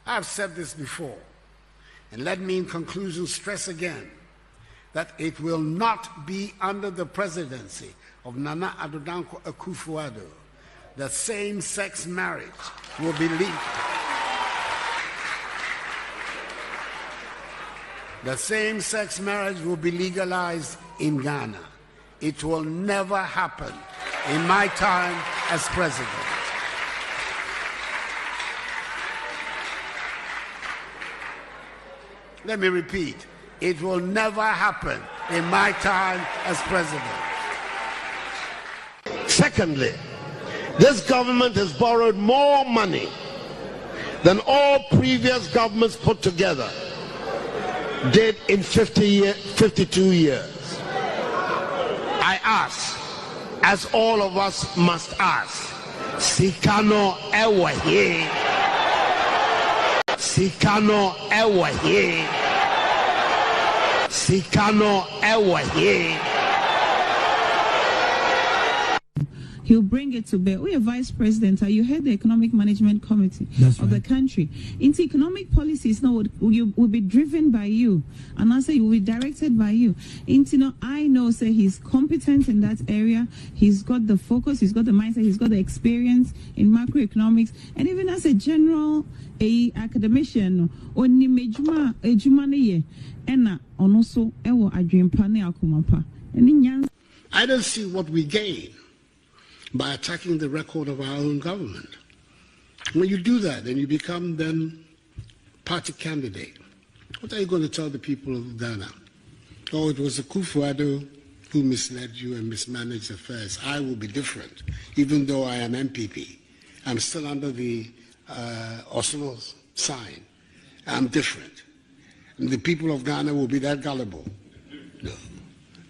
I've said this before, and let me in conclusion stress again that it will not be under the presidency of Nana Addo Dankwa Akufo-Addo that same-sex marriage will be legal. That same-sex marriage will be legalized in Ghana. It will never happen in my time as president. Let me repeat, it will never happen in my time as president. Secondly, this government has borrowed more money than all previous governments put together did in 52 years. I ask, as all of us must ask, Sikano Ewahi. Sikano Ewahi. Sikano Ewahi. He'll bring it to bear. We are vice president. You head the economic management committee of the country. Into economic policies now will be driven by you, and I say will be directed by you. Into I know say he's competent in that area. He's got the focus. He's got the mindset. He's got the experience in macroeconomics, and even as a general academician on Nimejuma Ejumane Ena on also Ewo Adrimpane Akumapa. I don't see what we gain by attacking the record of our own government. When you do that, then you become then party candidate. What are you going to tell the people of Ghana? Oh, it was Akufo-Addo who misled you and mismanaged affairs. I will be different, even though I am MPP. I'm still under the Oslo sign. I'm different. And the people of Ghana will be that gullible. No.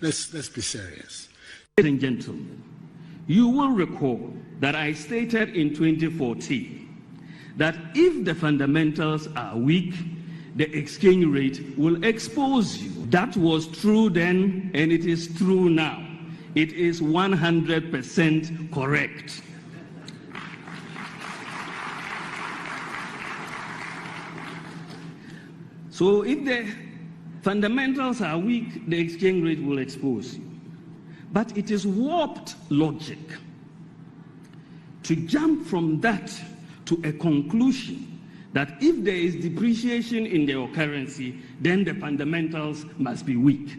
Let's be serious. Ladies and gentlemen, you will recall that I stated in 2014 that if the fundamentals are weak, the exchange rate will expose you. That was true then, and it is true now. It is 100% correct. So if the fundamentals are weak, the exchange rate will expose you. But it is warped logic to jump from that to a conclusion that if there is depreciation in your currency, then the fundamentals must be weak.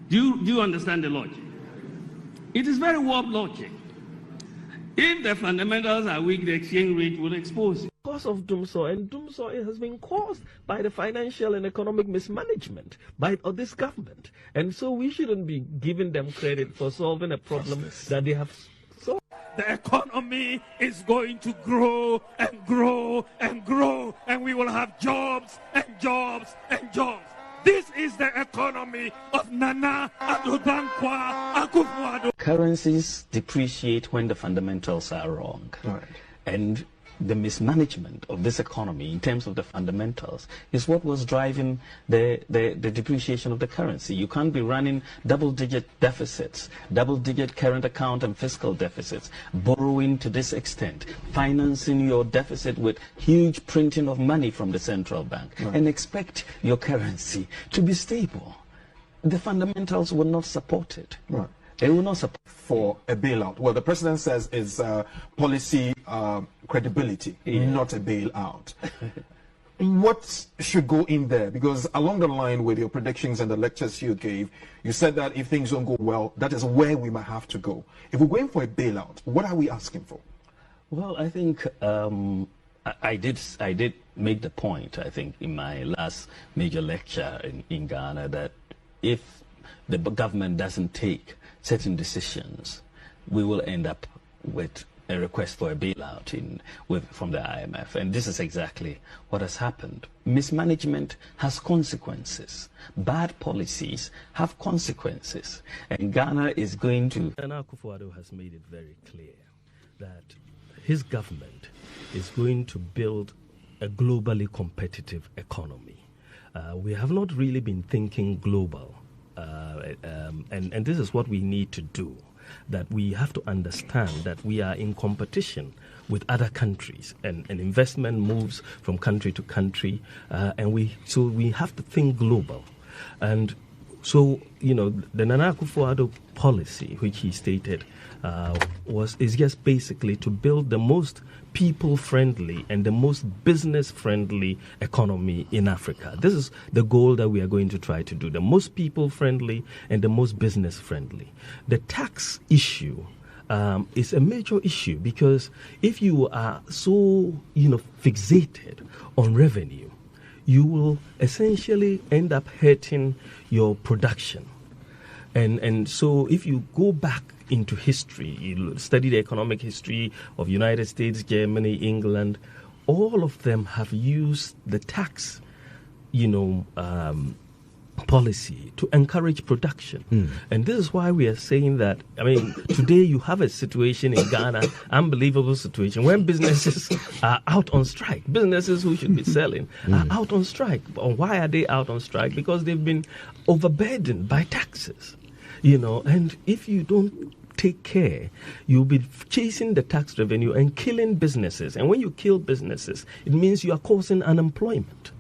Do you understand the logic? It is very warped logic. If the fundamentals are weak, the exchange rate will expose you. Cause of Dumsor, and Dumsor it has been caused by the financial and economic mismanagement of this government, and so we shouldn't be giving them credit for solving a problem that they have solved. The economy is going to grow and grow and grow, and we will have jobs and jobs and jobs. This is the economy of Nana Addo Dankwa Akufo-Addo. Currencies depreciate when the fundamentals are wrong. Right. And the mismanagement of this economy in terms of the fundamentals is what was driving the depreciation of the currency. You can't be running double-digit deficits, double-digit current account and fiscal deficits, borrowing to this extent, financing your deficit with huge printing of money from the central bank, and expect your currency to be stable. The fundamentals will not support it. Right. They will not support for a bailout. Well, the president says it's policy credibility, not a bailout. What should go in there? Because along the line with your predictions and the lectures you gave, you said that if things don't go well, that is where we might have to go. If we're going for a bailout, what are we asking for? Well, I think I did make the point, I think, in my last major lecture in Ghana, that if the government doesn't take certain decisions, we will end up with a request for a bailout from the IMF. And this is exactly what has happened. Mismanagement has consequences. Bad policies have consequences. And Ghana is going to... Nana Akufo-Addo has made it very clear that his government is going to build a globally competitive economy. We have not really been thinking global. And this is what we need to do. that we have to understand that we are in competition with other countries, and investment moves from country to country, and we have to think global. And so, the Nana Akufo-Addo policy, which he stated, is just basically to build the most people-friendly and the most business-friendly economy in Africa. This is the goal that we are going to try to do, the most people-friendly and the most business-friendly. The tax issue is a major issue, because if you are so, fixated on revenue, you will essentially end up hurting your production. And so if you go back into history, you study the economic history of United States, Germany, England, all of them have used the tax, policy to encourage production. And this is why we are saying that, today you have a situation in Ghana, unbelievable situation, when businesses are out on strike. Businesses who should be selling are out on strike. Why are they out on strike? Because they've been overburdened by taxes. And if you don't take care, you'll be chasing the tax revenue and killing businesses. And when you kill businesses, it means you are causing unemployment.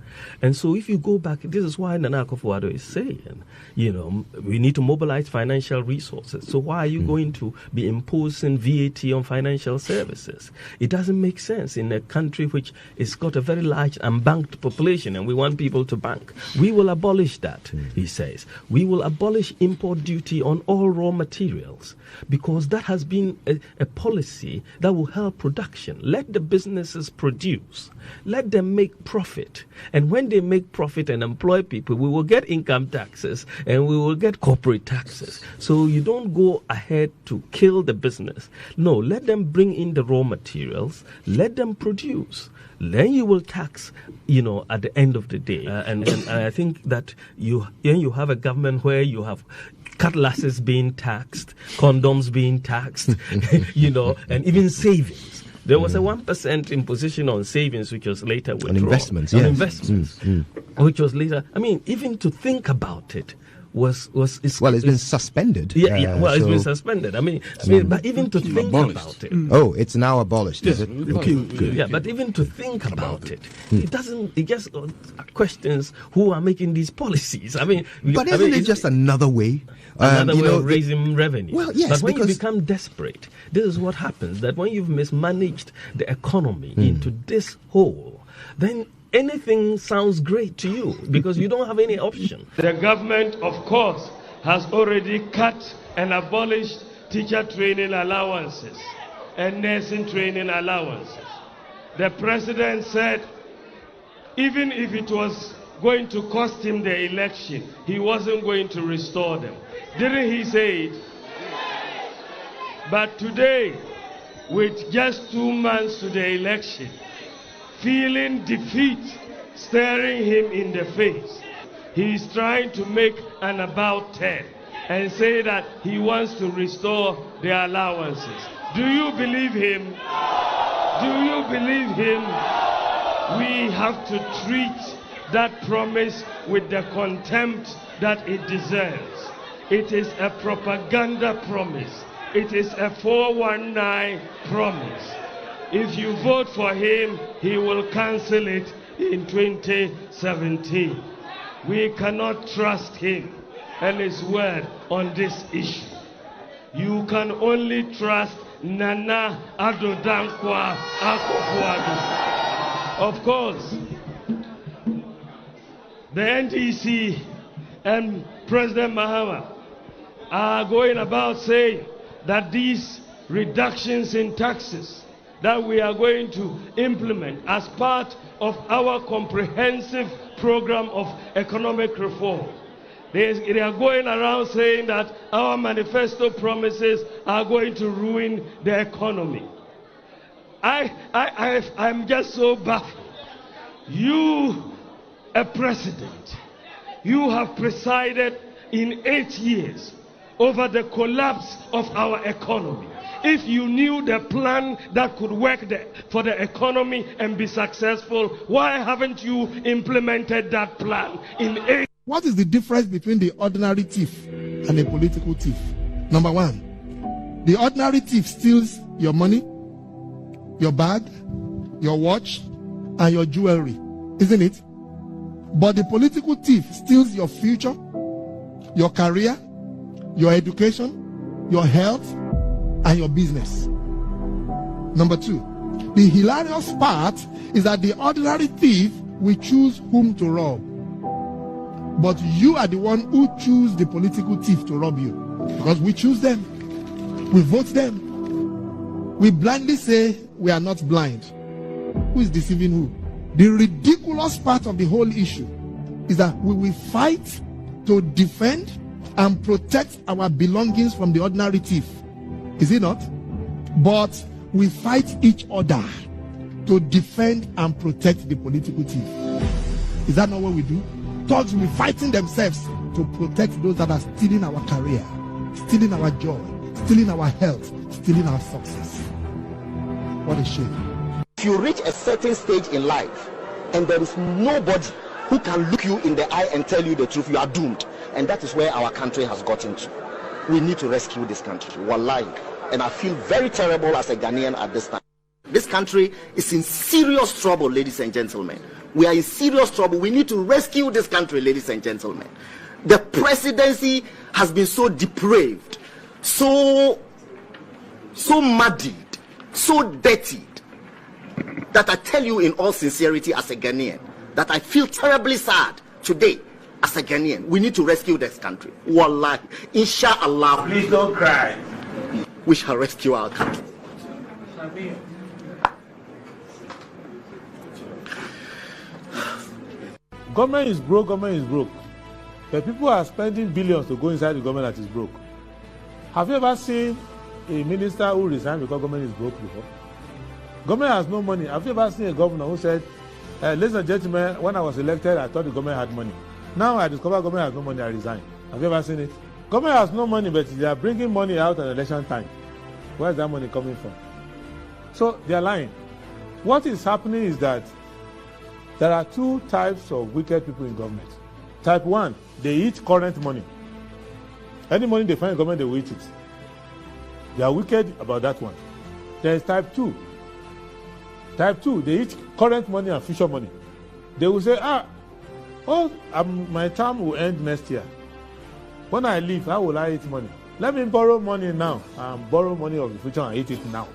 And so if you go back, this is why Nana Akufo-Addo is saying, we need to mobilize financial resources. So why are you going to be imposing VAT on financial services? It doesn't make sense in a country which has got a very large unbanked population, and we want people to bank. We will abolish that, he says. We will abolish import duty on all raw materials, because that has been a policy that will help production. Let the businesses produce. Let them make profit. And when they make profit and employ people, we will get income taxes and we will get corporate taxes. So you don't go ahead to kill the business. No, let them bring in the raw materials. Let them produce. Then you will tax, at the end of the day. And I think that you have a government where you have cutlasses being taxed, condoms being taxed, and even savings. There was a 1% imposition on savings, which was later withdrawn. On investments, yes. On investments, which was later. Even to think about it it's been suspended. It's been suspended. But even to think about it. Oh, it's now abolished, is it? Okay, good. Yeah, but even to think about it, it doesn't. It just questions who are making these policies. But isn't it just another way? Another way of raising revenue. Well, yes, but when you become desperate, this is what happens, that when you've mismanaged the economy into this hole, then anything sounds great to you because you don't have any option. The government, of course, has already cut and abolished teacher training allowances and nursing training allowances. The president said even if it was going to cost him the election, he wasn't going to restore them. Didn't he say it? But today, with just 2 months to the election, feeling defeat staring him in the face, he is trying to make an about turn and say that he wants to restore the allowances. Do you believe him? Do you believe him? We have to treat that promise with the contempt that it deserves. It is a propaganda promise. It is a 419 promise. If you vote for him, he will cancel it in 2017. We cannot trust him and his word on this issue. You can only trust Nana Addo Dankwa Akufo-Addo. Of course, the NDC and President Mahama are going about saying that these reductions in taxes that we are going to implement as part of our comprehensive program of economic reform, they are going around saying that our manifesto promises are going to ruin the economy. I'm just so baffled. You, a president, you have presided in 8 years over the collapse of our economy. If you knew the plan that could work for the economy and be successful, why haven't you implemented that plan in 8? What is the difference between the ordinary thief and a political thief? Number one, The ordinary thief steals your money, your bag, your watch, and your jewelry, isn't it? But the political thief steals your future, your career, your education, your health, and your business. Number 2, the hilarious part is that the ordinary thief will choose whom to rob. But you are the one who choose the political thief to rob you. Because we choose them. We vote them. We blindly say we are not blind. Who is deceiving who? The ridiculous part of the whole issue is that we will fight to defend and protect our belongings from the ordinary thief. Is it not? But we fight each other to defend and protect the political thief. Is that not what we do? Thugs will be fighting themselves to protect those that are stealing our career, stealing our joy, stealing our health, stealing our success. What a shame. If you reach a certain stage in life and there is nobody who can look you in the eye and tell you the truth, you are doomed. And that is where our country has gotten to. We need to rescue this country. Wallahi. And I feel very terrible as a Ghanaian at this time. This country is in serious trouble, ladies and gentlemen. We are in serious trouble. We need to rescue this country, ladies and gentlemen. The presidency has been so depraved, so muddied, so dirtied, that I tell you in all sincerity as a Ghanaian, that I feel terribly sad today as a Ghanaian. We need to rescue this country. Wallahi. Inshallah. Please don't cry. We shall rescue our country. Government is broke, government is broke. But people are spending billions to go inside the government that is broke. Have you ever seen a minister who resigned because government is broke before? Government has no money. Have you ever seen a governor who said, ladies and gentlemen, when I was elected, I thought the government had money. Now I discover government has no money, I resign. Have you ever seen it? Government has no money, but they are bringing money out at election time. Where is that money coming from? So they are lying. What is happening is that there are 2 types of wicked people in government. Type 1, they eat current money. Any money they find in government, they will eat it. They are wicked about that one. There is type 2. Type 2, they eat current money and future money. They will say, my term will end next year. When I leave, how will I eat money? Let me borrow money now and borrow money of the future and eat it now.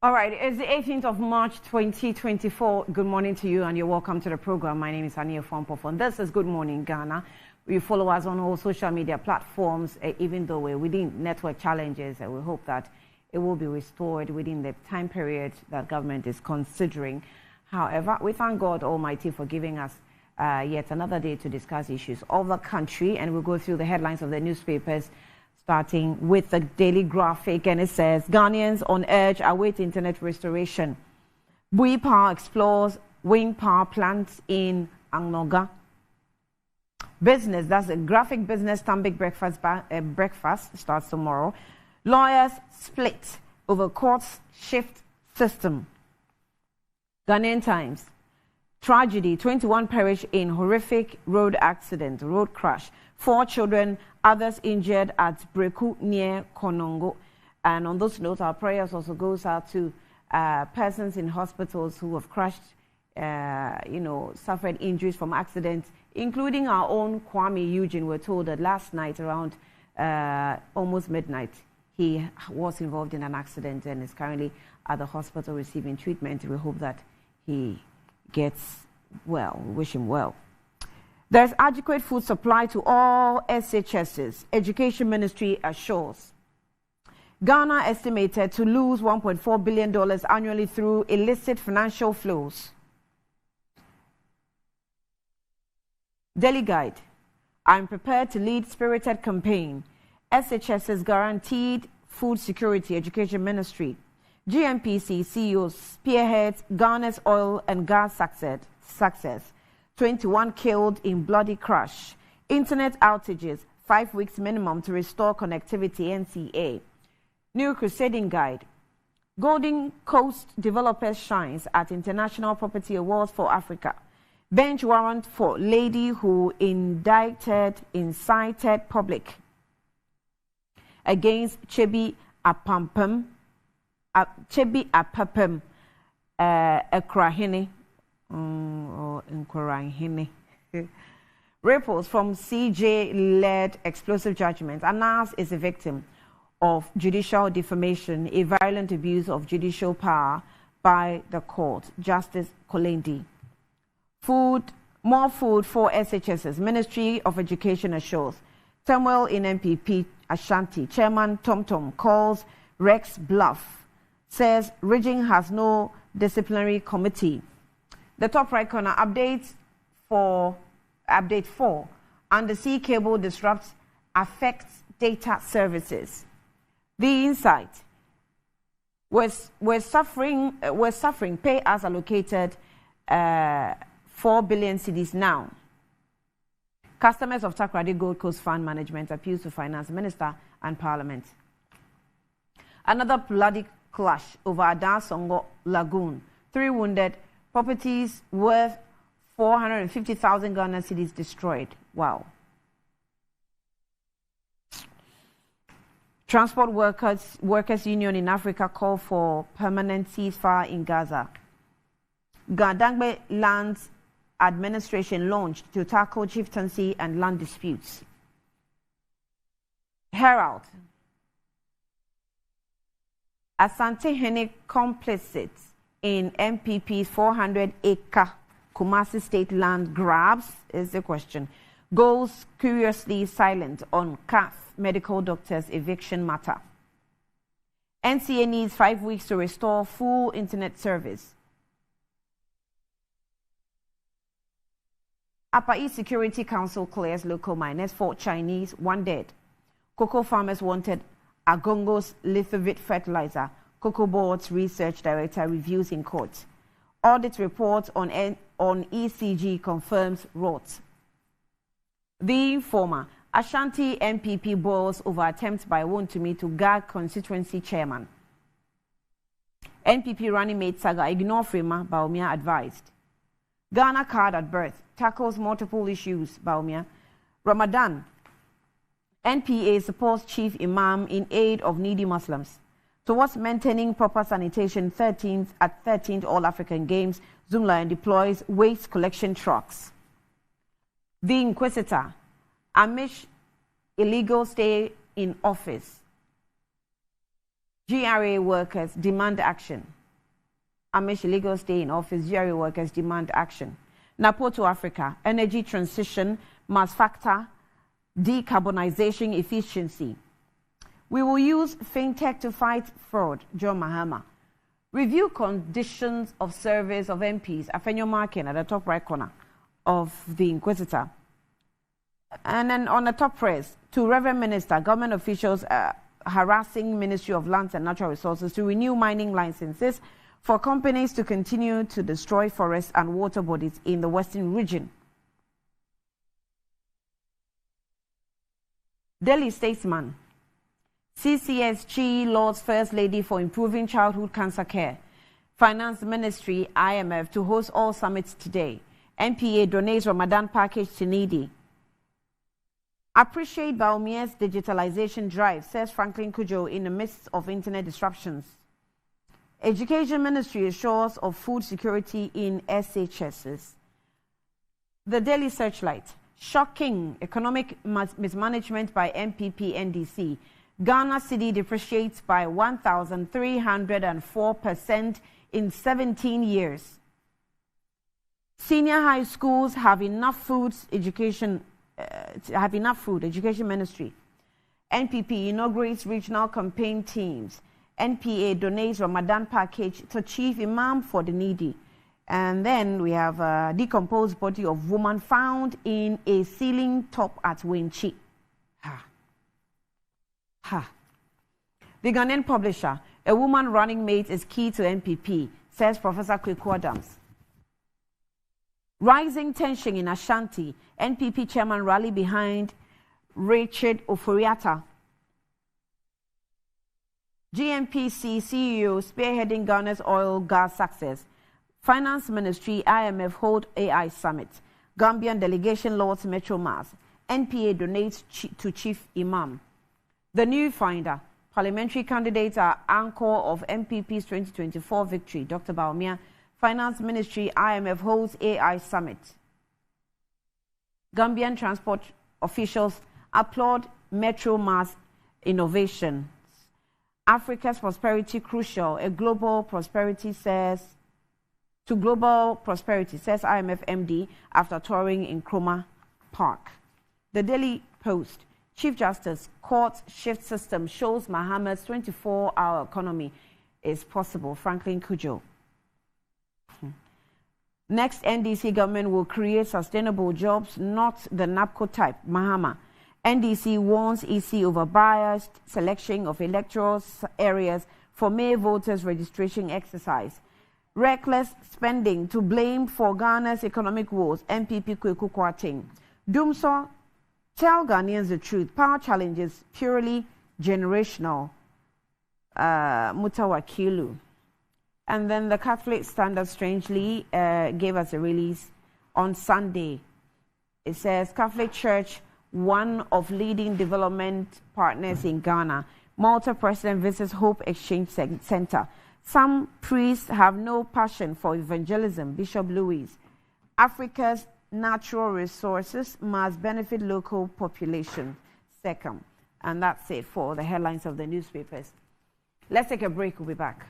All right, it's the 18th of March, 2024. Good morning to you and you're welcome to the program. My name is Ania Fompof and this is Good Morning Ghana. You follow us on all social media platforms, even though we're within network challenges, and we hope that it will be restored within the time period that government is considering. However, we thank God Almighty for giving us yet another day to discuss issues of the country, and we'll go through the headlines of the newspapers, starting with the Daily Graphic, and it says, Ghanaians on edge await internet restoration. Bui Power explores wind power plants in Angnoga. Business, that's a graphic business, Stanbic breakfast starts tomorrow. Lawyers split over court's shift system. Ghanaian Times, tragedy, 21 perish in horrific road accident, road crash. 4 children, others injured at Breku near Konongo. And on those notes, our prayers also goes out to persons in hospitals who have crashed, suffered injuries from accidents, including our own Kwame Eugene. We're told that last night around almost midnight, he was involved in an accident and is currently at the hospital receiving treatment. We hope that he gets well. We wish him well. There's adequate food supply to all SHSs, Education Ministry assures. Ghana estimated to lose $1.4 billion annually through illicit financial flows. Daily Guide, I'm prepared to lead spirited campaign. SHS's guaranteed food security, Education Ministry. GMPC CEO spearheads Ghana's oil and gas success. 21 killed in bloody crash. Internet outages, 5 weeks minimum to restore connectivity, NCA. New Crusading Guide. Golden Coast developers shines at International Property Awards for Africa. Bench warrant for lady who incited public against Chebi Apapem, Ekrahini, or Nkorahini. Ripples from CJ-led explosive judgment. Anas is a victim of judicial defamation, a violent abuse of judicial power by the court. Justice Kolendi. More food for SHSs. Ministry of Education assures. Turmoil in MPP Ashanti. Chairman Tom calls Rex bluff. Says Rigging has no disciplinary committee. The top right corner update 4. Undersea cable disrupts affects data services. The insight. We're suffering. Pay as allocated 4 billion cedis now. Customers of Takoradi Gold Coast Fund Management appeals to Finance Minister and Parliament. Another bloody clash over Adasongo Lagoon. 3 wounded. Properties worth 450,000 Ghana cedis destroyed. Wow. Transport Workers Union in Africa call for permanent ceasefire in Gaza. Gadangbe Lands Administration launched to tackle chieftaincy and land disputes. Herald. Asante Hene complicit in MPP's 400-acre Kumasi state land grabs is the question. Goes curiously silent on CAF medical doctors eviction matter. NCA needs 5 weeks to restore full internet service. Upper East Security Council clears local miners, 4 Chinese, 1 dead. Cocoa farmers wanted Agongo's Lithovit fertilizer. Cocoa Board's research director reviews in court. Audit report on ECG confirms rot. The Informer. Ashanti MPP boils over attempt by Wontumi to gag constituency chairman. NPP running mate saga ignore Frema, Baumia advised. Ghana card at birth tackles multiple issues, Baumia. Ramadan. NPA supports chief imam in aid of needy Muslims. Towards maintaining proper sanitation, 13th All African Games, Zoomlion deploys waste collection trucks. The Inquisitor. Amish illegal stay in office. GRA workers demand action. Amish illegal stay in office. GRA workers demand action. Napoto Africa. Energy transition must factor decarbonization efficiency. We will use fintech to fight fraud. John Mahama. Review conditions of service of MPs. Afenyo Markin at the top right corner of the Inquisitor. And then on the top press, to Reverend Minister, government officials harassing Ministry of Lands and Natural Resources to renew mining licenses for companies to continue to destroy forests and water bodies in the Western region. Delhi Statesman. CCSG Lord's First Lady for improving childhood cancer care. Finance Ministry, IMF to host all summits today. NPA donates Ramadan package to needy. Appreciate Baumia's digitalization drive, says Franklin Kujo in the midst of internet disruptions. Education Ministry assures of food security in SHSs. The Daily Searchlight. Shocking economic mismanagement by MPP NDC. Ghana cedi depreciates by 1,304% in 17 years. Senior high schools have enough food. Education Ministry. NPP inaugurates regional campaign teams. NPA donates Ramadan package to chief imam for the needy. And then we have a decomposed body of woman found in a ceiling top at Wenchi. The Ghanaian Publisher. A woman running mate is key to NPP, says Professor Kweku Adams. Rising tension in Ashanti. NPP chairman rally behind Richard Oforiatta. GNPC CEO spearheading Ghana's oil gas success. Finance Ministry, IMF hold AI Summit. Gambian delegation launches Metro Mass. NPA donates to Chief Imam. The New Finder. Parliamentary candidates are anchor of MPP's 2024 victory. Dr. Baumia. Finance Ministry, IMF holds AI Summit. Gambian transport officials applaud Metro Mass innovation. Africa's prosperity crucial. Global prosperity, says IMF MD after touring in Nkrumah Park. The Daily Post. Chief Justice Court shift system shows Mohammed's 24-hour economy is possible. Franklin Kujo. Next NDC government will create sustainable jobs, not the NAPCO type. Mahama. NDC warns EC over biased selection of electoral areas for May voters registration exercise. Reckless spending to blame for Ghana's economic woes. MPP Kweku Kwarteng. Dumso, tell Ghanaians the truth. Power challenges purely generational. Mutawakilu. And then the Catholic Standard, strangely, gave us a release on Sunday. It says, Catholic Church, one of leading development partners in Ghana. Malta President visits Hope Exchange Center. Some priests have no passion for evangelism. Bishop Louis. Africa's natural resources must benefit local population. Second. And that's it for the headlines of the newspapers. Let's take a break. We'll be back.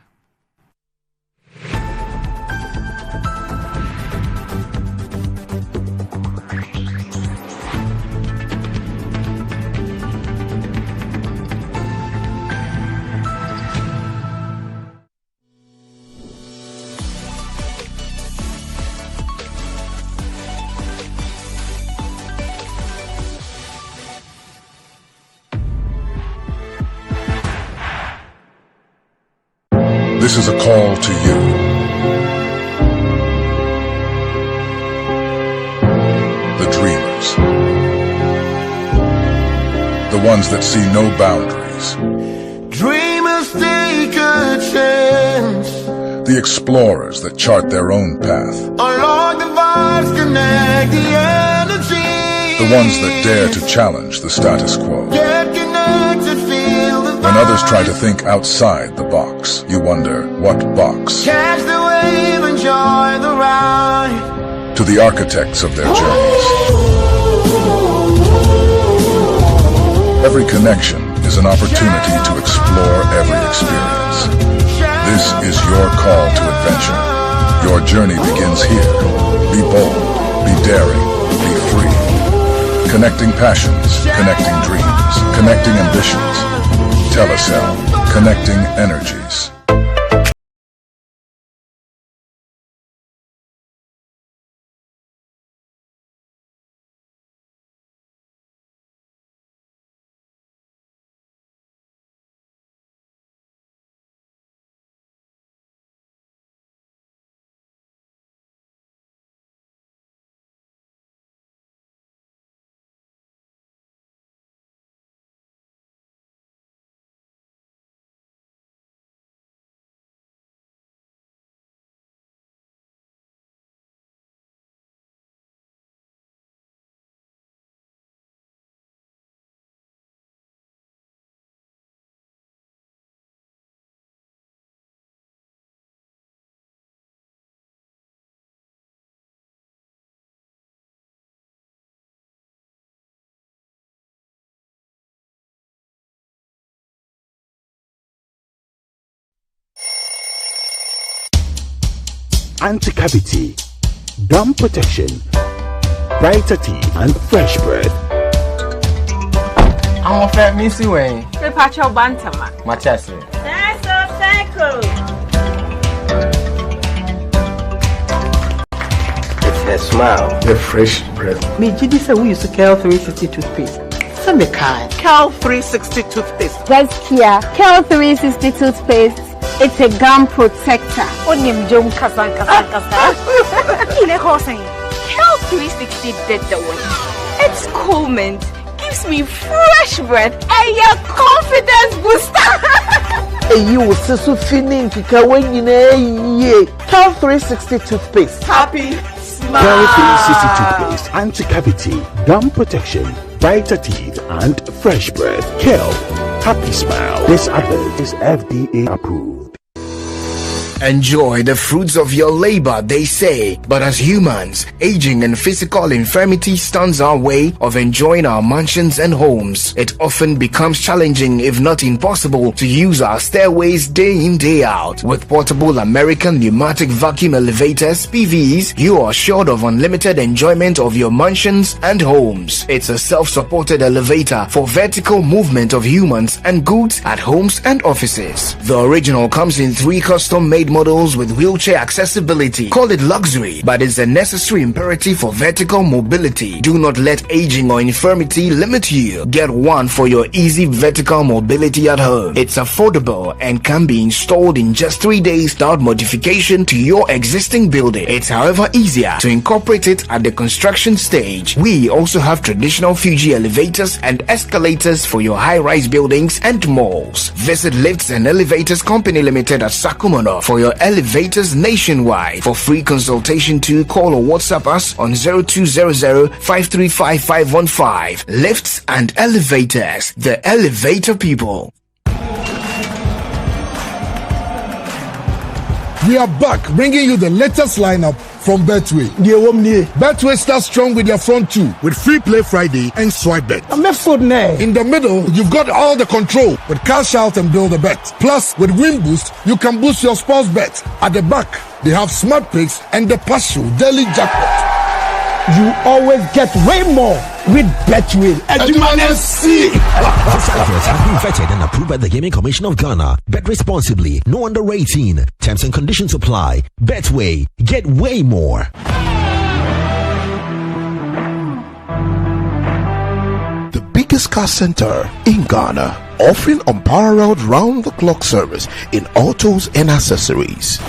This is a call to you. The dreamers. The ones that see no boundaries. Dreamers take a chance. The explorers that chart their own path. Along the vibes, connect the energy. The ones that dare to challenge the status quo. Get connected, feel the When others try to think outside the box, you wonder, what box? Catch the wave, enjoy the ride. To the architects of their journeys. Every connection is an opportunity to explore every experience. This is your call to adventure. Your journey begins here. Be bold, be daring, be free. Connecting passions, connecting dreams, connecting ambitions. Telecel, connecting energies. Anti-cavity, gum protection, brighter teeth, and fresh breath. I'm a fat missy way. Prepacho bantama. Machasi. That's a cycle. It's her smile. The fresh breath. Me jidi say we use Cal 360 toothpaste. Say me kind. Cal 360 toothpaste. Gaskia. Cal 360 toothpaste. It's a gum protector. Onim jom kasan. Ile hosen. Cal 360 did the work. It's cool mint. Gives me fresh breath and your confidence booster. You so feeling kika when you know Cal 360 toothpaste. Happy smile. Cal 360 toothpaste, anti-cavity, gum protection, brighter teeth, and fresh breath. Cal, happy smile. This advert is FDA approved. Enjoy the fruits of your labor, they say. But as humans, aging and physical infirmity stands our way of enjoying our mansions and homes. It often becomes challenging, if not impossible, to use our stairways day in, day out. With portable American pneumatic vacuum elevators, PVs, you are assured of unlimited enjoyment of your mansions and homes. It's a self-supported elevator for vertical movement of humans and goods at homes and offices. The original comes in 3 custom-made models with wheelchair accessibility. Call it luxury, but it's a necessary imperative for vertical mobility. Do not let aging or infirmity limit you. Get one for your easy vertical mobility at home. It's affordable and can be installed in just 3 days without modification to your existing building. It's however easier to incorporate it at the construction stage. We also have traditional Fuji elevators and escalators for your high-rise buildings and malls. Visit Lifts and Elevators Company Limited at Sakumono for your elevators nationwide. For free consultation to call or WhatsApp us on 0200-535-515. Lifts and Elevators, the elevator people. We are back bringing you the latest lineup from Betway. Betway starts strong with their front two with Free Play Friday and Swipe Bet. In the middle, you've got all the control with Cash Out and Build a Bet. Plus, with Win Boost, you can boost your sports bet. At the back, they have Smart Picks and the Partial Daily Jackpot. You always get way more with Betway. This advert has been vetted and approved by the Gaming Commission of Ghana. Bet responsibly. No under 18. Terms and conditions apply. Betway. Get way more. The biggest car center in Ghana, offering unparalleled round-the-clock service in autos and accessories.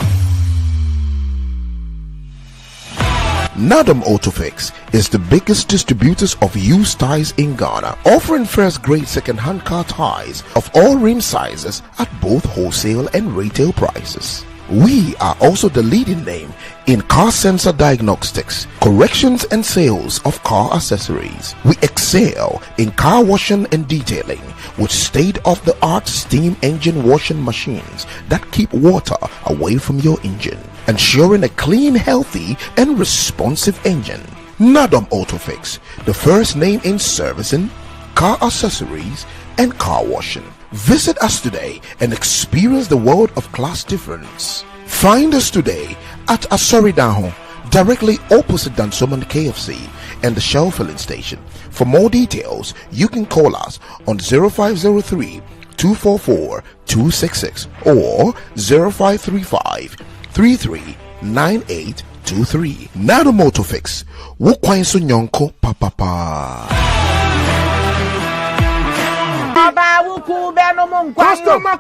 Nadam Autofix is the biggest distributors of used tires in Ghana, offering first-grade second-hand car tires of all rim sizes at both wholesale and retail prices. We are also the leading name in car sensor diagnostics, corrections and sales of car accessories. We excel in car washing and detailing with state-of-the-art steam engine washing machines that keep water away from your engine, ensuring a clean, healthy and responsive engine. Nadam Autofix, the first name in servicing, car accessories and car washing. Visit us today and experience the world of class difference. Find us today at Asoridaho, directly opposite Dansoman KFC and the Shell filling station. For more details, you can call us on 0503 244 266 or 0535 339823. Nado Motofix. Wukwainso nyonko papa.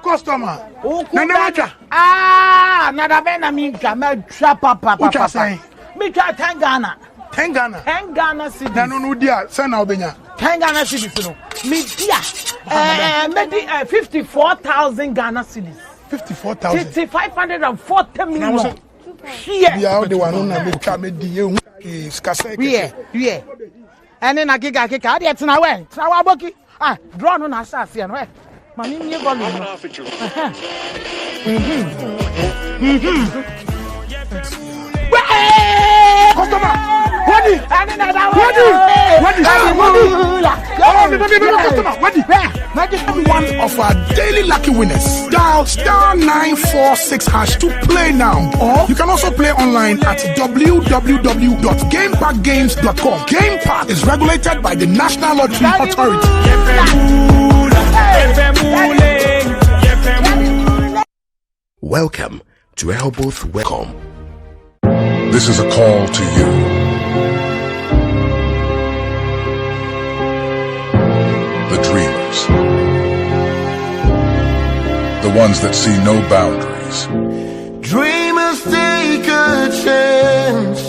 Customer. Nadabena minka me papa. What you saying? Mika 10 Ghana. 10 Ghana. 10 Ghana cedis. Nanu no dia, send now benya. 10 Ghana cedis no. Me dia. Maybe 54,000 Ghana cedis. 54,000. 540 million. Here. Yeah, the one na me ka me di ehun is kase. Yeah. Ene na giga keka ade tina we. Tina wa boki. Draw no na asase no. Mami nye volume no. Customer. One of our daily lucky winners. Dial *946# to play now. Or you can also play online at www.gamepackgames.com. Game Park is regulated by the National Lottery Authority. Welcome to Rehoboth Welcome. This is a call to you. The dreamers. The ones that see no boundaries. Dreamers take a chance.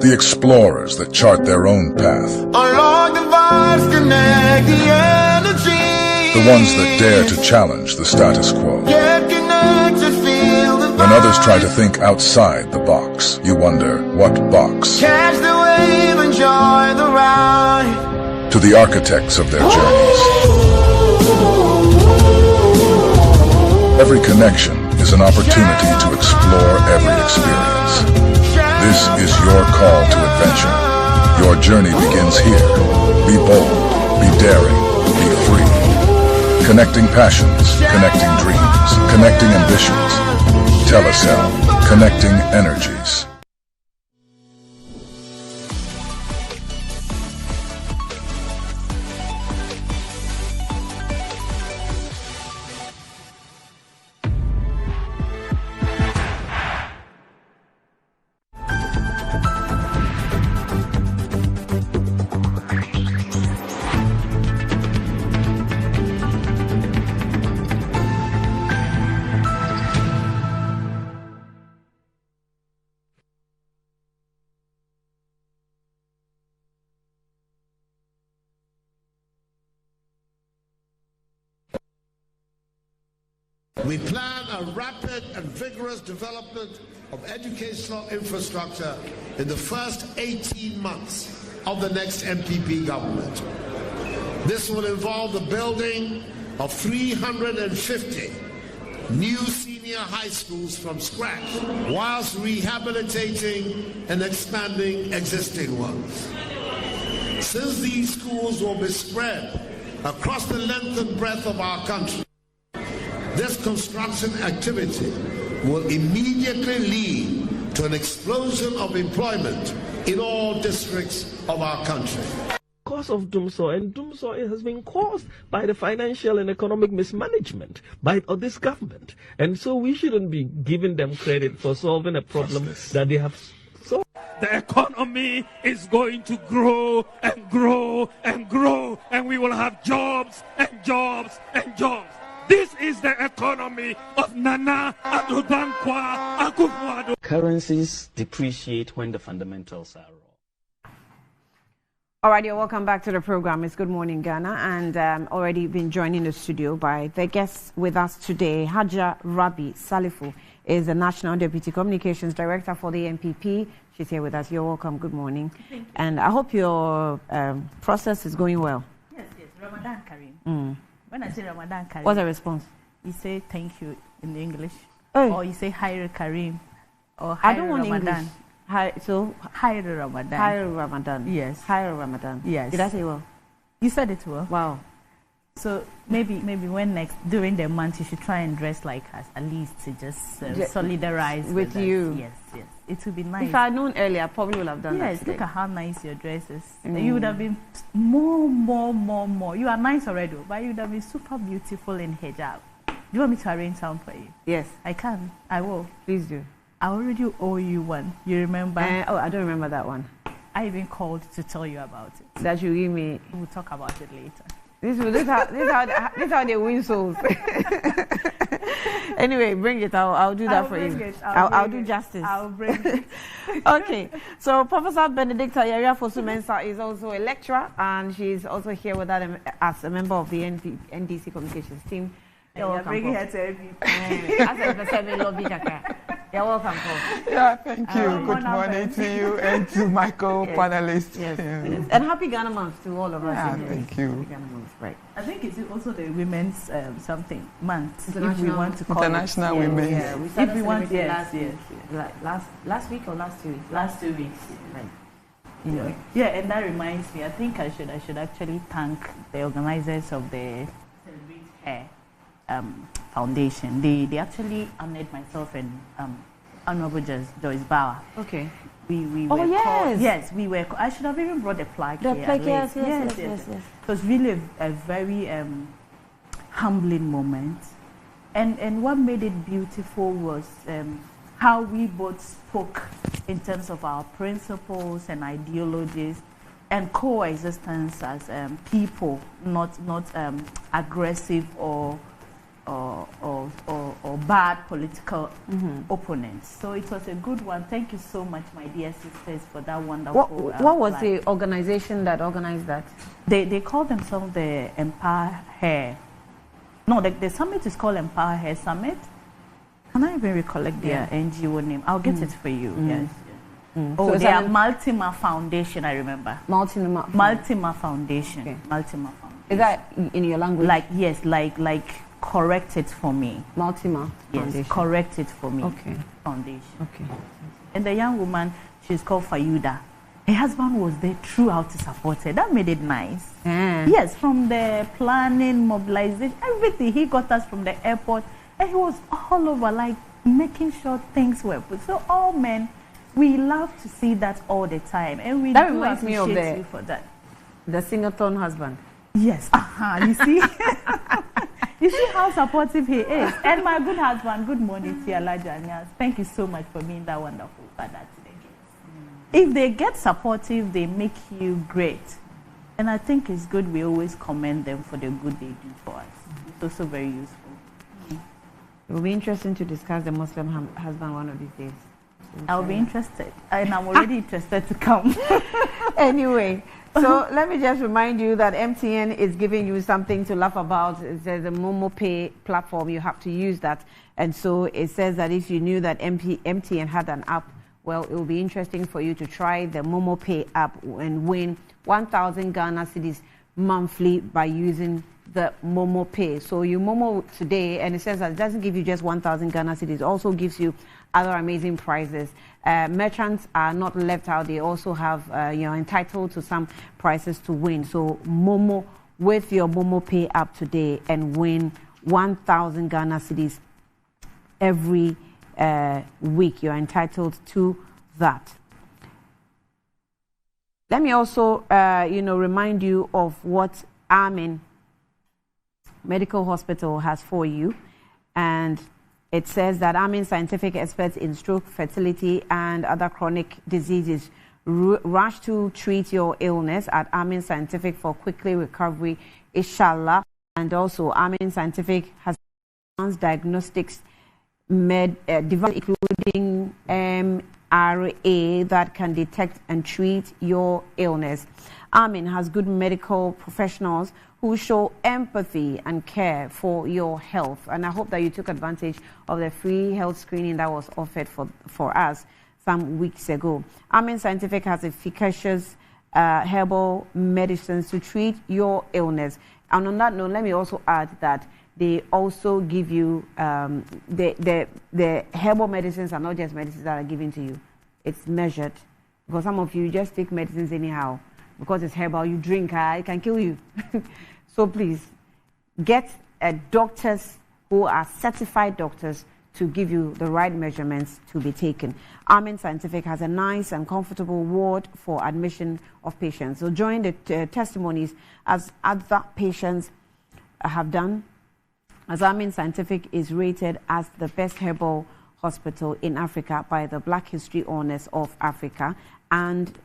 The explorers that chart their own path. Unlock the vibes, connect the energy. The ones that dare to challenge the status quo. Get Others try to think outside the box. You wonder, what box? Catch the wave, enjoy the ride. To the architects of their journeys, every connection is an opportunity to explore every experience. This is your call to adventure. Your journey begins here. Be bold, be daring, be free. Connecting passions, connecting dreams, connecting ambitions. Telecel, connecting energies. We plan a rapid and vigorous development of educational infrastructure in the first 18 months of the next MPP government. This will involve the building of 350 new senior high schools from scratch, whilst rehabilitating and expanding existing ones. Since these schools will be spread across the length and breadth of our country, this construction activity will immediately lead to an explosion of employment in all districts of our country. Cause of Dumsor, and Dumsor has been caused by the financial and economic mismanagement by this government. And so we shouldn't be giving them credit for solving a problem that they have solved. The economy is going to grow and grow and grow, and we will have jobs and jobs and jobs. This is the economy of Nana Addo Dankwa Akufo-Addo. Currencies depreciate when the fundamentals are wrong. All right, you're welcome back to the program. It's Good Morning Ghana, and already been joined in the studio by the guests with us today. Haja Rabi Salifu is the National Deputy Communications Director for the NPP. She's here with us. You're welcome. Good morning. Thank you. And I hope your process is going well. Yes, Ramadan Kareem. When I say Ramadan Kareem, what's the response? You say thank you in English, hey. Or you say Hayr Kareem, or Hayr I don't want Ramadan. English. So Hayr Ramadan. Hayr Ramadan. Yes. Hayr Ramadan. Yes. Did I say well? You said it well. Wow. So maybe when next during the month you should try and dress like us, at least to just solidarize with you. Yes. It would be nice. If I had known earlier, I probably would have done that. Yes, look at how nice your dress is. You would have been more. You are nice already, but you would have been super beautiful in hijab. Do you want me to arrange some for you? Yes. I can. I will. Please do. I already owe you one. You remember? Oh, I don't remember that one. I even called to tell you about it. That you give me. We'll talk about it later. This is how they win souls. Anyway, bring it. I'll do that for you. I'll do justice. I'll bring it. Okay. So Professor Benedicta Yaria-Fosu-Mensah is also a lecturer, and she's also here with us as a member of the NDC communications team. You're bringing her to You're welcome, Paul. Yeah, thank you. Good morning to you and to my co-panelists. Yes. And happy Ghana Month to all of us. Yeah, thank you. Happy Ghana Month, right. I think it's also the Women's something month. If we want to call International it. Women's. Yeah, we started if we want, last week or last 2 weeks? Last 2 weeks. Right. Yeah, and that reminds me. I think I should actually thank the organizers of the Celebrate Hair Foundation. They actually honored myself and Honorable Joyce Bauer. Okay. We were called, yes, we were. I should have even brought the plaque here. Yes. It was really a very humbling moment, and what made it beautiful was how we both spoke in terms of our principles and ideologies and coexistence as people, not aggressive or bad political opponents. So it was a good one. Thank you so much, my dear sisters, for that wonderful. What was the organization that organized that? They call themselves the Empower Hair. No, the summit is called Empower Hair Summit. Can I even recollect their NGO name? I'll get it for you. Yes. Oh, So they are Multima Foundation. I remember. Multima Foundation. Okay. Multima Foundation. Is that in your language? Like yes, like correct it for me. Multima Foundation. Yes, correct it for me. Okay. Foundation. Okay. And the young woman, she's called Fayuda. Her husband was there throughout to support her. That made it nice. Yes, from the planning, mobilization, everything. He got us from the airport, and he was all over, like making sure things were put. So all men, we love to see that all the time, and we That do reminds me of appreciate you for that. The Singleton husband. Yes. You see? You see how supportive he is. And my good husband, good morning to you, Elijah. Thank you so much for being that wonderful father today. If they get supportive, they make you great. And I think it's good we always commend them for the good they do for us. It's also very useful. It will be interesting to discuss the Muslim husband one of these days. I'll be interested. And I'm already interested to come. Anyway, so let me just remind you that MTN is giving you something to laugh about. There's a Momo Pay platform. You have to use that. And so it says that if you knew that MTN had an app, well, it will be interesting for you to try the Momo Pay app and win 1,000 Ghana cedis monthly by using the Momo Pay. So you Momo today, and it says that it doesn't give you just 1,000 Ghana cedis. It also gives you other amazing prizes. Merchants are not left out. They also have, you're entitled to some prizes to win. So Momo with your Momo Pay app today and win 1,000 Ghana cedis every week. You're entitled to that. Let me also, remind you of what Amin Medical Hospital has for you. And it says that Amin scientific experts in stroke, fertility, and other chronic diseases rush to treat your illness at Amin Scientific for quickly recovery, inshallah. And also, Amin Scientific has advanced diagnostics device including MRA that can detect and treat your illness. Amin has good medical professionals who show empathy and care for your health. And I hope that you took advantage of the free health screening that was offered for us some weeks ago. Amin Scientific has efficacious herbal medicines to treat your illness. And on that note, let me also add that they also give you, the herbal medicines are not just medicines that are given to you. It's measured. Because some of you just take medicines anyhow. Because it's herbal, you drink, it can kill you. So please, get doctors who are certified doctors to give you the right measurements to be taken. Amin Scientific has a nice and comfortable ward for admission of patients. So join the testimonies as other patients have done, as Amin Scientific is rated as the best herbal hospital in Africa by the Black History Honors of Africa and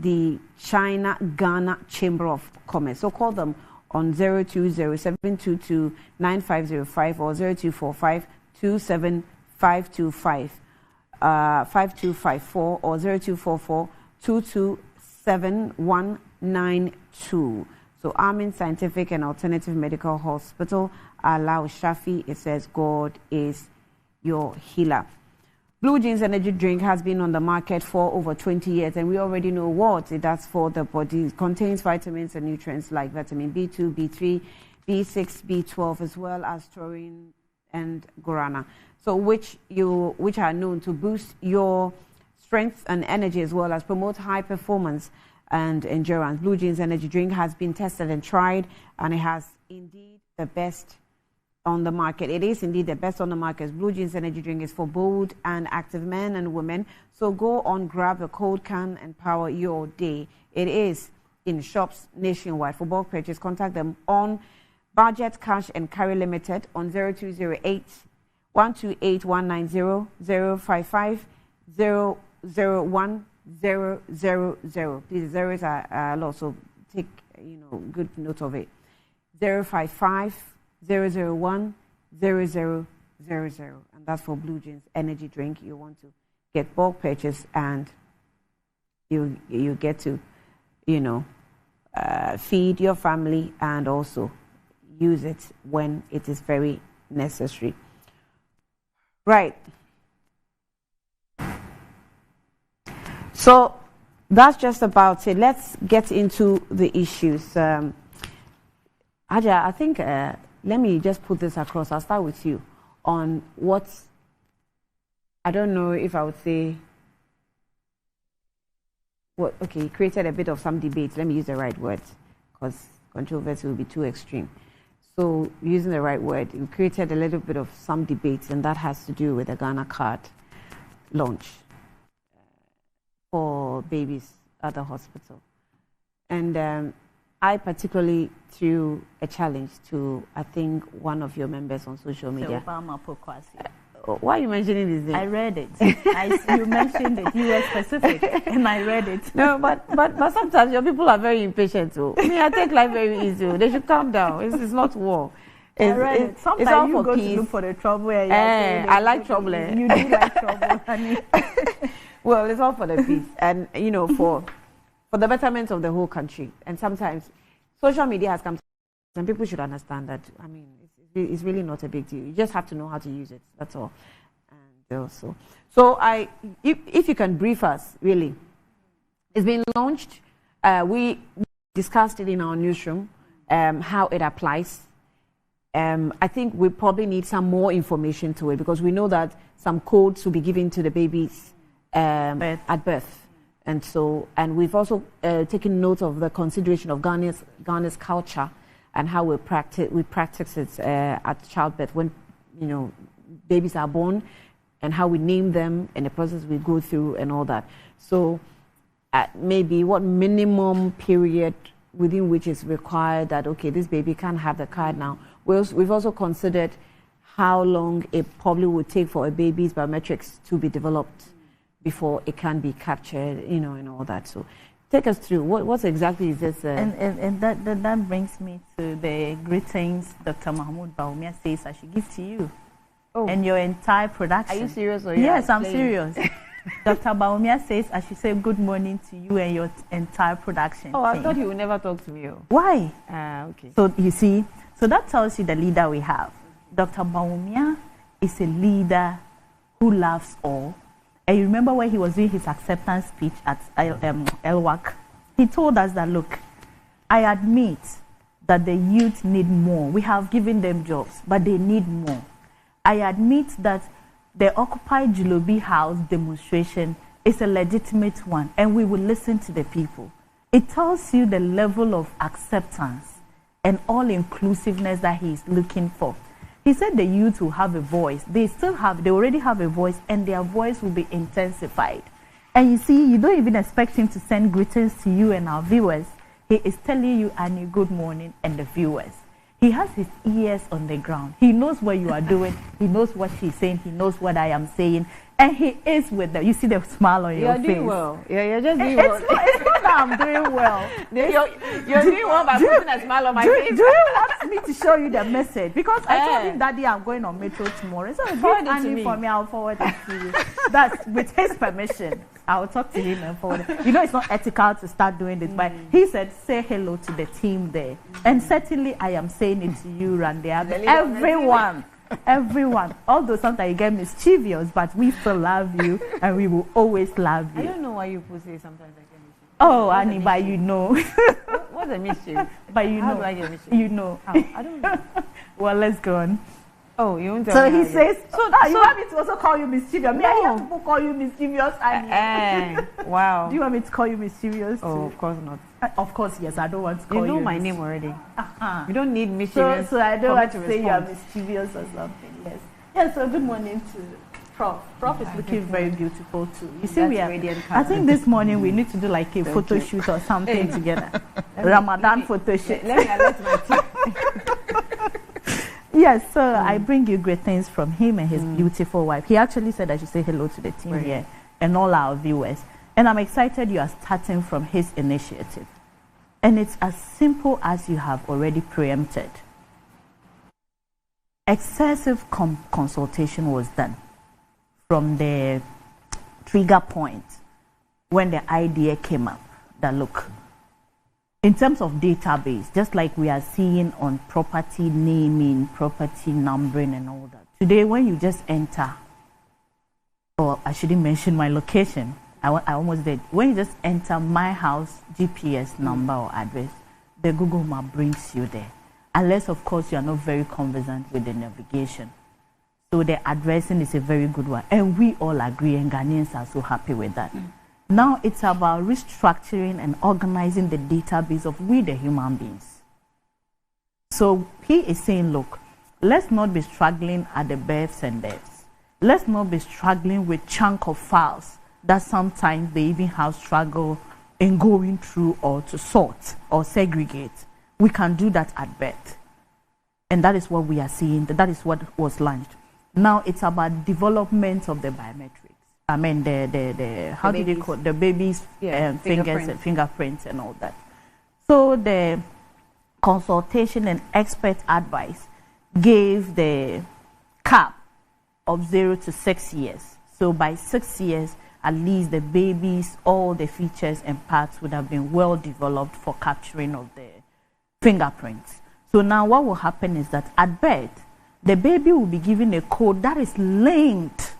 the China-Ghana Chamber of Commerce. So call them on 020-722-9505 or 0245-27525, 5254 or 0244-227192. So Amin Scientific and Alternative Medical Hospital, Allah Shafi, it says God is your healer. Blue Jeans Energy Drink has been on the market for over 20 years, and we already know what it does for the body. It contains vitamins and nutrients like vitamin B2, B3, B6, B12, as well as taurine and guarana. So which are known to boost your strength and energy, as well as promote high performance and endurance. Blue Jeans Energy Drink has been tested and tried, and it has indeed the best on the market. It is indeed the best on the market. Blue Jeans Energy Drink is for bold and active men and women. So go on, grab a cold can and power your day. It is in shops nationwide. For bulk purchase, contact them on Budget Cash and Carry Limited on 0208 128 190 055 001 000. These zeros are low, so take good note of it. 055 001 0000, and that's for Blue Jeans Energy Drink. You want to get bulk purchase, and you get to feed your family and also use it when it is very necessary. Right. So that's just about it. Let's get into the issues. Aja, I think, let me just put this across. I'll start with you on what, I don't know if I would say, okay, created a bit of some debate. Let me use the right words, because controversy will be too extreme. So using the right word, it created a little bit of some debates, and that has to do with the Ghana card launch for babies at the hospital. And I particularly threw a challenge to, I think, one of your members on social media. Obama Pokwasi. Why are you mentioning his name? I read it. You mentioned it. You were specific, and I read it. No, but sometimes your people are very impatient too. I take life very easy. They should calm down. It's not war. I read it. Sometimes you go to look for the trouble. I like trouble. You do like trouble, honey. Well, it's all for the peace, and for the betterment of the whole country. And sometimes social media has come to, and people should understand that. I mean, it's really not a big deal. You just have to know how to use it. That's all. And also, so if you can brief us, really, it's been launched. We discussed it in our newsroom, how it applies. I think we probably need some more information to it, because we know that some codes will be given to the babies at birth. And we've also taken note of the consideration of Ghana's culture and how we practice it at childbirth when babies are born, and how we name them and the process we go through and all that. So maybe what minimum period within which is required that, okay, this baby can't have the card now. We've also considered how long it probably would take for a baby's biometrics to be developed before it can be captured, and all that. So take us through, what exactly is this? And that brings me to the greetings Dr. Mahmoud Bawumia says I should give to you and your entire production. Are you serious? Or yes, I'm serious. Dr. Bawumia says I should say good morning to you and your entire production. Oh, I thought you would never talk to me. Why? Okay. So you see, so that tells you the leader we have. Dr. Bawumia is a leader who loves all. And you remember when he was doing his acceptance speech at LWAC, he told us that, look, I admit that the youth need more. We have given them jobs, but they need more. I admit that the Occupy Julobi House demonstration is a legitimate one, and we will listen to the people. It tells you the level of acceptance and all-inclusiveness that he is looking for. He said the youth will have a voice. They already have a voice, and their voice will be intensified. And you see, you don't even expect him to send greetings to you and our viewers. He is telling you, Annie, good morning, and the viewers. He has his ears on the ground. He knows what you are doing. He knows what she's saying. He knows what I am saying. And he is with them. You see the smile on your face. You're doing well. Yeah, you're just doing well. It's not that I'm doing well. You're doing well by putting a smile on my face. Do you want me to show you the message? Because I told him, Daddy, I'm going on Metro tomorrow. So forward it to me. For me, I'll forward it to you. That's with his permission. I'll talk to him and forward it. It's not ethical to start doing this, but he said, say hello to the team there. And certainly I am saying it to you, Randy. Everyone. Although sometimes you get mischievous, but we still love you, and we will always love you. I don't know why you people say sometimes I get mischievous. Oh, Annie, but you know. What's a mischief? But you know. How do I get mischief? You know. How? I don't know. Well, let's go on. Oh, you won't tell so me. He says, you want me to also call you mischievous? No. I hear people call you mischievous, Annie. Wow. Do you want me to call you mischievous too? Oh, of course not. Of course, yes. I don't want to call you. You know my name already. You don't need mischievous. So I don't want to say you are mischievous or something. Yes. Yeah. So good morning to Prof. Prof is looking very beautiful too. You see, I think this morning we need to do like a photo shoot or something together. Ramadan photo shoot. Let me alert my team. Yes, so I bring you great things from him and his beautiful wife. He actually said I should say hello to the team here and all our viewers. And I'm excited you are starting from his initiative. And it's as simple as you have already preempted. Excessive consultation was done from the trigger point when the idea came up that, look, in terms of database, just like we are seeing on property naming, property numbering and all that. Today, when you just enter, or I shouldn't mention my location, I almost did. When you just enter my house GPS number or address, the Google map brings you there. Unless, of course, you are not very conversant with the navigation. So the addressing is a very good one. And we all agree, and Ghanaians are so happy with that. Now it's about restructuring and organizing the database of we, the human beings. So he is saying, look, let's not be struggling at the births and deaths. Let's not be struggling with chunk of files that sometimes they even have struggle in going through or to sort or segregate. We can do that at birth. And that is what we are seeing. That is what was launched. Now it's about development of the biometrics. I mean, how do they call the baby's fingers and fingerprints and all that. So the consultation and expert advice gave the cap of 0 to 6 years. So by 6 years, at least the baby's, all the features and parts would have been well developed for capturing of the fingerprints. So now what will happen is that at birth, the baby will be given a code that is linked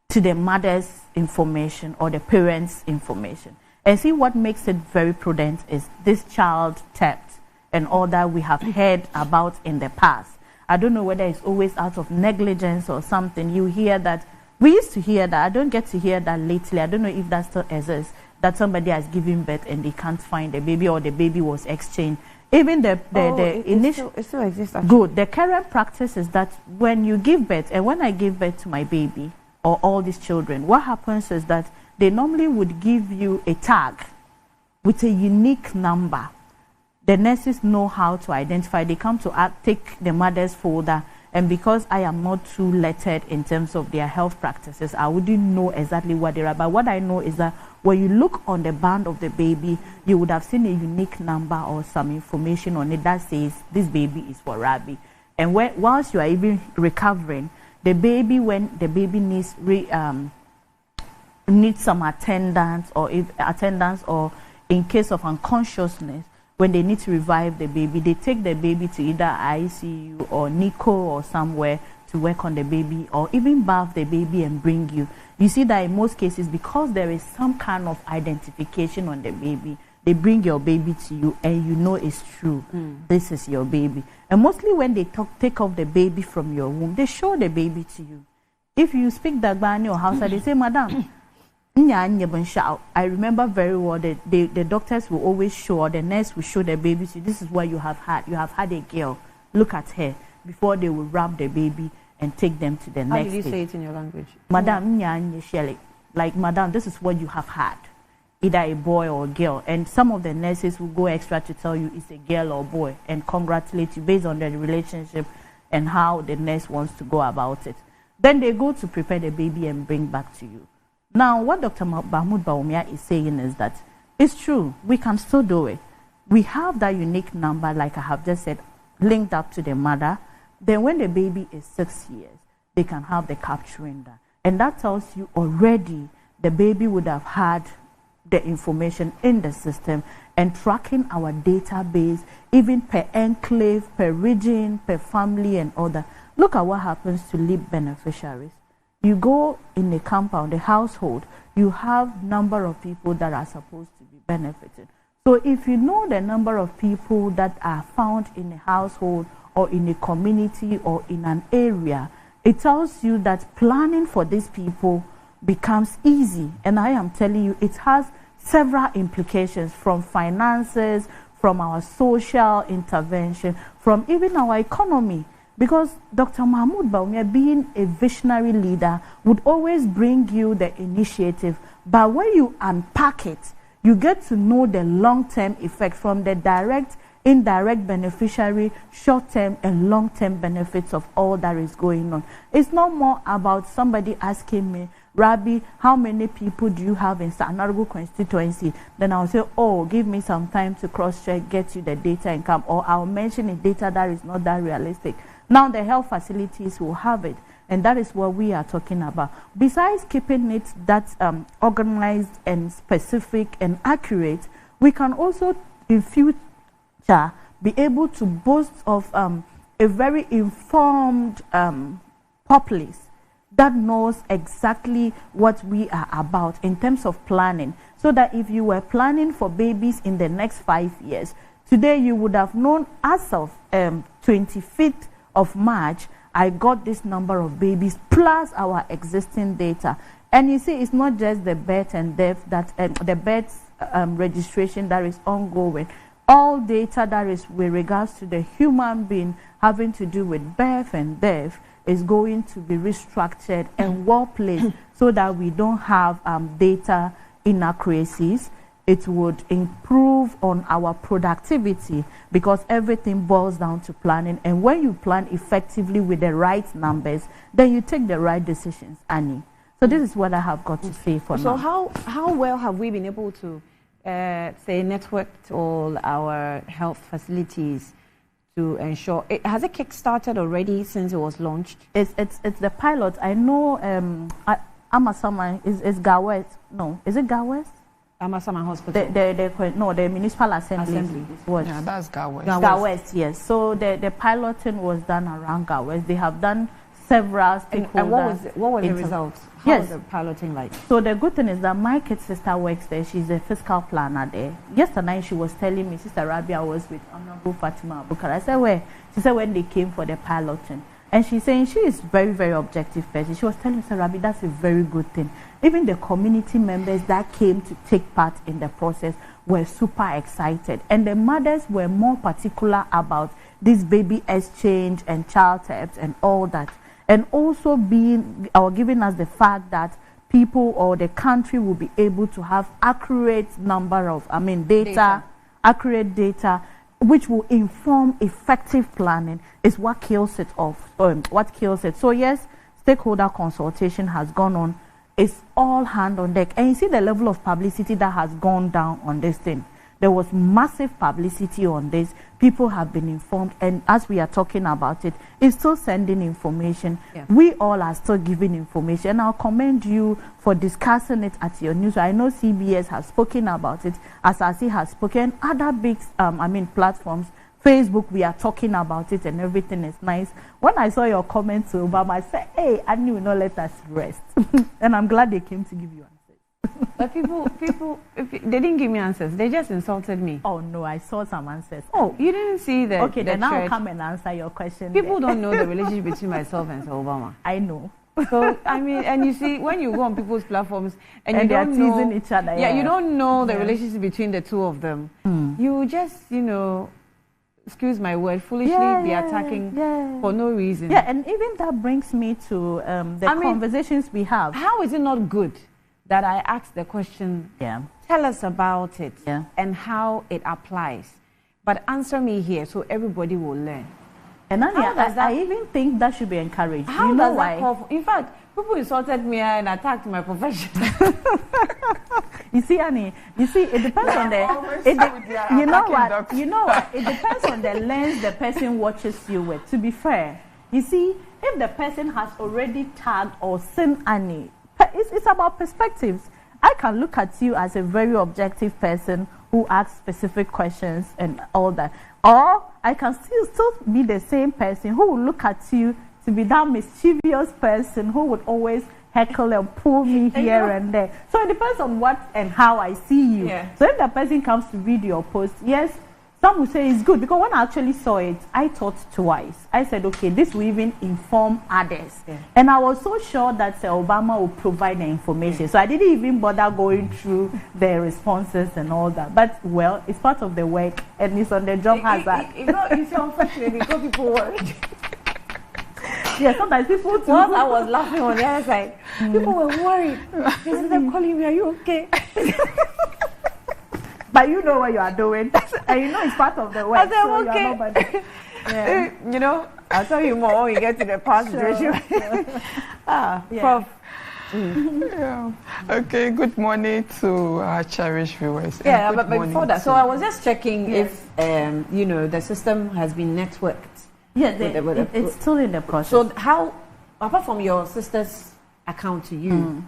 to the mother's information or the parents' information. And see, what makes it very prudent is this child theft and all that we have heard about in the past. I don't know whether it's always out of negligence or something. You hear that. We used to hear that. I don't get to hear that lately. I don't know if that still exists, that somebody has given birth and they can't find the baby or the baby was exchanged. Even the initial... It still exists. Actually. Good. The current practice is that when you give birth, and when I give birth to my baby, or all these children, what happens is that they normally would give you a tag with a unique number. The nurses know how to identify. They come to take the mother's folder, and because I am not too lettered in terms of their health practices, I wouldn't know exactly what they are. But what I know is that when you look on the band of the baby, you would have seen a unique number or some information on it that says this baby is for Rabi. And whilst you are even recovering, the baby, when the baby needs some attendance or in case of unconsciousness, when they need to revive the baby, they take the baby to either ICU or NICO or somewhere to work on the baby, or even bath the baby and bring you. You see that in most cases, because there is some kind of identification on the baby, they bring your baby to you and you know it's true. This is your baby. And mostly when they take off the baby from your womb, they show the baby to you. If you speak Dagbani or Hausa, they say, Madam, I remember very well that the doctors will always show, or the nurse will show the baby to you, this is what you have had. You have had a girl. Look at her. Before they will wrap the baby and take them to the next How did you stage. say it in your language? Madam, like, Madam, this is what you have had. Either a boy or a girl. And some of the nurses will go extra to tell you it's a girl or boy and congratulate you based on the relationship and how the nurse wants to go about it. Then they go to prepare the baby and bring back to you. Now, what Dr. Mahmoud Bawumia is saying is that it's true, we can still do it. We have that unique number, like I have just said, linked up to the mother. Then when the baby is 6 years, they can have the capturing that. And that tells you already the baby would have had the information in the system, and tracking our database, even per enclave, per region, per family and all that. Look at what happens to LEAP beneficiaries. You go in a compound, a household, you have number of people that are supposed to be benefited. So if you know the number of people that are found in a household or in a community or in an area, it tells you that planning for these people becomes easy. And I am telling you, it has several implications, from finances, from our social intervention, from even our economy. Because Dr. Mahmoud Bawumia, being a visionary leader, would always bring you the initiative. But when you unpack it, you get to know the long-term effect from the direct, indirect beneficiary, short-term and long-term benefits of all that is going on. It's not more about somebody asking me, Rabi, how many people do you have in Sanargu constituency? Then I'll say, oh, give me some time to cross-check, get you the data and come. Or I'll mention a data that is not that realistic. Now the health facilities will have it. And that is what we are talking about. Besides keeping it that organized and specific and accurate, we can also in future be able to boast of a very informed populace that knows exactly what we are about in terms of planning, so that if you were planning for babies in the next 5 years, today you would have known as of 25th of March, I got this number of babies plus our existing data. And you see, it's not just the birth and death that the birth registration that is ongoing. All data that is with regards to the human being having to do with birth and death is going to be restructured and well placed so that we don't have data inaccuracies. It would improve on our productivity because everything boils down to planning. And when you plan effectively with the right numbers, then you take the right decisions, Annie. So this is what I have got to say for now. So how well have we been able to, say, networked all our health facilities to ensure has it kick-started already since it was launched? It's the pilot. I know Amasama is Gawes. No, is it Gawes? Amasama Hospital. The municipal assembly. Yeah, that's Gawes. Gawes, yes. So the piloting was done around Gawes. They have done several stakeholders. And what was the result? How was the piloting like? So the good thing is that my kid sister works there. She's a fiscal planner there. Yesterday she was telling me, Sister Rabia was with Honorable Fatima Abukar. I said, where? She said when they came for the piloting. And she's saying she is very, very objective person. She was telling me, Sister Rabia, that's a very good thing. Even the community members that came to take part in the process were super excited. And the mothers were more particular about this baby exchange and child theft and all that. And also giving us the fact that people or the country will be able to have accurate number of, accurate data, which will inform effective planning is what kills it off, what kills it. So yes, stakeholder consultation has gone on. It's all hand on deck. And you see the level of publicity that has gone down on this thing. There was massive publicity on this. People have been informed, and as we are talking about it, it's still sending information. Yeah. We all are still giving information. I'll commend you for discussing it at your news. I know CBS has spoken about it, Asasi has spoken, other big platforms. Facebook, we are talking about it and everything is nice. When I saw your comments to Obama, I said, hey, I knew not let us rest. And I'm glad they came to give you answers. But people, they didn't give me answers. They just insulted me. Oh, no, I saw some answers. Oh, you didn't see that? Okay, then I'll come and answer your question. People don't know the relationship between myself and Sir Obama. I know. So, and you see, when you go on people's platforms and you they're don't know, teasing each other. Yeah, you don't know the relationship between the two of them. You just, excuse my word, foolishly be attacking for no reason. Yeah, and even that brings me to the conversations we have. How is it not good that I asked the question, tell us about it and how it applies? But answer me here so everybody will learn. And I even think that should be encouraged. How you does know that why? In fact, people insulted me and attacked my profession. You see, Annie, it depends on you know what? It depends on the lens the person watches you with. To be fair, you see, if the person has already tagged or seen Annie, it's about perspectives. I can look at you as a very objective person who asks specific questions and all that. Or I can still be the same person who will look at you to be that mischievous person who would always heckle and pull me here and there. So it depends on what and how I see you. Yeah. So if the person comes to read your post, yes, some will say it's good. Because when I actually saw it, I thought twice. I said, okay, this will even inform others. Yeah. And I was so sure that Obama will provide the information. So I didn't even bother going through the responses and all that. But, well, it's part of the work and it's on the job hazard. It's unfortunate because people worried. Yeah, sometimes people too. Once I was laughing on the other side, people were worried. They said, they're calling me, are you okay? But you know what you are doing. And you know it's part of the work. I said, okay. I'll tell you more when we get to the past situation. Prof. Okay, good morning to our cherished viewers. Yeah, but before that, so I was just checking if, the system has been networked. Yeah, it's still in the process. So how, apart from your sister's account to you,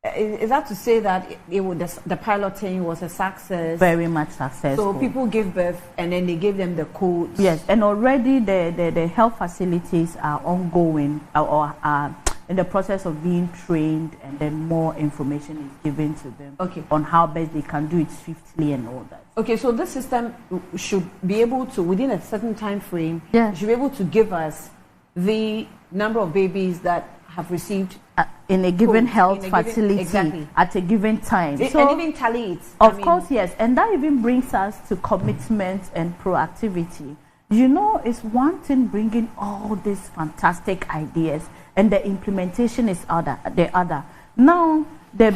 Is that to say that the piloting was a success? Very much successful. So people give birth and then they give them the codes? Yes, and already the health facilities are ongoing or are in the process of being trained, and then more information is given to them on how best they can do it swiftly and all that. Okay, so this system should be able to, within a certain time frame, should be able to give us the number of babies that have received in a given health facility at a given time. So, and even tally it. Of course, yes. And that even brings us to commitment and proactivity. You know, it's one thing bringing all these fantastic ideas, and the implementation is the other. Now, the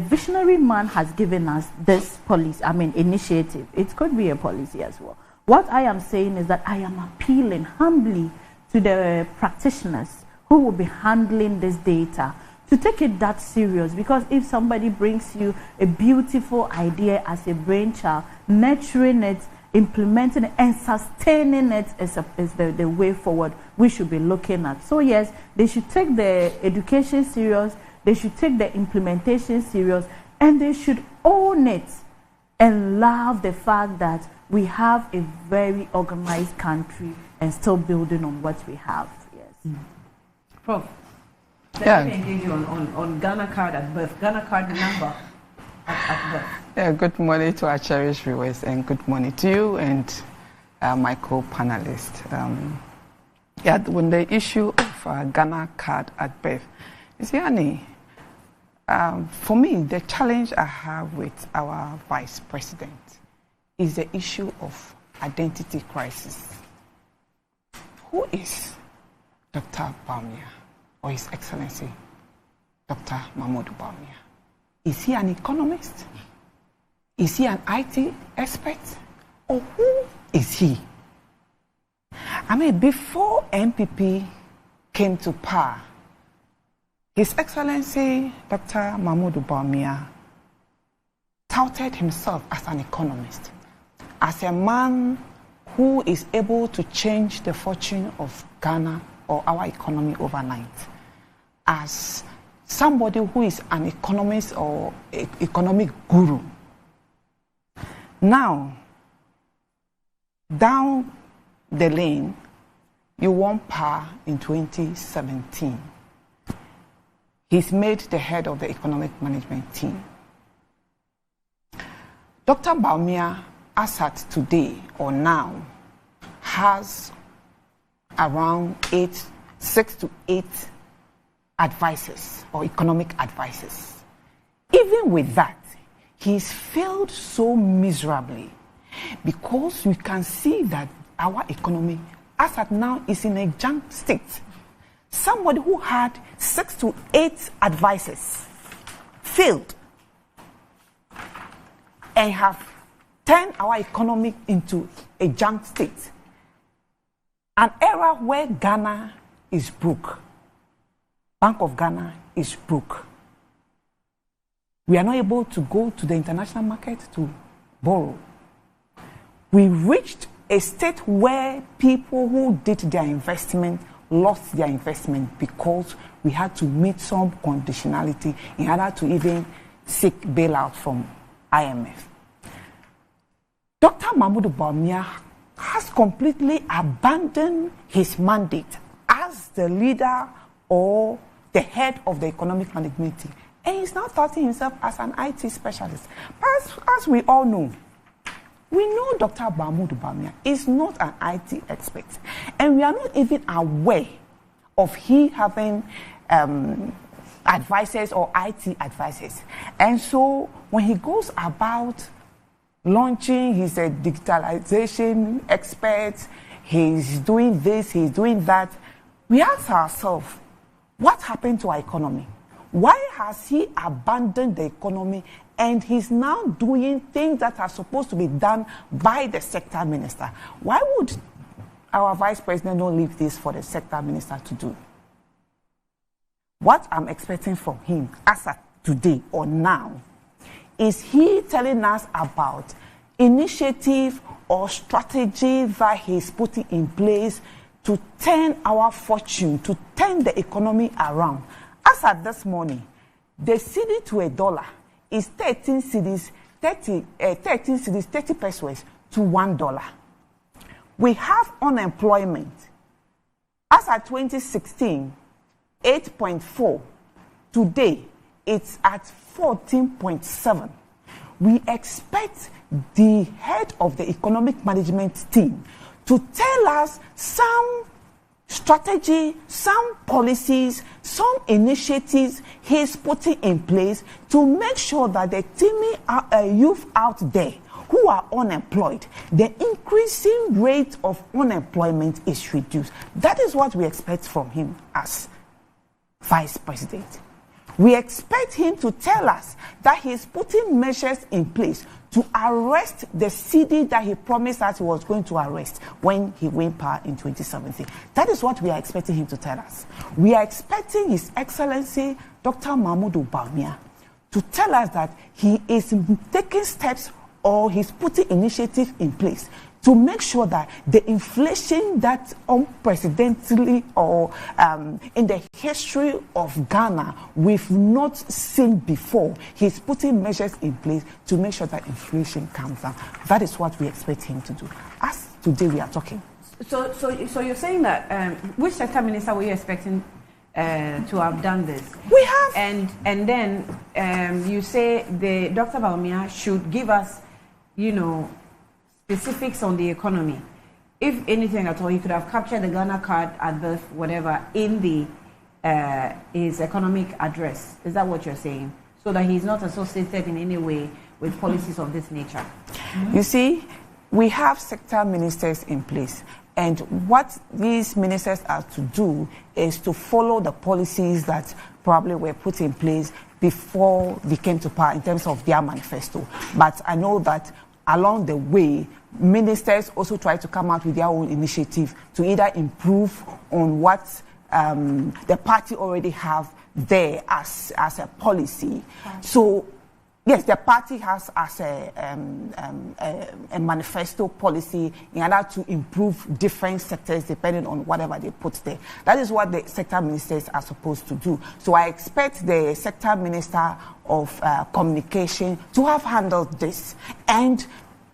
visionary man has given us this policy, initiative. It could be a policy as well. What I am saying is that I am appealing humbly to the practitioners who will be handling this data to take it that serious, because if somebody brings you a beautiful idea as a brainchild, nurturing it, implementing it, and sustaining it is the way forward we should be looking at. So yes, they should take the education serious, they should take the implementation serious, and they should own it and love the fact that we have a very organized country and still building on what we have. Yes. Prof, let me engage you on Ghana card at birth, Ghana card number at birth. Yeah, good morning to our cherished viewers, and good morning to you and my co-panelist. When the issue of Ghana card at birth, you see, Annie, for me, the challenge I have with our Vice President is the issue of identity crisis. Who is Dr. Bawumia, or His Excellency Dr. Mahmoud Bawumia? Is he an economist? Is he an IT expert? Or who is he? Before MPP came to power, His Excellency Dr. Mahmoud Bawumia touted himself as an economist, as a man who is able to change the fortune of Ghana or our economy overnight, as somebody who is an economist or economic guru. Now, down the lane, you won power in 2017. He's made the head of the economic management team. Dr. Bawumia, as at today or now, has around 6 to 8 advisors or economic advisors. Even with that, he's failed so miserably, because we can see that our economy, as at now, is in a junk state. Somebody who had 6 to 8 advisors failed and have turned our economy into a junk state. An era where Ghana is broke. Bank of Ghana is broke. We are not able to go to the international market to borrow. We reached a state where people who did their investment lost their investment because we had to meet some conditionality in order to even seek bailout from IMF. Dr. Mahmoud Bawumia has completely abandoned his mandate as the leader or the head of the economic management team, and he's now touting himself as an IT specialist. As we all know, we know Dr. Mahmoud Bawumia is not an IT expert, and we are not even aware of he having advisors or IT advisors. And so when he goes about launching, he's a digitalization expert, he's doing this, he's doing that, we ask ourselves, what happened to our economy? Why has he abandoned the economy and he's now doing things that are supposed to be done by the sector minister? Why would our vice president not leave this for the sector minister to do? What I'm expecting from him as of today or now is he telling us about initiative or strategy that he's putting in place to turn our fortune, to turn the economy around. As at this morning, the cedi to $1 is 13 cedis, 30 pesos to $1. We have unemployment. As at 2016, 8.4. Today, it's at 14.7. We expect the head of the economic management team to tell us some strategy, some policies, some initiatives he's putting in place to make sure that the teeming youth out there who are unemployed, the increasing rate of unemployment is reduced. That is what we expect from him as Vice President. We expect him to tell us that he's putting measures in place to arrest the cedi that he promised us he was going to arrest when he won power in 2017. That is what we are expecting him to tell us. We are expecting His Excellency Dr. Mahmoud Bawumia to tell us that he is taking steps or he's putting initiatives in place to make sure that the inflation that unprecedentedly or in the history of Ghana we've not seen before, he's putting measures in place to make sure that inflation comes down. That is what we expect him to do. As today we are talking. So you're saying that which sector minister were you expecting to have done this? We have. And then you say the Dr. Bawumia should give us, specifics on the economy. If anything at all, he could have captured the Ghana card at birth, whatever, in the his economic address. Is that what you're saying? So that he's not associated in any way with policies of this nature. You see, we have sector ministers in place. And what these ministers are to do is to follow the policies that probably were put in place before they came to power in terms of their manifesto. But I know that along the way, ministers also try to come out with their own initiative to either improve on what the party already have there as a policy. So, yes, the party has as a manifesto policy in order to improve different sectors depending on whatever they put there. That is what the sector ministers are supposed to do. So I expect the sector minister of communication to have handled this. And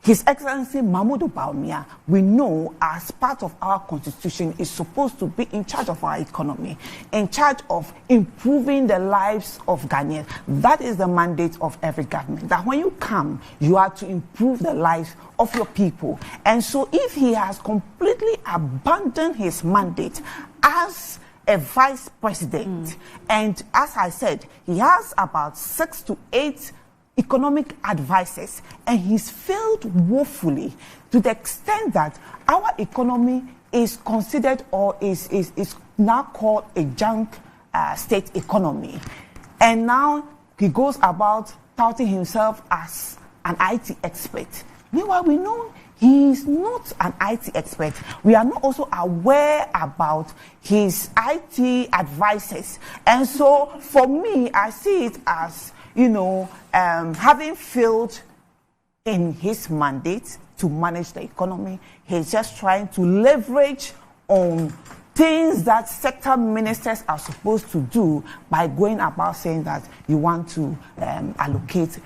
His Excellency Mahmoud Bawumia, we know as part of our constitution, is supposed to be in charge of our economy, in charge of improving the lives of Ghanaians. That is the mandate of every government, that when you come, you are to improve the lives of your people. And so if he has completely abandoned his mandate as a vice president, and as I said, he has about 6 to 8 economic advisors, and he's failed woefully to the extent that our economy is considered or is now called a junk state economy. And now he goes about touting himself as an IT expert. Meanwhile, we know he is not an IT expert. We are not also aware about his IT advisors. And so for me, I see it as having failed in his mandate to manage the economy, he's just trying to leverage on things that sector ministers are supposed to do by going about saying that you want to allocate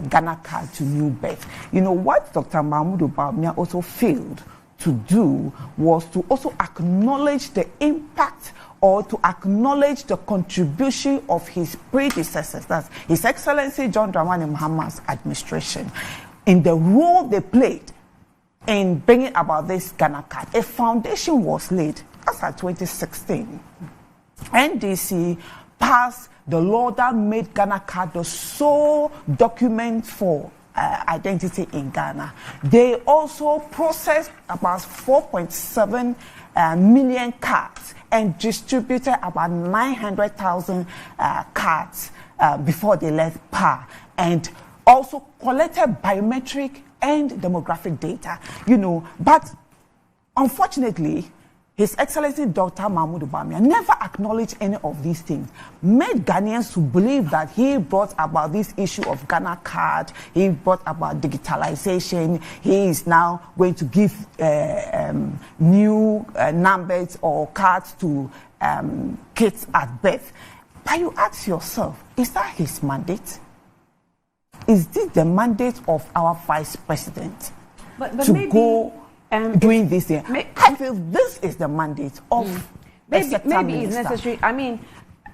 Ghana card to New Birth. What Dr. Mahmoud Bawumia also failed to do was to also acknowledge the impact or to acknowledge the contribution of his predecessors, that's His Excellency John Dramani Mahamma's administration, in the role they played in bringing about this Ghana card. A foundation was laid as of 2016. NDC passed the law that made Ghana card the sole document for identity in Ghana. They also processed about 4.7 million cards and distributed about 900,000 cards before they left power, and also collected biometric and demographic data. But unfortunately, His Excellency Dr. Mahmoud Bawumia never acknowledged any of these things, made Ghanaians to believe that he brought about this issue of Ghana card, he brought about digitalization, he is now going to give new numbers or cards to kids at birth. But you ask yourself, is that his mandate? Is this the mandate of our vice president to maybe, go doing this thing? I feel this is the mandate of maybe it's necessary. I mean,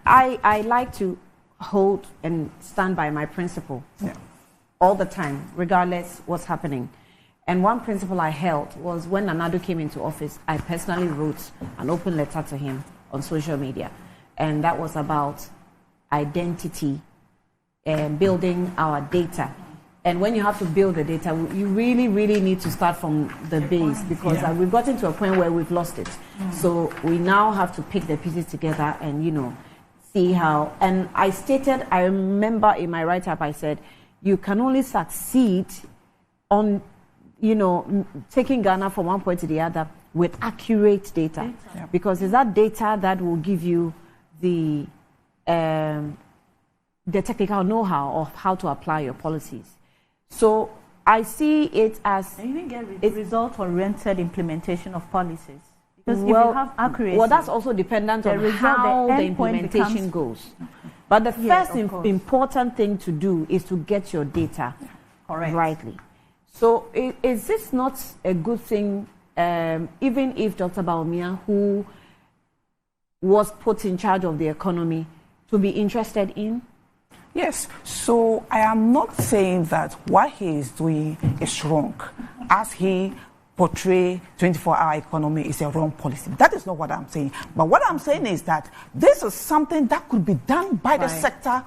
I like to hold and stand by my principle all the time, regardless what's happening. And one principle I held was when Nana Addo came into office, I personally wrote an open letter to him on social media. And that was about identity and building our data. And when you have to build the data, you really, really need to start from the base, because we've gotten to a point where we've lost it. So we now have to pick the pieces together and, see how. And I remember in my write-up, I said, you can only succeed on, taking Ghana from one point to the other with accurate data. Because it's that data that will give you the technical know-how of how to apply your policies. So I see it as... You even get result-oriented implementation of policies. Because if you have accuracy... Well, that's also dependent on how the implementation goes. But the first important thing to do is to get your data rightly. So is this not a good thing, even if Dr. Bawumia, who was put in charge of the economy, to be interested in? Yes. So I am not saying that what he is doing is wrong, as he portray 24-hour economy is a wrong policy. That is not what I'm saying. But what I'm saying is that this is something that could be done by the sector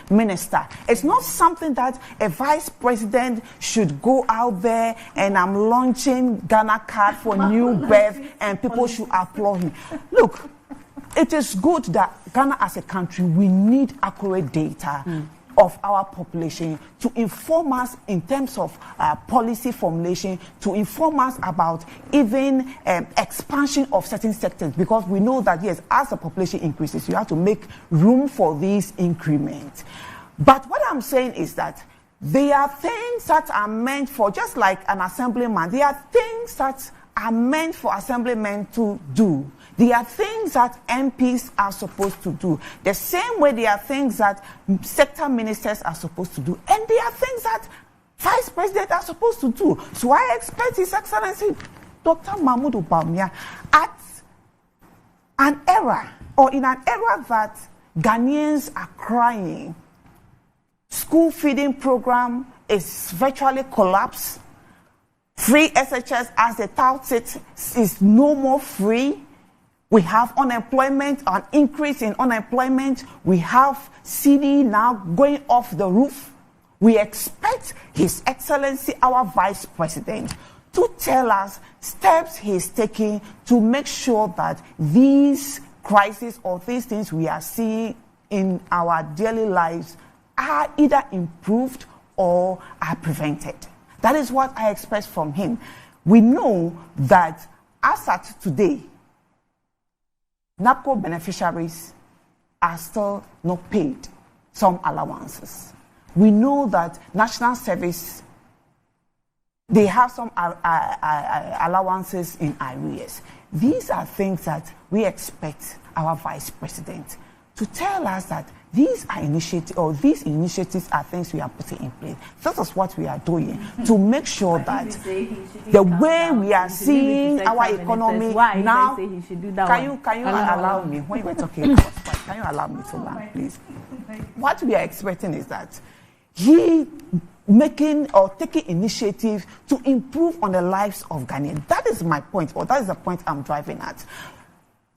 minister. It's not something that a vice president should go out there and I'm launching Ghana card for new birth and people should applaud him. Look, it is good that Ghana as a country, we need accurate data of our population to inform us in terms of policy formulation, to inform us about even expansion of certain sectors, because we know that, yes, as the population increases, you have to make room for these increments. But what I'm saying is that there are things that are meant for, just like an assemblyman, there are things that are meant for assemblymen to do. There are things that MPs are supposed to do. The same way there are things that sector ministers are supposed to do. And there are things that vice presidents are supposed to do. So I expect His Excellency Dr. Mahmoud Bawumia at an era, or in an era that Ghanaians are crying. School feeding program is virtually collapsed. Free SHS, as they tout it, is no more free. We have unemployment, an increase in unemployment. We have CD now going off the roof. We expect His Excellency, our Vice President, to tell us steps he's taking to make sure that these crises or these things we are seeing in our daily lives are either improved or are prevented. That is what I expect from him. We know that as at today, NAPCO beneficiaries are still not paid some allowances. We know that National Service, they have some allowances in arrears. These are things that we expect our Vice President to tell us that these initiatives are things we are putting in place. This is what we are doing to make sure that the way we are seeing our economy now. Can you allow me? When you were talking about that, can you allow me to land, please? What we are expecting is that he making or taking initiative to improve on the lives of Ghanaians. That is my point, or that is the point I'm driving at.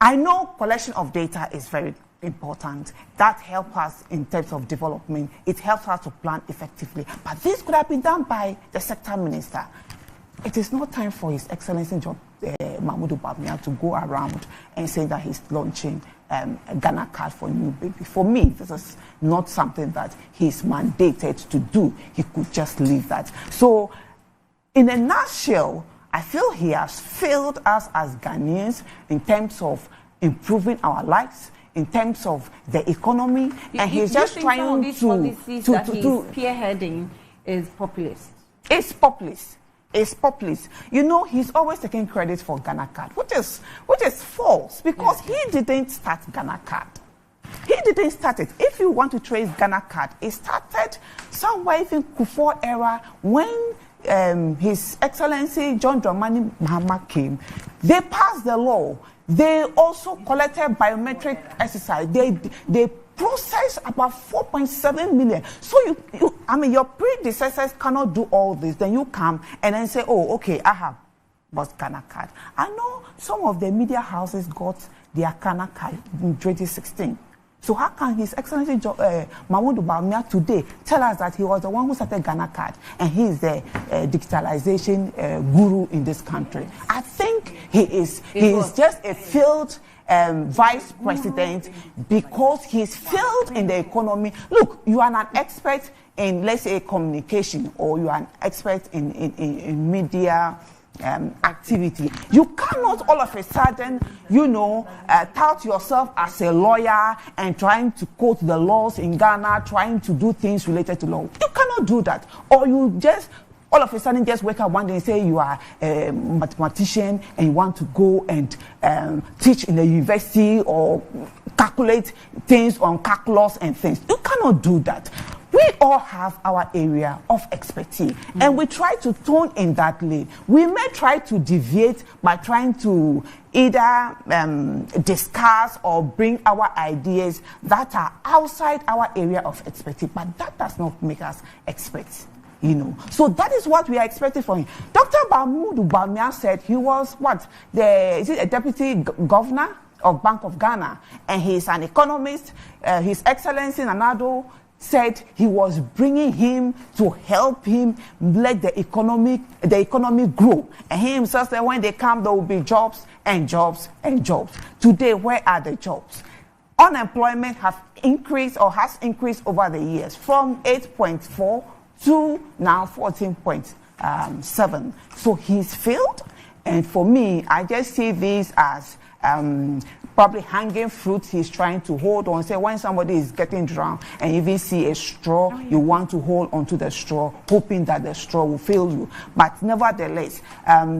I know collection of data is very important. That helps us in terms of development. It helps us to plan effectively. But this could have been done by the sector minister. It is not time for His Excellency Mahmoud Bawumia to go around and say that he's launching a Ghana card for new baby. For me, this is not something that he's mandated to do. He could just leave that. So, in a nutshell, I feel he has failed us as Ghanaians in terms of improving our lives, in terms of the economy, and he's just trying to spearheading is populist. It's populist. It's populist. You know, he's always taking credit for Ghana card, which is false, because he didn't start Ghana card. He didn't start it. If you want to trace Ghana card, it started somewhere in Kufuor era when His Excellency John Dramani Mahama came. They passed the law. They also collected biometric exercise. They processed about 4.7 million. So your predecessors cannot do all this. Then you come and then say, oh, okay, I have but Ghana card. I know some of the media houses got their Ghana card in 2016. So how can His Excellency Mahmoud Bawumia today tell us that he was the one who started Ghana card and he is the digitalization guru in this country? I think he is just a failed vice president because he's failed in the economy. Look, you are an expert in, let's say, communication, or you are an expert in media activity. You cannot all of a sudden, tout yourself as a lawyer and trying to quote the laws in Ghana, trying to do things related to law. You cannot do that. Or you just all of a sudden just wake up one day and say you are a mathematician and you want to go and teach in the university or calculate things on calculus and things. You cannot do that. We all have our area of expertise, and we try to tone in that lane. We may try to deviate by trying to either discuss or bring our ideas that are outside our area of expertise, but that does not make us experts. So that is what we are expecting from him. Dr. Mahmoud Bawumia said he was a deputy governor of Bank of Ghana, and he's an economist. His Excellency Nanado said he was bringing him to help him let the economy grow. And he himself said when they come, there will be jobs and jobs and jobs. Today, where are the jobs? Unemployment has increased over the years from 8.4 to now 14.7. So he's failed. And for me, I just see this as probably hanging fruit he's trying to hold on. Say when somebody is getting drowned and even see a straw, you want to hold onto the straw, hoping that the straw will fail you. But nevertheless,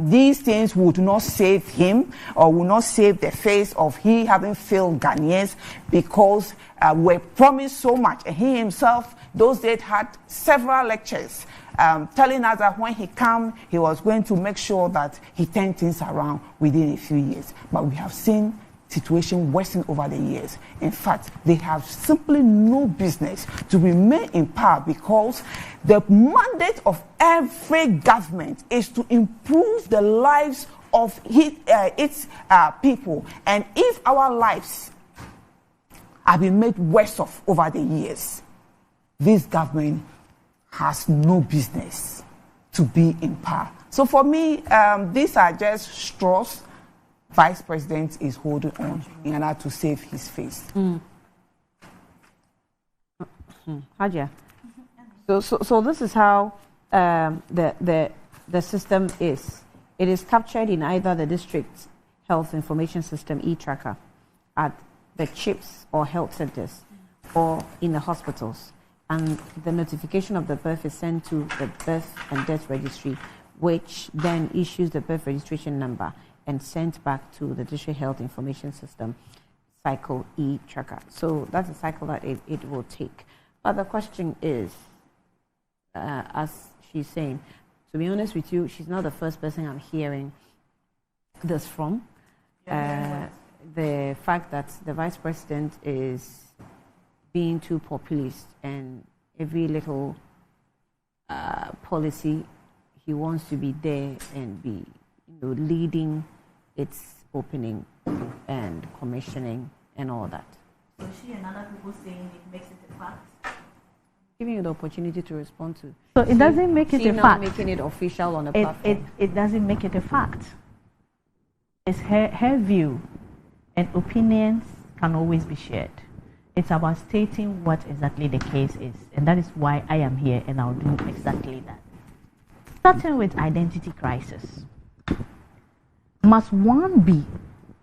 these things would not save him or will not save the face of he having failed Ghanaians, because we're promised so much. And he himself, those days, had several lectures telling us that when he came, he was going to make sure that he turned things around within a few years. But we have seen situation worsen over the years. In fact, they have simply no business to remain in power, because the mandate of every government is to improve the lives of its people. And if our lives have been made worse off over the years, this government has no business to be in power. So for me, these are just straws Vice President is holding on in order to save his face. Hadia. So this is how the system is. It is captured in either the district health information system e-tracker at the CHIPS or health centers, or in the hospitals. And the notification of the birth is sent to the birth and death registry, which then issues the birth registration number and sent back to the district health information system cycle e-tracker. So that's a cycle that it will take. But the question is, as she's saying, to be honest with you, she's not the first person I'm hearing this from. The fact that the vice president is being too populist, and every little policy he wants to be there and be leading its opening and commissioning and all that. So she and other people saying it makes it a fact? Giving you the opportunity to respond to. So it doesn't make it a fact. Making it official on a platform. It doesn't make it a fact. It's her view, and opinions can always be shared. It's about stating what exactly the case is, and that is why I am here, and I'll do exactly that. Starting with identity crisis. Must one be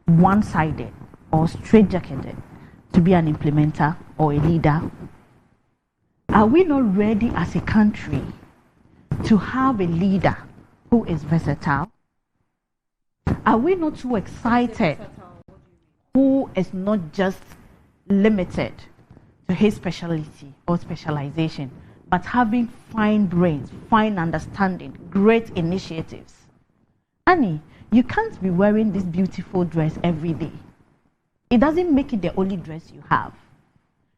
one-sided or straight-jacketed to be an implementer or a leader? Are we not ready as a country to have a leader who is versatile? Are we not too excited who is not just limited to his specialty or specialization, but having fine brains, fine understanding, great initiatives. Annie, you can't be wearing this beautiful dress every day. It doesn't make it the only dress you have.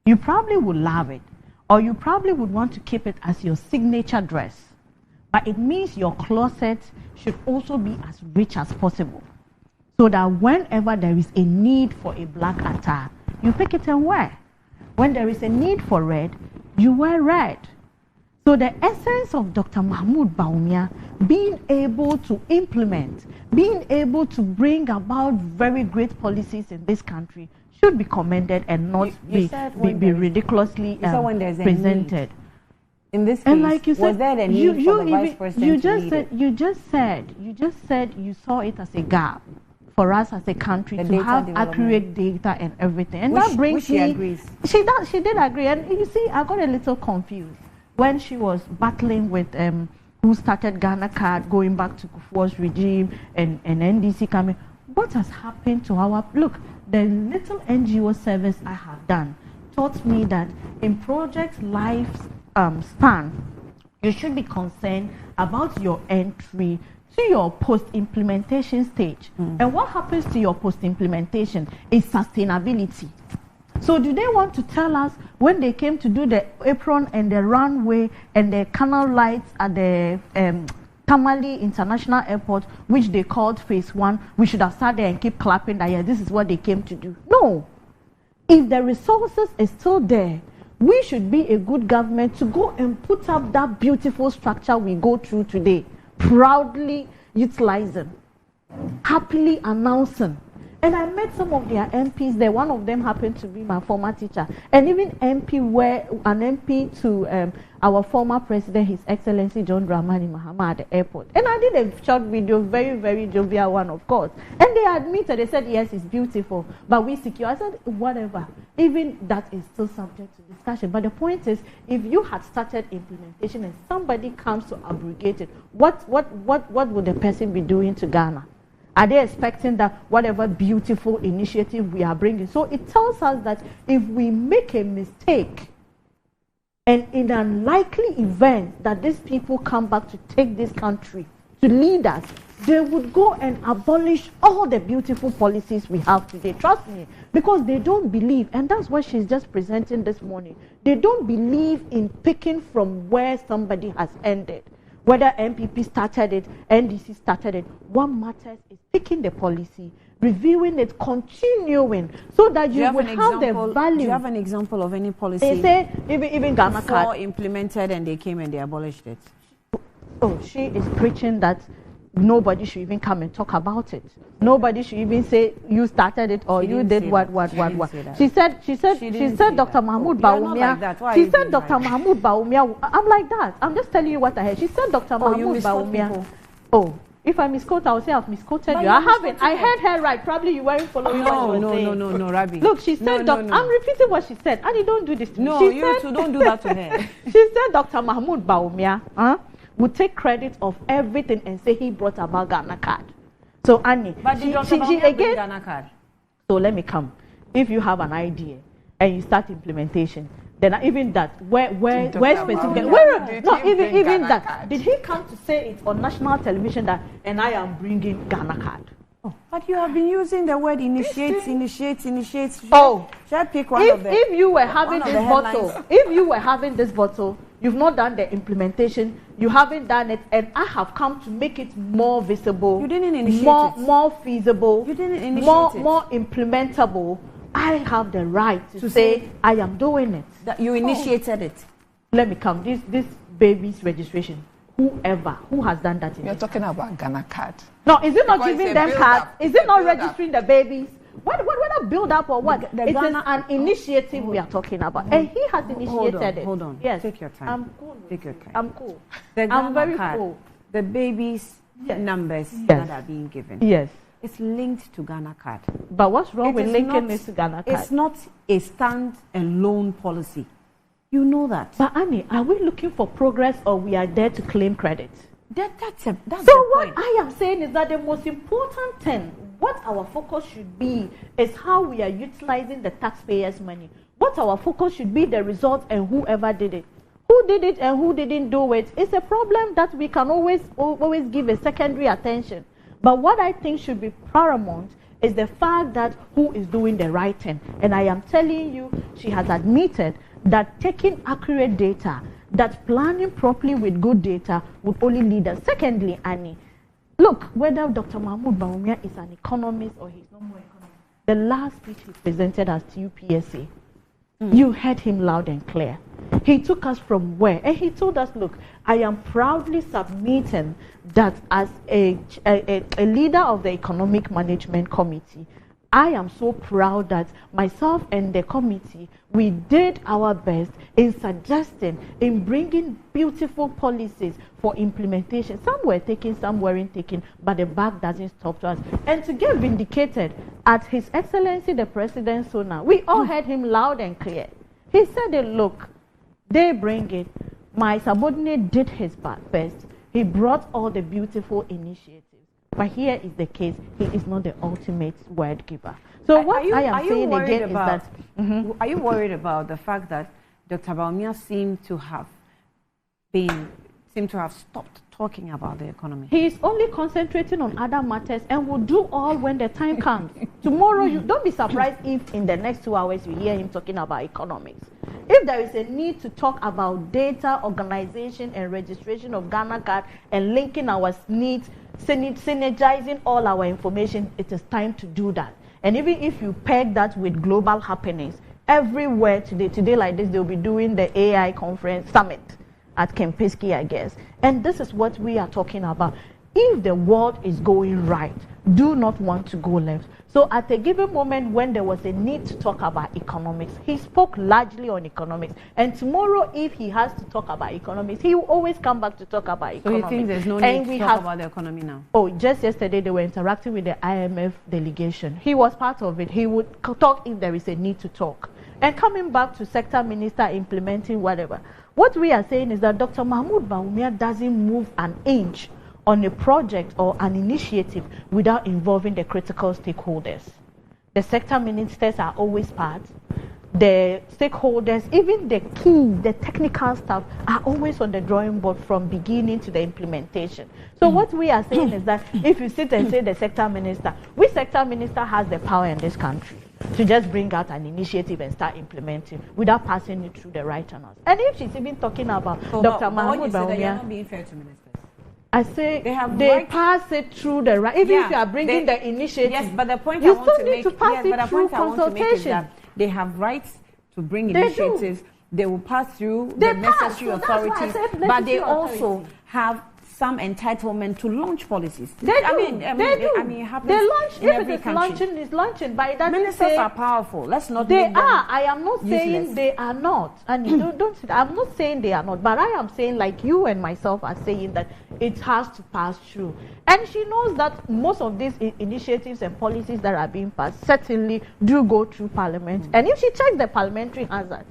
You probably would love it, or you probably would want to keep it as your signature dress. But it means your closet should also be as rich as possible, so that whenever there is a need for a black attire, you pick it and wear. When there is a need for red, you wear red. So the essence of Dr. Mahmoud Bawumia being able to implement, being able to bring about very great policies in this country should be commended and not be ridiculously presented. In this case, and like you said, was there a need for the vice president to lead it? You just said you saw it as a gap for us as a country to have accurate data and everything. And that brings me... agrees. She did agree. And you see, I got a little confused when she was battling with who started Ghana Card, going back to Kufuor's regime and NDC coming. What has happened to our... Look, the little NGO service I have done taught me that in Project Lifespan, you should be concerned about your entry to your post-implementation stage. And what happens to your post-implementation is sustainability. So do they want to tell us when they came to do the apron and the runway and the canal lights at the Tamale International Airport, which they called phase 1, we should have sat there and keep clapping that, yeah, this is what they came to do? No. If the resources is still there, we should be a good government to go and put up that beautiful structure we go through today, proudly utilizing, happily announcing. And I met some of their MPs there. One of them happened to be my former teacher. And even an MP to our former president, His Excellency John Dramani Mahama at the airport. And I did a short video, very, very jovial one, of course. And they admitted, they said, yes, it's beautiful, but we secure. I said, whatever. Even that is still subject to discussion. But the point is, if you had started implementation and somebody comes to abrogate it, what would the person be doing to Ghana? Are they expecting that whatever beautiful initiative we are bringing? So it tells us that if we make a mistake, and in an unlikely event that these people come back to take this country, to lead us, they would go and abolish all the beautiful policies we have today. Trust me, because they don't believe, and that's what she's just presenting this morning. They don't believe in picking from where somebody has ended. Whether MPP started it, NDC started it, what matters is picking the policy, reviewing it, continuing, so that you will have the value. Do you have an example of any policy? They say even Ghana Card implemented and they came and they abolished it. Oh, she is preaching that nobody should even come and talk about it. Nobody should even say you started it or you did what. She said Dr. Mahmoud Bawumia. She said Dr. Mahmoud Bawumia. I'm like that. I'm just telling you what I heard. She said Dr. Mahmoud Bawumia. Oh, if I misquote, I will say I've misquoted you. I haven't. I heard her right. Probably you weren't following what she was saying. No, Rabi. Look, she said, I'm repeating what she said. Annie, don't do this to me. No, you too, don't do that to her. She said Dr. Mahmoud Bawumia would take credit of everything and say he brought about Ghana Card. So Annie, but she again Ghana Card. So let me come. If you have an idea and you start implementation, then even that where specifically even that did he come to say it on national television that and I am bringing Ghana Card? Oh, but you have been using the word initiates. Oh, should I pick one of them? If you were having this bottle, you've not done the implementation, you haven't done it, and I have come to make it more visible. You didn't initiate more feasible. You didn't initiate more implementable. I have the right to say I am doing it. That you initiated it. Let me come. This baby's registration. Who has done that? You're talking about Ghana Card. No, is it not giving them cards? Is it not registering the babies? What whether build up or what? It is an initiative we are talking about. And he has initiated it. Hold on. Yes. Take your time. I'm cool. Take your time. I'm cool. I'm very card, cool. The babies' numbers that are being given. Yes. It's linked to Ghana Card. But what's wrong with linking this to Ghana Card? It's not a stand-alone policy. You know that. But Annie, are we looking for progress or we are there to claim credit? That's so the what point. I am saying is that the most important thing what our focus should be is how we are utilizing the taxpayers' money. What our focus should be the result and whoever did it. Who did it and who didn't do it is a problem that we can always give a secondary attention. But what I think should be paramount is the fact that who is doing the right thing. And I am telling you, she has admitted that taking accurate data, that planning properly with good data would only lead us. Secondly, Annie, look, whether Dr. Mahmoud Bawumia is an economist or he's no more economist, the last speech he presented as TUPSA, you heard him loud and clear. He took us from where? And he told us, look, I am proudly submitting that as a leader of the Economic Management Committee, I am so proud that myself and the committee, we did our best in suggesting, in bringing beautiful policies for implementation. Some were taken, some weren't taken, but the buck doesn't stop to us. And to get vindicated at His Excellency the President Sona, we all heard him loud and clear. He said, look, they bring it. My subordinate did his best. He brought all the beautiful initiatives. But here is the case, he is not the ultimate word giver. So what I am saying again is that... Are you worried about the fact that Dr. Bawumia seemed to have stopped talking about the economy? He is only concentrating on other matters and will do all when the time comes. Tomorrow, you don't be surprised if in the next 2 hours you hear him talking about economics. If there is a need to talk about data, organization, and registration of Ghana card and linking our needs, synergizing all our information, it is time to do that. And even if you peg that with global happenings, everywhere today like this, they'll be doing the AI conference summit at Kempinski, I guess. And this is what we are talking about. If the world is going right, do not want to go left. So at a given moment when there was a need to talk about economics, he spoke largely on economics. And tomorrow, if he has to talk about economics, he will always come back to talk about economics. So you think there's no need to talk about the economy now? Oh, just yesterday they were interacting with the IMF delegation. He was part of it. He would talk if there is a need to talk. And coming back to sector minister implementing whatever, what we are saying is that Dr. Mahmoud Bawumia doesn't move an inch on a project or an initiative without involving the critical stakeholders. The sector ministers are always part. The stakeholders, even the technical staff, are always on the drawing board from beginning to the implementation. So what we are saying is that if you sit and say the sector minister, which sector minister has the power in this country to just bring out an initiative and start implementing without passing it through the right channels? And if she's even talking about Dr. Mahmoud Bawumia, you're not being fair to ministers. I say they pass it through the right. Even if you are bringing the initiative, yes, but the point you I want still to need make, to pass it through consultation. Is that they have rights to bring initiatives. They will pass through the necessary authorities, but they also have some entitlement to launch policies. They do. I mean, it happens they launch in every country. It's launching. By that, ministers are powerful. Let's not. They make them are. I am not useless. saying they are not. And don't. I'm not saying they are not. But I am saying, like you and myself are saying, that it has to pass through. And she knows that most of these initiatives and policies that are being passed certainly do go through Parliament. And if she checks the parliamentary hazard,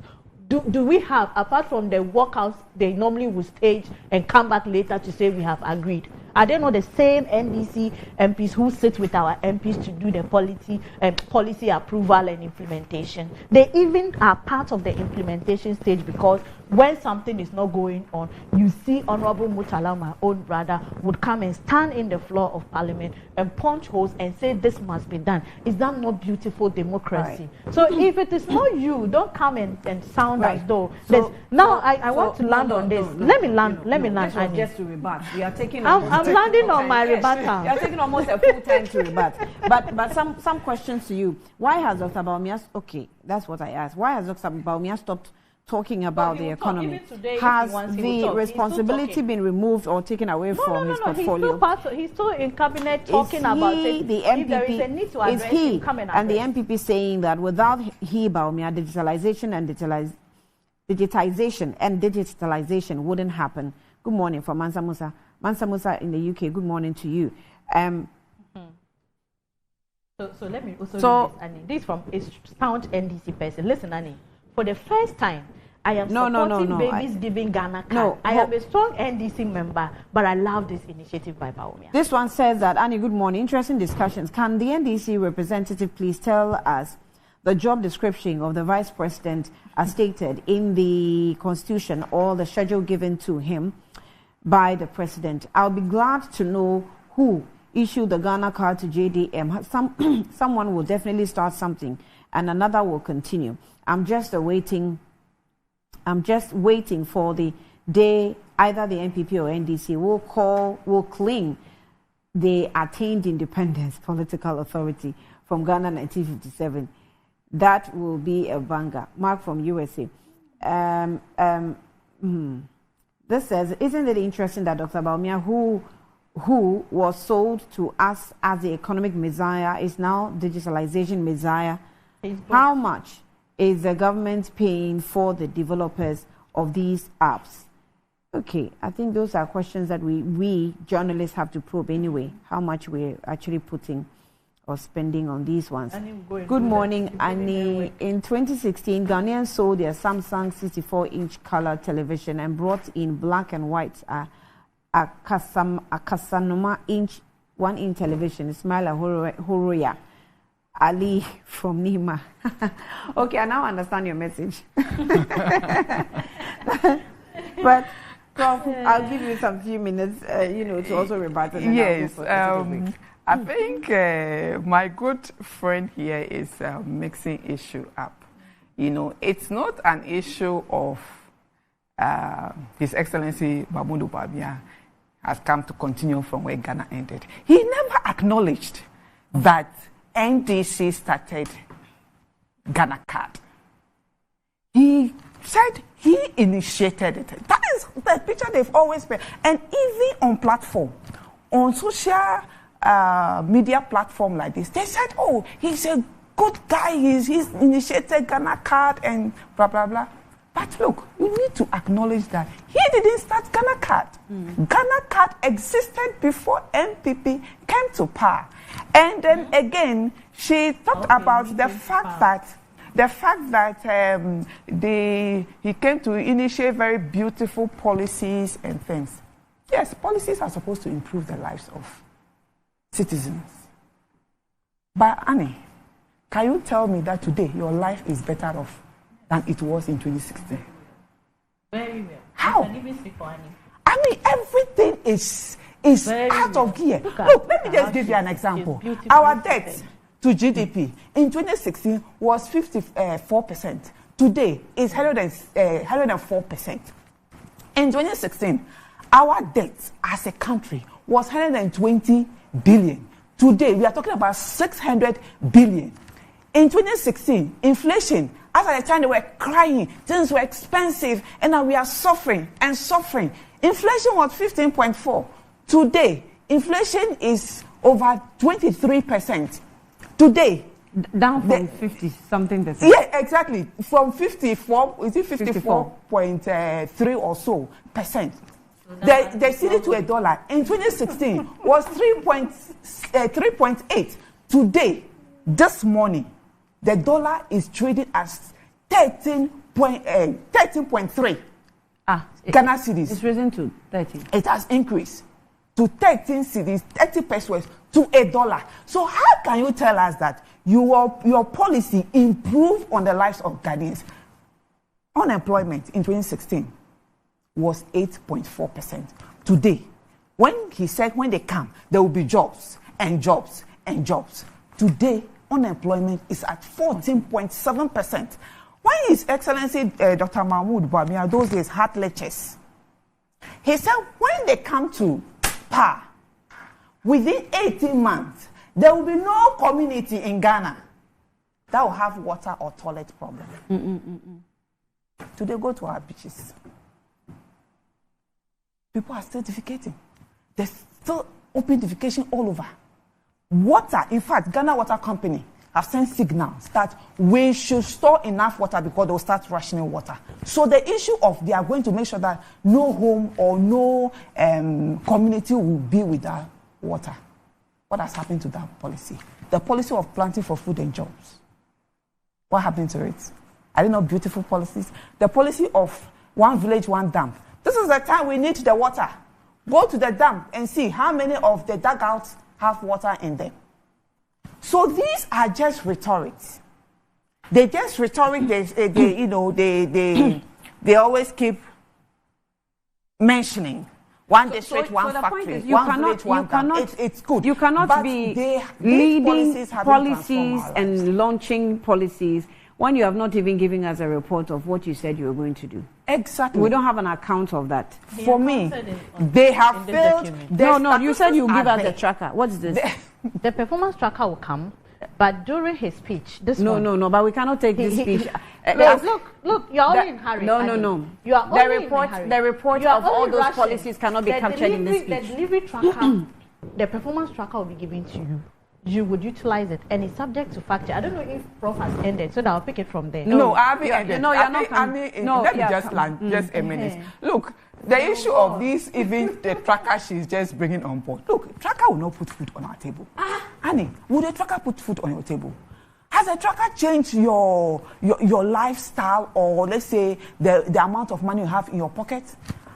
do we have, apart from the walkouts they normally will stage and come back later to say we have agreed? Are they not the same NDC MPs who sit with our MPs to do the policy approval and implementation? They even are part of the implementation stage, because when something is not going on, you see Honorable Murtala, my own brother, would come and stand in the floor of Parliament and punch holes and say this must be done. Is that not beautiful democracy? Right. So if it is not you, don't come and sound as though. I want to land on this. Let me land. Just to rebut. We are taking. I'm landing on my rebuttal. You're taking almost a full time to rebut. But some questions to you. Why has Dr. Bawumia? Okay, that's what I asked. Why has Dr. Bawumia stopped talking about the economy? Has the responsibility been removed or taken away from his portfolio? He's still in cabinet talking about it. The MPP, if there is a need to address him, come and the MPP saying that without Bawumia, digitalization and digitalization wouldn't happen. Good morning from Mansa Musa. Mansa Musa in the UK, good morning to you. So let me also read this, Annie. This from a sound NDC person. Listen, Annie. For the first time, I am supporting babies giving Ghana card. I am a strong NDC member, but I love this initiative by Bawumia. This one says that, Annie, good morning. Interesting discussions. Can the NDC representative please tell us the job description of the Vice President as stated in the Constitution or the schedule given to him by the President? I'll be glad to know who issued the Ghana card to JDM. Someone will definitely start something and another will continue. I'm just waiting for the day either the NPP or NDC will claim they attained independence, political authority from Ghana 1957. That will be a banger. Mark from USA. This says, isn't it interesting that Dr. Bawumia, who was sold to us as the economic messiah, is now digitalization messiah? How much is the government paying for the developers of these apps? Okay, I think those are questions that we journalists have to probe anyway, how much we're actually putting or spending on these ones. Good morning, Annie. In 2016, Ghanaians sold their Samsung 64-inch color television and brought in black and white a Casanoma 1-inch televition. Ismaila Horoya Ali from Nima. Okay, I now understand your message. But Prof, I'll give you some few minutes, to also rebut it. Yes. I think my good friend here is mixing issue up. It's not an issue of His Excellency Mahmoud Bawumia has come to continue from where Ghana ended. He never acknowledged that NDC started Ghana card. He said he initiated it. That is the picture they've always been. And even on platform, on social media platform like this, they said, oh, he's a good guy, he's initiated Ghana card and blah, blah, blah. But look, you need to acknowledge that he didn't start Ghana card. Ghana card existed before NPP came to power. And then again, she talked about the fact that he came to initiate very beautiful policies and things. Yes, policies are supposed to improve the lives of citizens. But Annie, can you tell me that today your life is better off than it was in 2016? Very well. How? You can even speak for Annie. I mean, everything is out of gear. Look, let me just give you an example. Our debt to GDP in 2016 was 54%. Today is 104%. In 2016, our debt as a country was 120 billion. Today, we are talking about 600 billion. In 2016, inflation, as at the time they were crying, things were expensive, and now we are suffering and suffering. Inflation was 15.4. Today, inflation is over 23%. Today, down from 50-something%. Yeah, exactly. From 54, is it 54.3 or so percent? The cedi to $1 in 2016 was 3.8. Today, this morning, the dollar is traded as 13.3. Ghana cedis. It's risen to 30. It has increased to 13 cedis, 30 pesos to $1. So how can you tell us that your policy improved on the lives of Ghanaians? Unemployment in 2016 was 8.4%. Today, when he said when they come, there will be jobs and jobs and jobs. Today, unemployment is at 14.7%. When His Excellency Dr. Mahmoud Bawumia, those days, had lectures, he said when they come to power, within 18 months, there will be no community in Ghana that will have water or toilet problem. Today, go to our beaches. People are still defecating. There's still open defecation all over. Water, in fact, Ghana Water Company have sent signals that we should store enough water because they'll start rationing water. So the issue of they are going to make sure that no home or no community will be without water. What has happened to that policy? The policy of planting for food and jobs. What happened to it? Are they not beautiful policies? The policy of one village, one dam. This is the time we need the water. Go to the dam and see how many of the dugouts have water in them. So these are just rhetorics. They just rhetoric. They always keep mentioning one district, one factory, one village, one dam. It's good. You cannot but be leading policies and launching policies when you have not even given us a report of what you said you were going to do. Exactly. We don't have an account of that. For me, they have failed. No, you said you give us the tracker. What is this? The performance tracker will come, but during his speech, No, but we cannot take this speech. Look, you're only in hurry. No. You are only in hurry. The report of all those policies cannot be captured in this speech. The delivery tracker, the performance tracker will be given to you. You would utilize it, and it's subject to factor. I don't know if Prof has ended, so that I'll pick it from there. No, I haven't ended. No, you're not. Let me just land just a minute. Look, the issue of this, even the tracker she's just bringing on board. Look, tracker will not put food on our table. Annie, would a tracker put food on your table? Has a tracker changed your lifestyle, or let's say the amount of money you have in your pocket?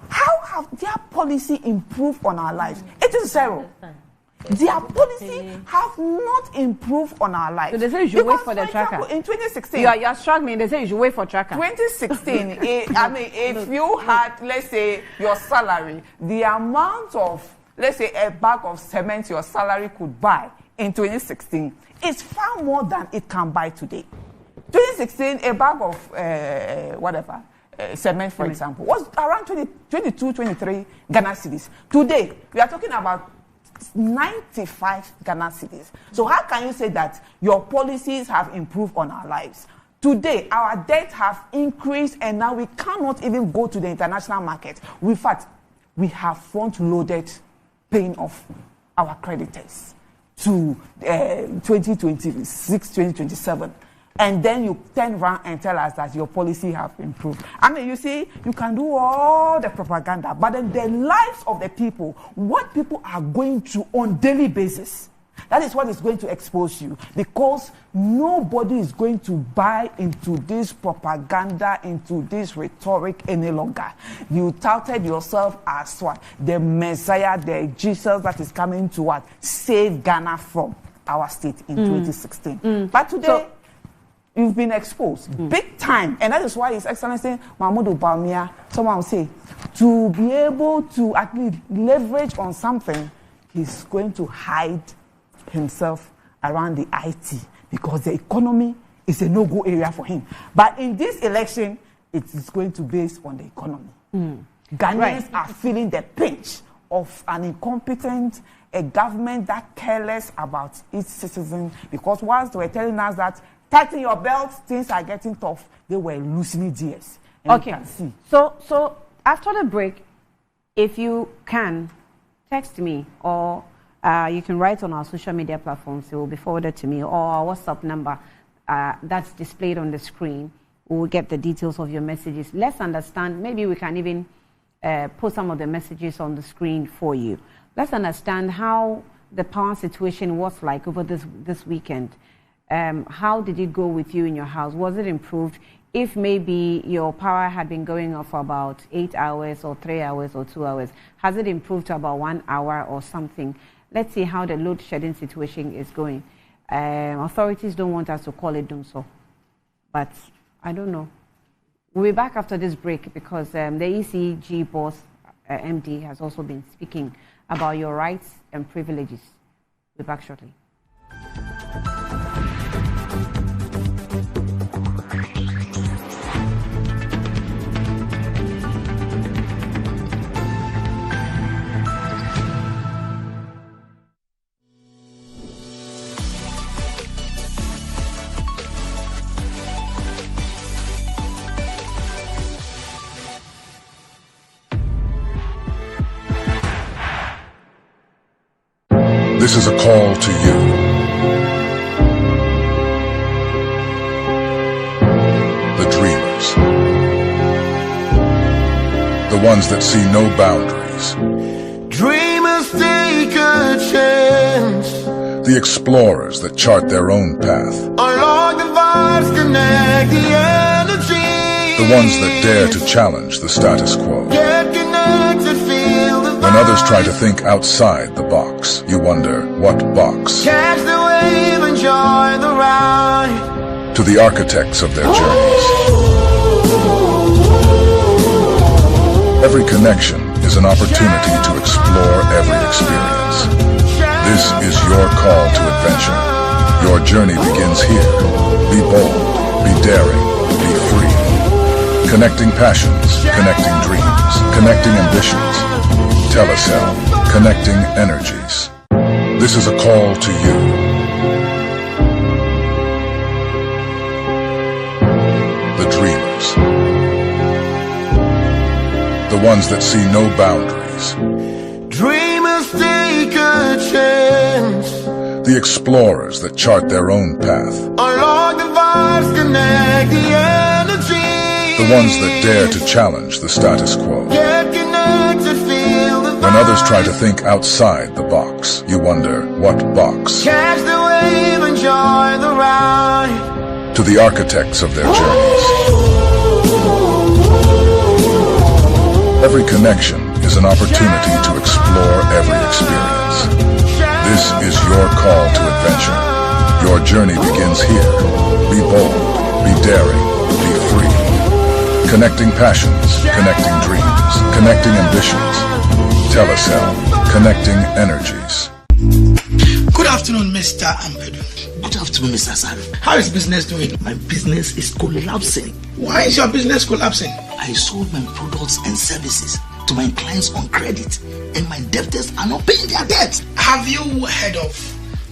How have their policy improved on our lives? It is zero. Their policy have not improved on our lives. So they say you should wait for the tracker. Example, in 2016, you are struggling. They say you should wait for tracker. 2016, if you had, let's say, your salary, the amount of, let's say, a bag of cement your salary could buy in 2016 is far more than it can buy today. 2016, a bag of cement, for example, was around 22, 23 Ghana cedis. Today, we are talking about 95 Ghana cedis. So how can you say that your policies have improved on our lives? Today, our debt have increased, and now we cannot even go to the international market. In fact, we have front-loaded paying off our creditors to 2026, 2027. And then you turn around and tell us that your policy have improved. I mean, you see, you can do all the propaganda, but then the lives of the people, what people are going through on daily basis, that is what is going to expose you, because nobody is going to buy into this propaganda, into this rhetoric any longer. You touted yourself as what? The Messiah, the Jesus that is coming to what? Save Ghana from our state in 2016. But today, you've been exposed big time, and that is why His Excellency Mahmoud Bawumia, someone will say, to be able to at least leverage on something, he's going to hide himself around the IT, because the economy is a no-go area for him. But in this election, it is going to be based on the economy. Ghanaians are feeling the pinch of an incompetent, a government that careless about its citizens, because whilst they were telling us that tighten your belt, things are getting tough, they were loosening gears. Okay. So after the break, if you can, text me, or you can write on our social media platforms. It will be forwarded to me, or our WhatsApp number that's displayed on the screen. We will get the details of your messages. Let's understand. Maybe we can even put some of the messages on the screen for you. Let's understand how the power situation was like over this weekend. How did it go with you in your house? Was it improved? If maybe your power had been going off for about 8 hours or 3 hours or 2 hours, has it improved to about 1 hour or something? Let's see how the load shedding situation is going. Authorities don't want us to call it Dumso, but I don't know. We'll be back after this break, because the ECG boss, MD, has also been speaking about your rights and privileges. We'll be back shortly. This is a call to you. The dreamers. The ones that see no boundaries. Dreamers take a chance. The explorers that chart their own path. Along the vine. vibes connect the energy. The ones that dare to challenge the status quo. Get connected, feel the When others try to think outside the box, you wonder, what box? catch the wave, enjoy the ride. To the architects of their journeys. Every connection is an opportunity to explore every experience. This is your call to adventure. Your journey begins here. Be bold, be daring, be free. Connecting passions, connecting dreams, connecting ambitions. Telecel, connecting energies. This is a call to you. The dreamers. The ones that see no boundaries. Dreamers take a chance. The explorers that chart their own path. Unlock the vibes, connect the energy. The ones that dare to challenge the status quo. Get connected, feel the When others try to think outside the box, you wonder, what box? catch the wave, enjoy the ride. To the architects of their journeys. Every connection is an opportunity to explore every experience. This is your call to adventure. Your journey begins here. Be bold, be daring, be free. Connecting passions, connecting dreams, connecting ambitions. Telecel, connecting energies. Good afternoon, Mr. Ampedu. Good afternoon, Mr. San. How is business doing? My business is collapsing. Why is your business collapsing? I sold my products and services to my clients on credit, and my debtors are not paying their debts. Have you heard of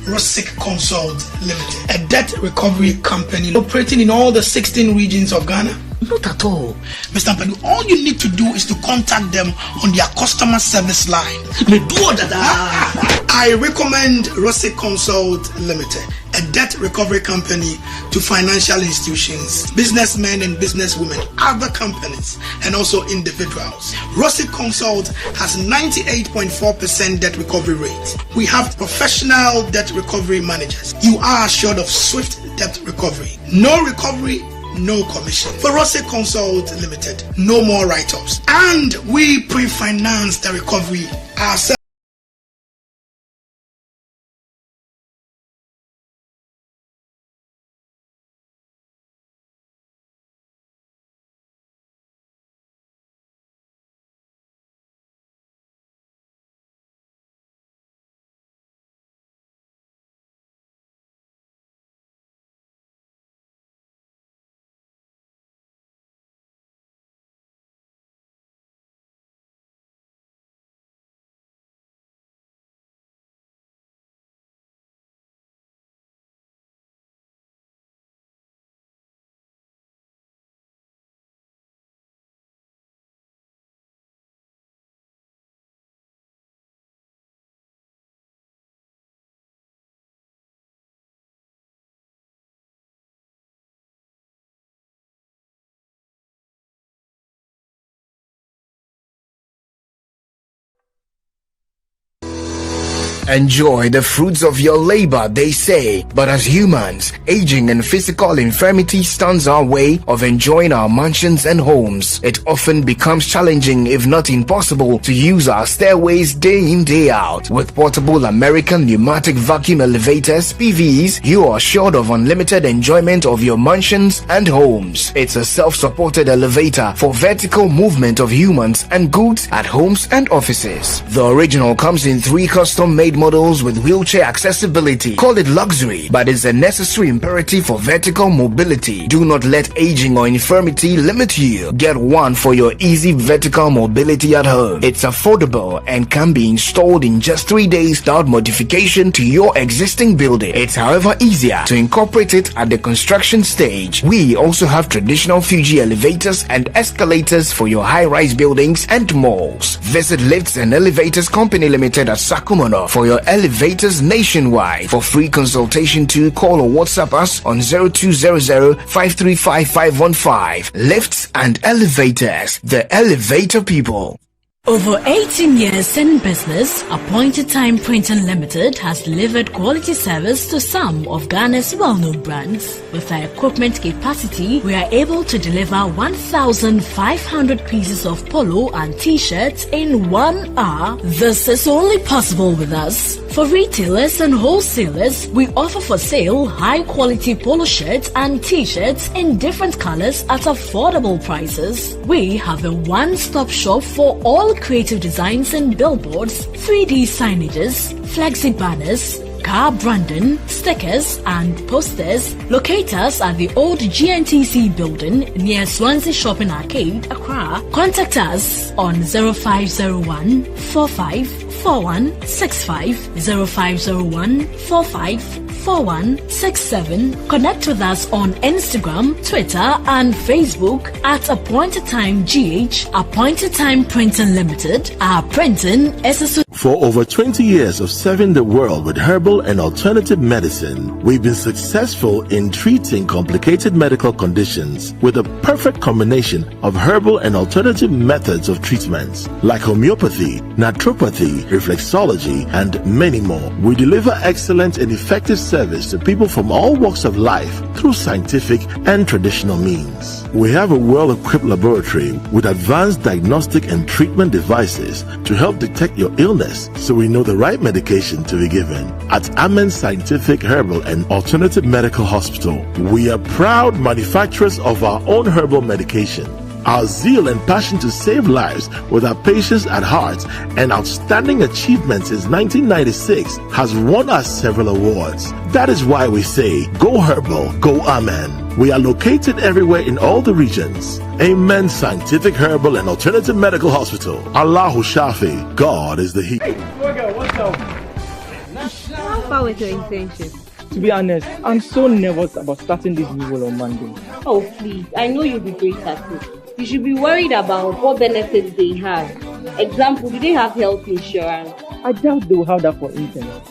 Rosic Consult Limited, a debt recovery company operating in all the 16 regions of Ghana? Not at all. Mr. Ampedu, all you need to do is to contact them on their customer service line. I recommend Rosic Consult Limited, a debt recovery company to financial institutions, businessmen and businesswomen, other companies, and also individuals. Rosic Consult has 98.4% debt recovery rate. We have professional debt recovery managers. You are assured of swift debt recovery. No recovery, no commission. For Rosic Consult Limited, no more write-offs. And we pre-finance the recovery ourselves. Enjoy the fruits of your labor, they say. But as humans, aging and physical infirmity stands our way of enjoying our mansions and homes. It often becomes challenging, if not impossible, to use our stairways day in, day out. With portable American pneumatic vacuum elevators, PVs, you are assured of unlimited enjoyment of your mansions and homes. It's a self-supported elevator for vertical movement of humans and goods at homes and offices. The original comes in 3 custom-made models with wheelchair accessibility. Call it luxury, but it's a necessary imperative for vertical mobility. Do not let aging or infirmity limit you. Get one for your easy vertical mobility at home. It's affordable and can be installed in just 3 days without modification to your existing building. It's however easier to incorporate it at the construction stage. We also have traditional Fuji elevators and escalators for your high-rise buildings and malls. Visit Lifts and Elevators Company Limited at Sakumono for your elevators nationwide. For free consultation to call or WhatsApp us on 0200-535-515. Lifts and Elevators, the elevator people. Over 18 years in business, Appointed Time Printing Limited has delivered quality service to some of Ghana's well-known brands. With our equipment capacity, we are able to deliver 1,500 pieces of polo and t-shirts in 1 hour. This is only possible with us. For retailers and wholesalers, we offer for sale high-quality polo shirts and t-shirts in different colors at affordable prices. We have a one-stop shop for all creative designs and billboards, 3D signages, flexi banners, car branding, stickers and posters. Locate us at the old GNTC building near Swansea Shopping Arcade, Accra. Contact us on 0501 454165, 0501 454167. Connect with us on Instagram, Twitter and Facebook at Appointed Time GH. Appointed Time Printing Limited. Our printing is a... For over 20 years of serving the world with herbal and alternative medicine, we've been successful in treating complicated medical conditions with a perfect combination of herbal and alternative methods of treatments like homeopathy, naturopathy, reflexology, and many more. We deliver excellent and effective service to people from all walks of life through scientific and traditional means. We have a well-equipped laboratory with advanced diagnostic and treatment devices to help detect your illness, so we know the right medication to be given. At Amen Scientific Herbal and Alternative Medical Hospital, we are proud manufacturers of our own herbal medication. Our zeal and passion to save lives with our patients at heart and outstanding achievements since 1996 has won us several awards. That is why we say, go herbal, go Amen. We are located everywhere in all the regions. Amen Scientific Herbal and Alternative Medical Hospital. Allahu Shafi. God is the healer. Hey, what's up? How far with your internship? To be honest, I'm so nervous about starting this new role on Monday. Oh, please. I know you'll be great at it. You should be worried about what benefits they have. Example, do they have health insurance? I doubt they will have that for internet.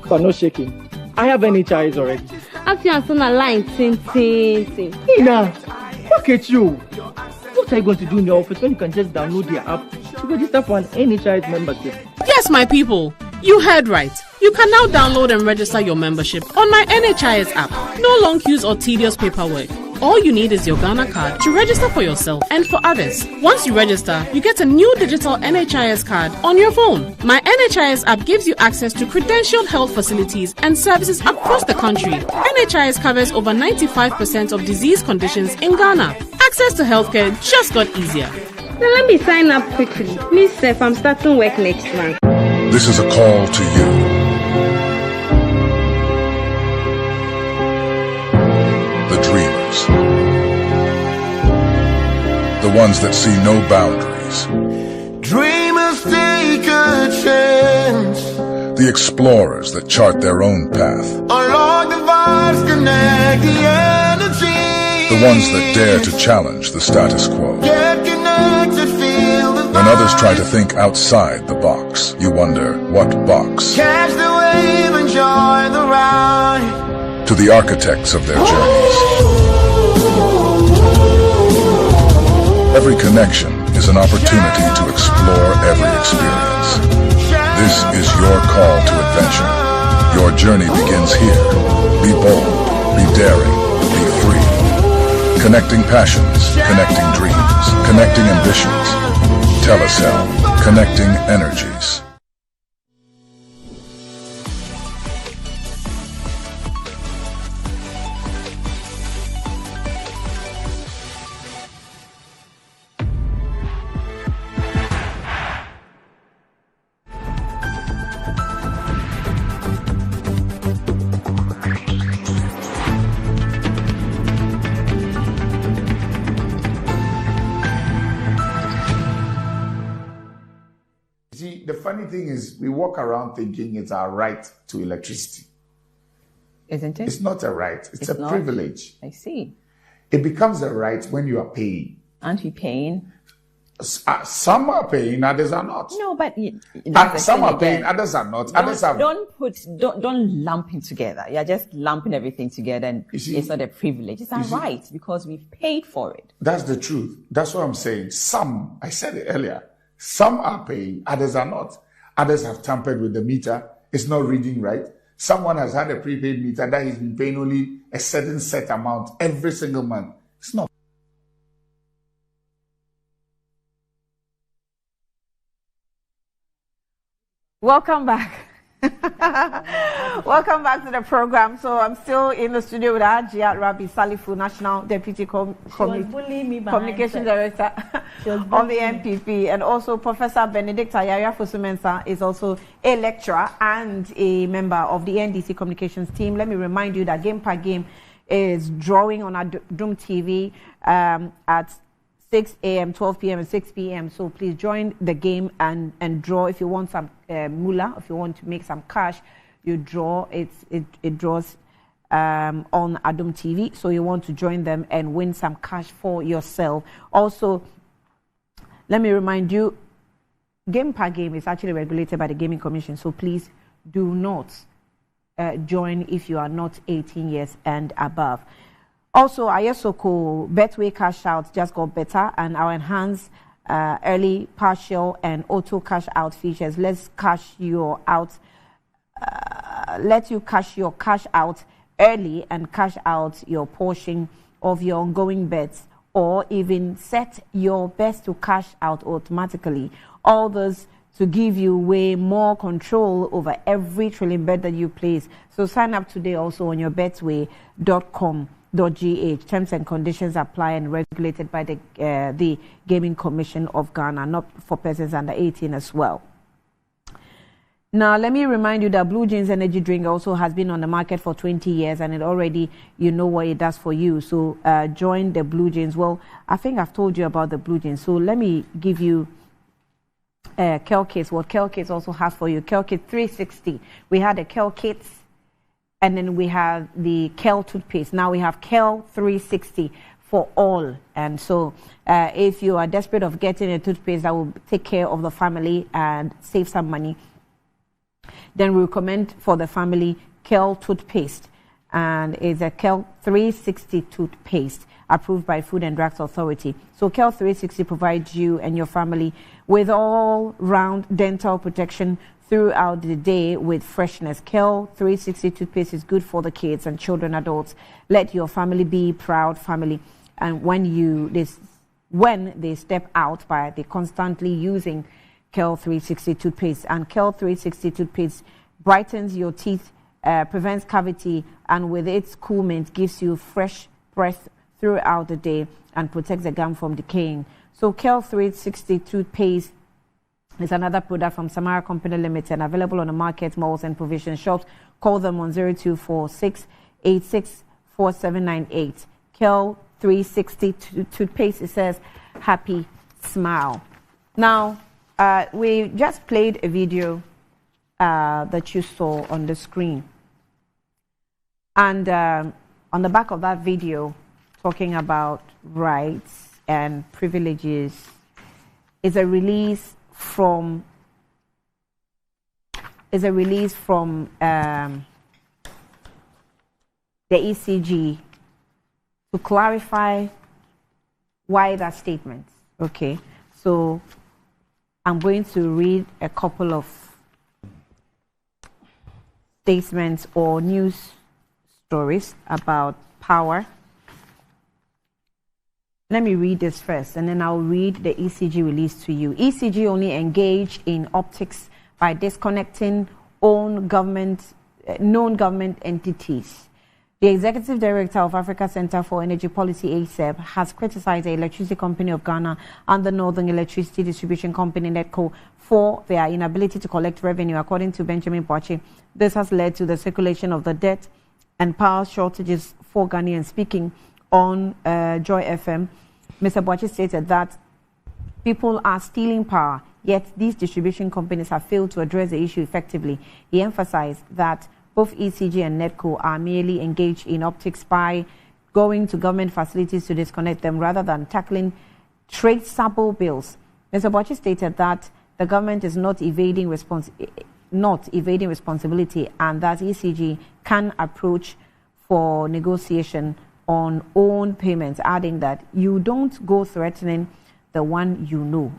But no shaking. I have NHIS already. After you're on a line, ting. Ina, look at you. What are you going to do in the office when you can just download the app to register for an NHIS membership? Yes, my people. You heard right. You can now download and register your membership on my NHIS app. No long queues or tedious paperwork. All you need is your Ghana card to register for yourself and for others. Once you register, you get a new digital NHIS card on your phone. My NHIS app gives you access to credentialed health facilities and services across the country. NHIS covers over 95% of disease conditions in Ghana. Access to healthcare just got easier. Now let me sign up quickly. Please, Seth, I'm starting work next month. This is a call to you. The dreamers. The ones that see no boundaries. Dreamers take a chance. The explorers that chart their own path. Unlock the vibes, connect the energy. The ones that dare to challenge the status quo. Get connected, feel the When others try to think outside the box, you wonder, what box? catch the wave, enjoy the ride. To the architects of their journeys. Every connection is an opportunity to explore every experience. This is your call to adventure. Your journey begins here. Be bold, be daring, be free. Connecting passions, connecting dreams, connecting ambitions. Telecel, connecting energies. See, the funny thing is, we walk around thinking it's our right to electricity. Isn't it? It's not a right, it's a not. privilege. I see. It becomes a right when you are paying. Aren't we paying? Some are paying, others are not. No, but Some are paying, others are not. Others are. Don't lump it together. You're just lumping everything together, and it's not a privilege. It's our right because we've paid for it. That's the truth. That's what I'm saying. Some, I said it earlier, Some are paying, others are not. Others have tampered with the meter. It's not reading right. Someone has had a prepaid meter that he's been paying only a certain set amount every single month. It's not. Welcome back. Welcome back to the program. So I'm still in the studio with Ajia Rabi Salifu, National Deputy Communication Director of the NPP, and also Professor Benedict Ayaya Fosumensa is also a lecturer and a member of the NDC Communications team. Let me remind you that Game Per Game is drawing on our Doom TV at 6 a.m., 12 p.m. and 6 p.m. So please join the game and draw. If you want some moolah, if you want to make some cash, you draw. It draws on Adum TV. So you want to join them and win some cash for yourself. Also, let me remind you, Game Per Game is actually regulated by the Gaming Commission. So please do not join if you are not 18 years and above. Also, Ayesoko Betway Cash Out just got better, and our enhanced early, partial, and auto cash out features. Let you cash your cash out early and cash out your portion of your ongoing bets, or even set your bets to cash out automatically. All those to give you way more control over every trillion bet that you place. So sign up today also on your betway.com.gh. Terms and conditions apply and regulated by the Gaming Commission of Ghana, not for persons under 18 as well. Now, let me remind you that Blue Jeans Energy Drink also has been on the market for 20 years, and it already, you know what it does for you. So join the Blue Jeans. Well, I think I've told you about the Blue Jeans. So let me give you Kel Kits. What Kel Kits also has for you. Kel Kit 360. We had the Kel Kits, and then we have the Kel toothpaste. Now we have Kel 360 for all. And so if you are desperate of getting a toothpaste that will take care of the family and save some money, then we recommend for the family Kel toothpaste. And it's a Kel 360 toothpaste approved by Food and Drugs Authority. So Kel 360 provides you and your family with all-round dental protection throughout the day with freshness. Kel 360 toothpaste is good for the kids and children, adults. Let your family be proud family. And when they step out by they constantly using Kel 360 toothpaste. And Kel 360 toothpaste brightens your teeth, prevents cavity, and with its cool mint gives you fresh breath throughout the day and protects the gum from decaying. So Kel 360 toothpaste is another product from Samara Company Limited, available on the market, malls, and provision shops. Call them on 0246864798. Kel 360 toothpaste. It says happy smile. Now, we just played a video that you saw on the screen. And on the back of that video, talking about rights and privileges, is a release from the ECG to clarify why that statement. Okay, so I'm going to read a couple of statements or news stories about power. Let me read this first, and then I'll read the ECG release to you. ECG only engaged in optics by disconnecting known government entities. The Executive Director of Africa Center for Energy Policy, ACEP, has criticized the Electricity Company of Ghana and the Northern Electricity Distribution Company, NEDCO, for their inability to collect revenue. According to Benjamin Boachi, this has led to the circulation of the debt and power shortages for Ghanaians. Speaking on Joy FM, Mr. Boachi stated that people are stealing power, yet these distribution companies have failed to address the issue effectively. He emphasized that both ECG and NEDCO are merely engaged in optics by going to government facilities to disconnect them rather than tackling traceable bills. Mr. Boachi stated that the government is not evading responsibility and that ECG can approach for negotiation on own payments, adding that you don't go threatening the one you know.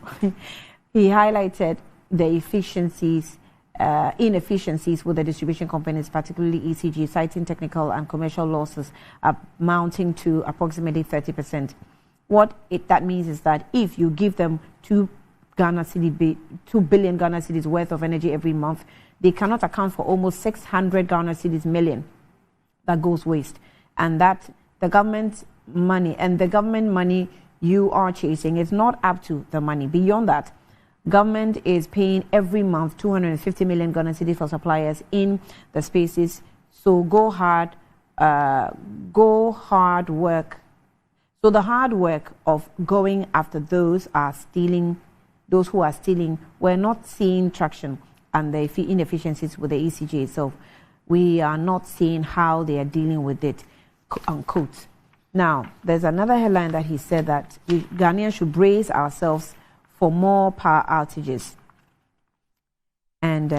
he highlighted the inefficiencies with the distribution companies, particularly ECG, citing technical and commercial losses amounting to approximately 30%. What that means is that if you give them 2 billion Ghana cedis worth of energy every month, they cannot account for almost 600 Ghana cedis million that goes waste. And that the government money you are chasing is not up to the money. Beyond that, government is paying every month 250 million Ghana cedis for suppliers in the spaces. So go hard work. So the hard work of going after those who are stealing, we're not seeing traction, and the inefficiencies with the ECG itself. We are not seeing how they are dealing with it, unquote. Now, there's another headline that he said that Ghanaians should brace ourselves for more power outages. And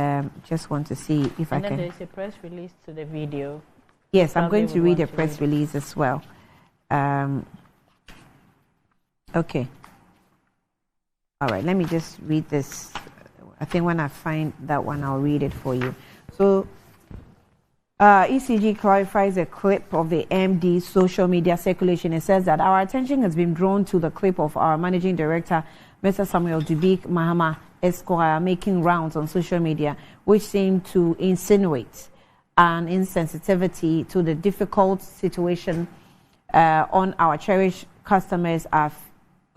just want to see if I can. And then there's a press release to the video. Yes, I'm going to read a press release as well. Okay. All right, let me just read this. I think when I find that one, I'll read it for you. So, ECG clarifies a clip of the MD's social media circulation. It says that our attention has been drawn to the clip of our managing director, Mr. Samuel Dubik Mahama Esquire, making rounds on social media, which seem to insinuate an insensitivity to the difficult situation on our cherished customers our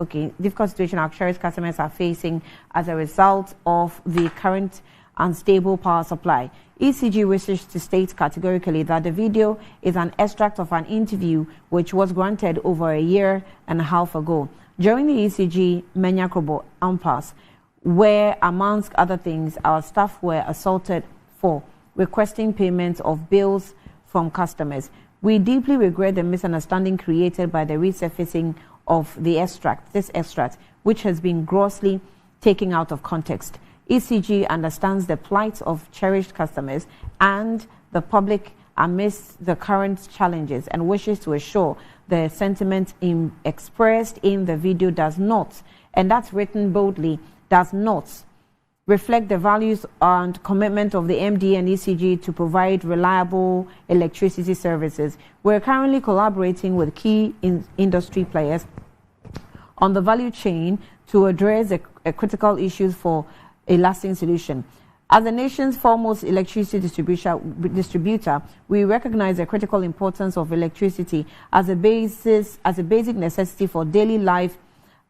cherished customers are facing as a result of the current unstable power supply. ECG wishes to state categorically that the video is an extract of an interview which was granted over a year and a half ago during the ECG Menya Krobo impasse, where, amongst other things, our staff were assaulted for requesting payment of bills from customers. We deeply regret the misunderstanding created by the resurfacing of this extract, which has been grossly taken out of context. ECG understands the plight of cherished customers and the public amidst the current challenges and wishes to assure the sentiment expressed in the video does not, and that's written boldly, does not reflect the values and commitment of the MD and ECG to provide reliable electricity services. We're currently collaborating with key industry players on the value chain to address the critical issues for a lasting solution. As the nation's foremost electricity distributor, we recognize the critical importance of electricity as a basic necessity for daily life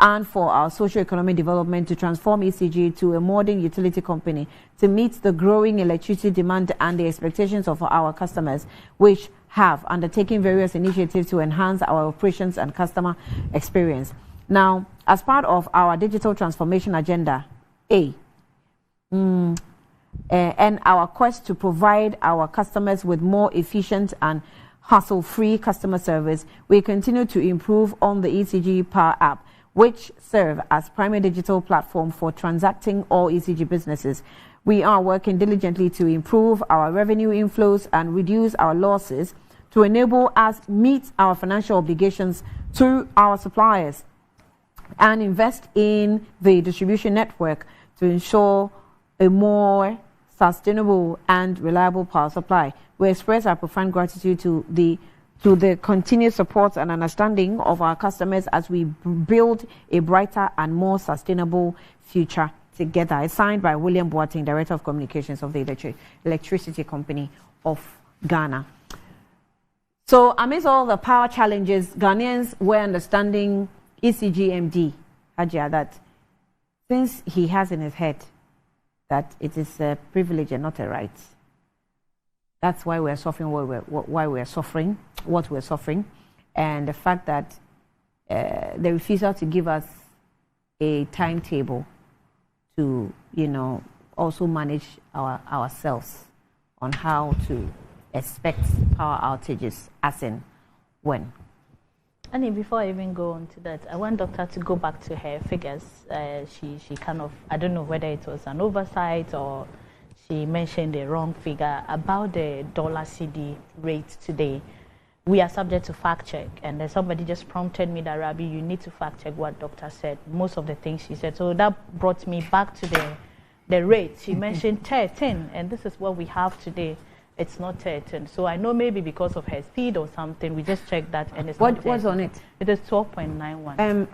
and for our socio-economic development to transform ECG to a modern utility company to meet the growing electricity demand and the expectations of our customers, which have undertaken various initiatives to enhance our operations and customer experience. Now, as part of our digital transformation agenda, and our quest to provide our customers with more efficient and hassle-free customer service, we continue to improve on the ECG Power app, which serve as primary digital platform for transacting all ECG businesses. We are working diligently to improve our revenue inflows and reduce our losses to enable us meet our financial obligations to our suppliers and invest in the distribution network to ensure a more sustainable and reliable power supply. We express our profound gratitude to the continued support and understanding of our customers as we build a brighter and more sustainable future together. It's signed by William Boateng, Director of Communications of the Electricity Company of Ghana. So amidst all the power challenges, Ghanaians were understanding ECG MD, Hajia, that since he has in his head that it is a privilege and not a right, that's why we're suffering what we're suffering, and the fact that the refusal to give us a timetable to, also manage ourselves on how to expect power outages as in when. And before I even go on to that, I want Doctor to go back to her figures. She kind of, I don't know whether it was an oversight or she mentioned the wrong figure about the dollar CD rate today. we are subject to fact check. And then somebody just prompted me that, Rabbi, you need to fact check what doctor said, most of the things she said. So that brought me back to the rate. She mentioned 13, and this is what we have today. It's not 13. So I know maybe because of her speed or something, we just checked that, and it's not what's on it? It is 12.91.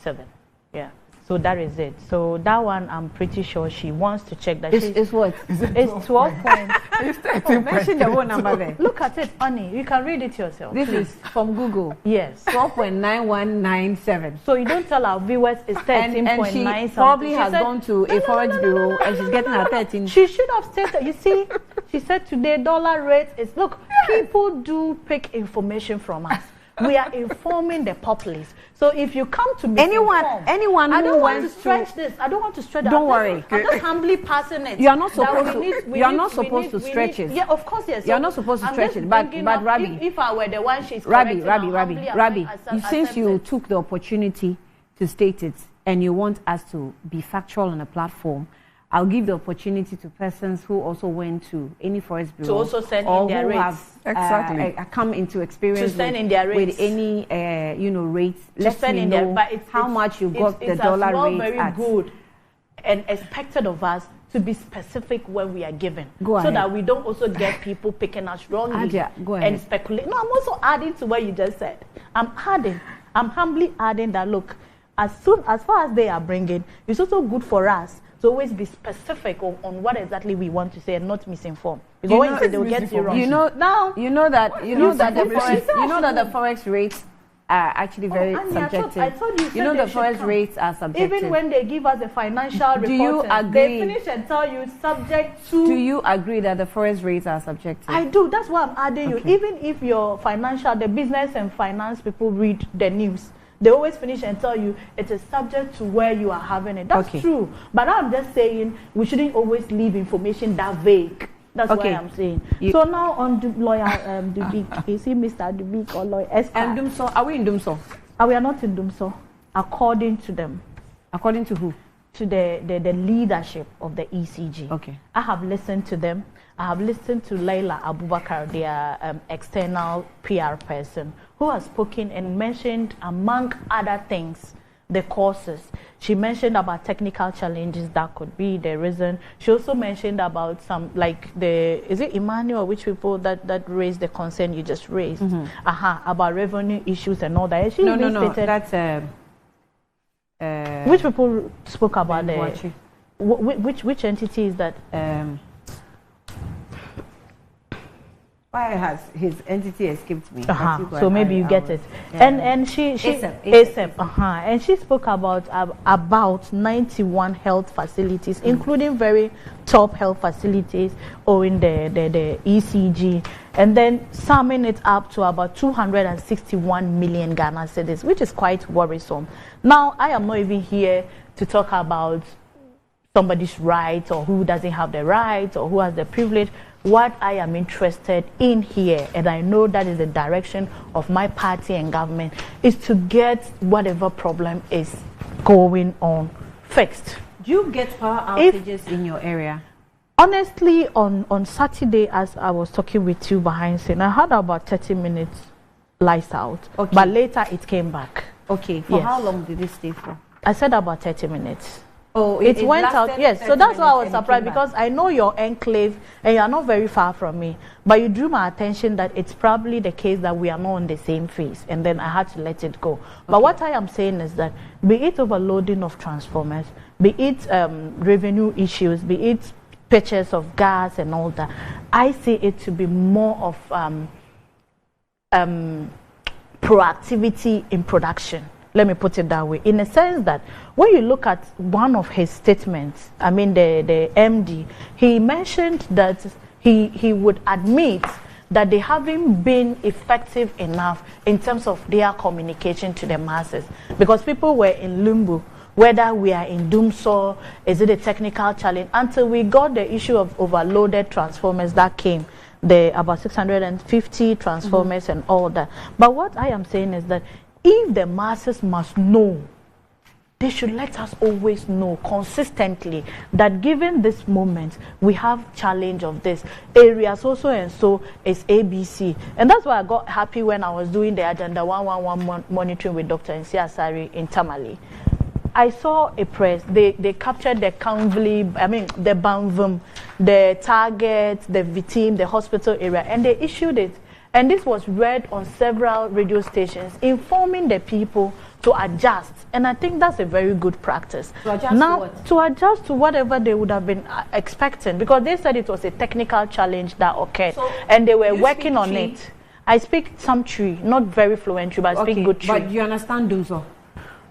7. Yeah. So that is it. So that one, I'm pretty sure she wants to check that. It's what? It's 12 point. It's 13. Mention the whole number there. Look at it, Annie. You can read it yourself. This please. is from Google. Yes. 12.9197. So you don't tell our viewers it's 13.9 and she probably has gone to a forex bureau and she's getting her 13. She should have stated, you see, she said today dollar rate is, look, people do pick information from us. We are informing the populace. So if you come to anyone I who don't want wants to stretch this. I don't want to stretch it. Don't worry. I'm just humbly passing it. You are not supposed to. You are not supposed to stretch it. Yeah, of course, yes. You are not supposed to stretch it. But Rabbi, if I were the one she's Rabbi, since you took the opportunity to state it and you want us to be factual on a platform, I'll give the opportunity to persons who also went to any forest bureau to also send or in their who rates. have come into experience to send in their rates. with any rates. Let me know how much you got the dollar rate very at. Good and expected of us to be specific when we are given, so ahead. That we don't also get people picking us wrongly and speculate. No, I'm also adding to what you just said. I'm humbly adding that, look, as far as they are bringing, it's also good for us to always be specific on what exactly we want to say and not misinform. Because when you say they'll get it wrong. You know that the forex rates are actually very subjective. I thought you know the forex rates are subjective. Even when they give us the financial reports, do you agree? They finish and tell you subject to. Do you agree that the forex rates are subjective? I do. That's why I'm adding you. Even if your the business and finance people read the news, they always finish and tell you it is subject to where you are having it. That's true. But I'm just saying we shouldn't always leave information that vague. That's what I'm saying. So now on lawyer Dubik, is he Mr. Dubik or lawyer Esther? And Dumso, are we in Dumso? We are not in Dumso, according to them. According to who? To the leadership of the ECG. Okay. I have listened to them. I have listened to Laila Abubakar, their external PR person, who has spoken and mentioned, among other things, the causes. She mentioned about technical challenges that could be the reason. She also mentioned about some, like is it Emmanuel, which people that raised the concern you just raised, about revenue issues and all that. No, that's which people spoke about which entity is that? Why has his entity escaped me? So maybe you get it. And she ASAP. And she spoke about 91 health facilities, including very top health facilities or in the ECG, and then summing it up to about 261 million Ghana cedis, which is quite worrisome. Now, I am not even here to talk about somebody's right or who doesn't have the right or who has the privilege. What I am interested in here, and I know that is the direction of my party and government, is to get whatever problem is going on fixed. Do you get power outages in your area? Honestly, on Saturday, as I was talking with you behind scene, I had about 30 minutes lights out, but later it came back. Okay, for how long did it stay for? I said about 30 minutes. Oh, it went out, yes. So that's why I was surprised, because I know your enclave and you are not very far from me. But you drew my attention that it's probably the case that we are not on the same phase, and then I had to let it go. But what I am saying is that, be it overloading of transformers, be it revenue issues, be it purchase of gas and all that, I see it to be more of proactivity in production. Let me put it that way, in a sense that when you look at one of his statements, I mean the MD, he mentioned that he would admit that they haven't been effective enough in terms of their communication to the masses, because people were in limbo, whether we are in Dumso, is it a technical challenge, until we got the issue of overloaded transformers that came, about 650 transformers and all that. But what I am saying is that if the masses must know they should let us always know consistently that given this moment, we have challenge of this area, so and so is ABC. And that's why I got happy when I was doing the Agenda 111 monitoring with Dr. Nsi Asari in Tamale. I saw a press, they captured the Kanvli, the Banvum, the Target, the Vitim, the hospital area, and they issued it. And this was read on several radio stations, informing the people to adjust. And I think that's a very good practice. To adjust now, to what? To adjust to whatever they would have been expecting, because they said it was a technical challenge that occurred, So and they were you working speak on Twi? it. I speak some Twi, not very fluent Twi, but I speak good Twi. But you understand Dumso?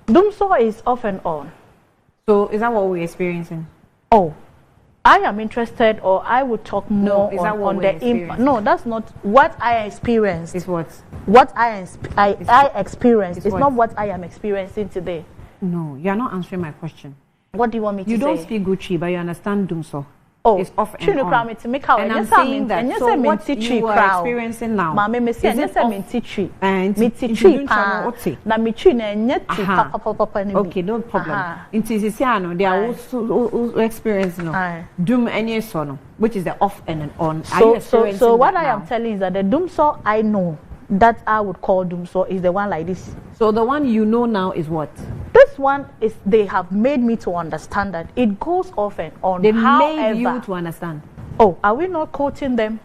Dumso is off and on. So is that what we're experiencing? Oh, I am interested, or I would talk more is that what on we're the impact. experiencing? No, that's not what I experienced. It's what? What I experienced. It's It's what? not what I am experiencing today. No, you are not answering my question. What do you want me to You say? don't speak Gucci, but you understand Dumso. Oh, it's off and Chinu on. crown me to make out. And I'm Yes, I saying mean, that. and yes, So I mean, what teacher you are crown. experiencing now, Mama, me say, is yes, it I off- mean, teacher. And Me it teacher shouldn't pa. channel ote. Na me twi na nye twi Aha. papa ni. Okay, no problem. Aha. In Tizisiano, they are also experiencing doom any sono, which is the off and an on. Are you experiencing So what that I am now? telling is that the Dumso I know, that I would call Dumso, is the one like this. So the one you know now is what? This one is, they have made me to understand that it goes off and on. They However, made you to understand. Oh, are we not quoting them?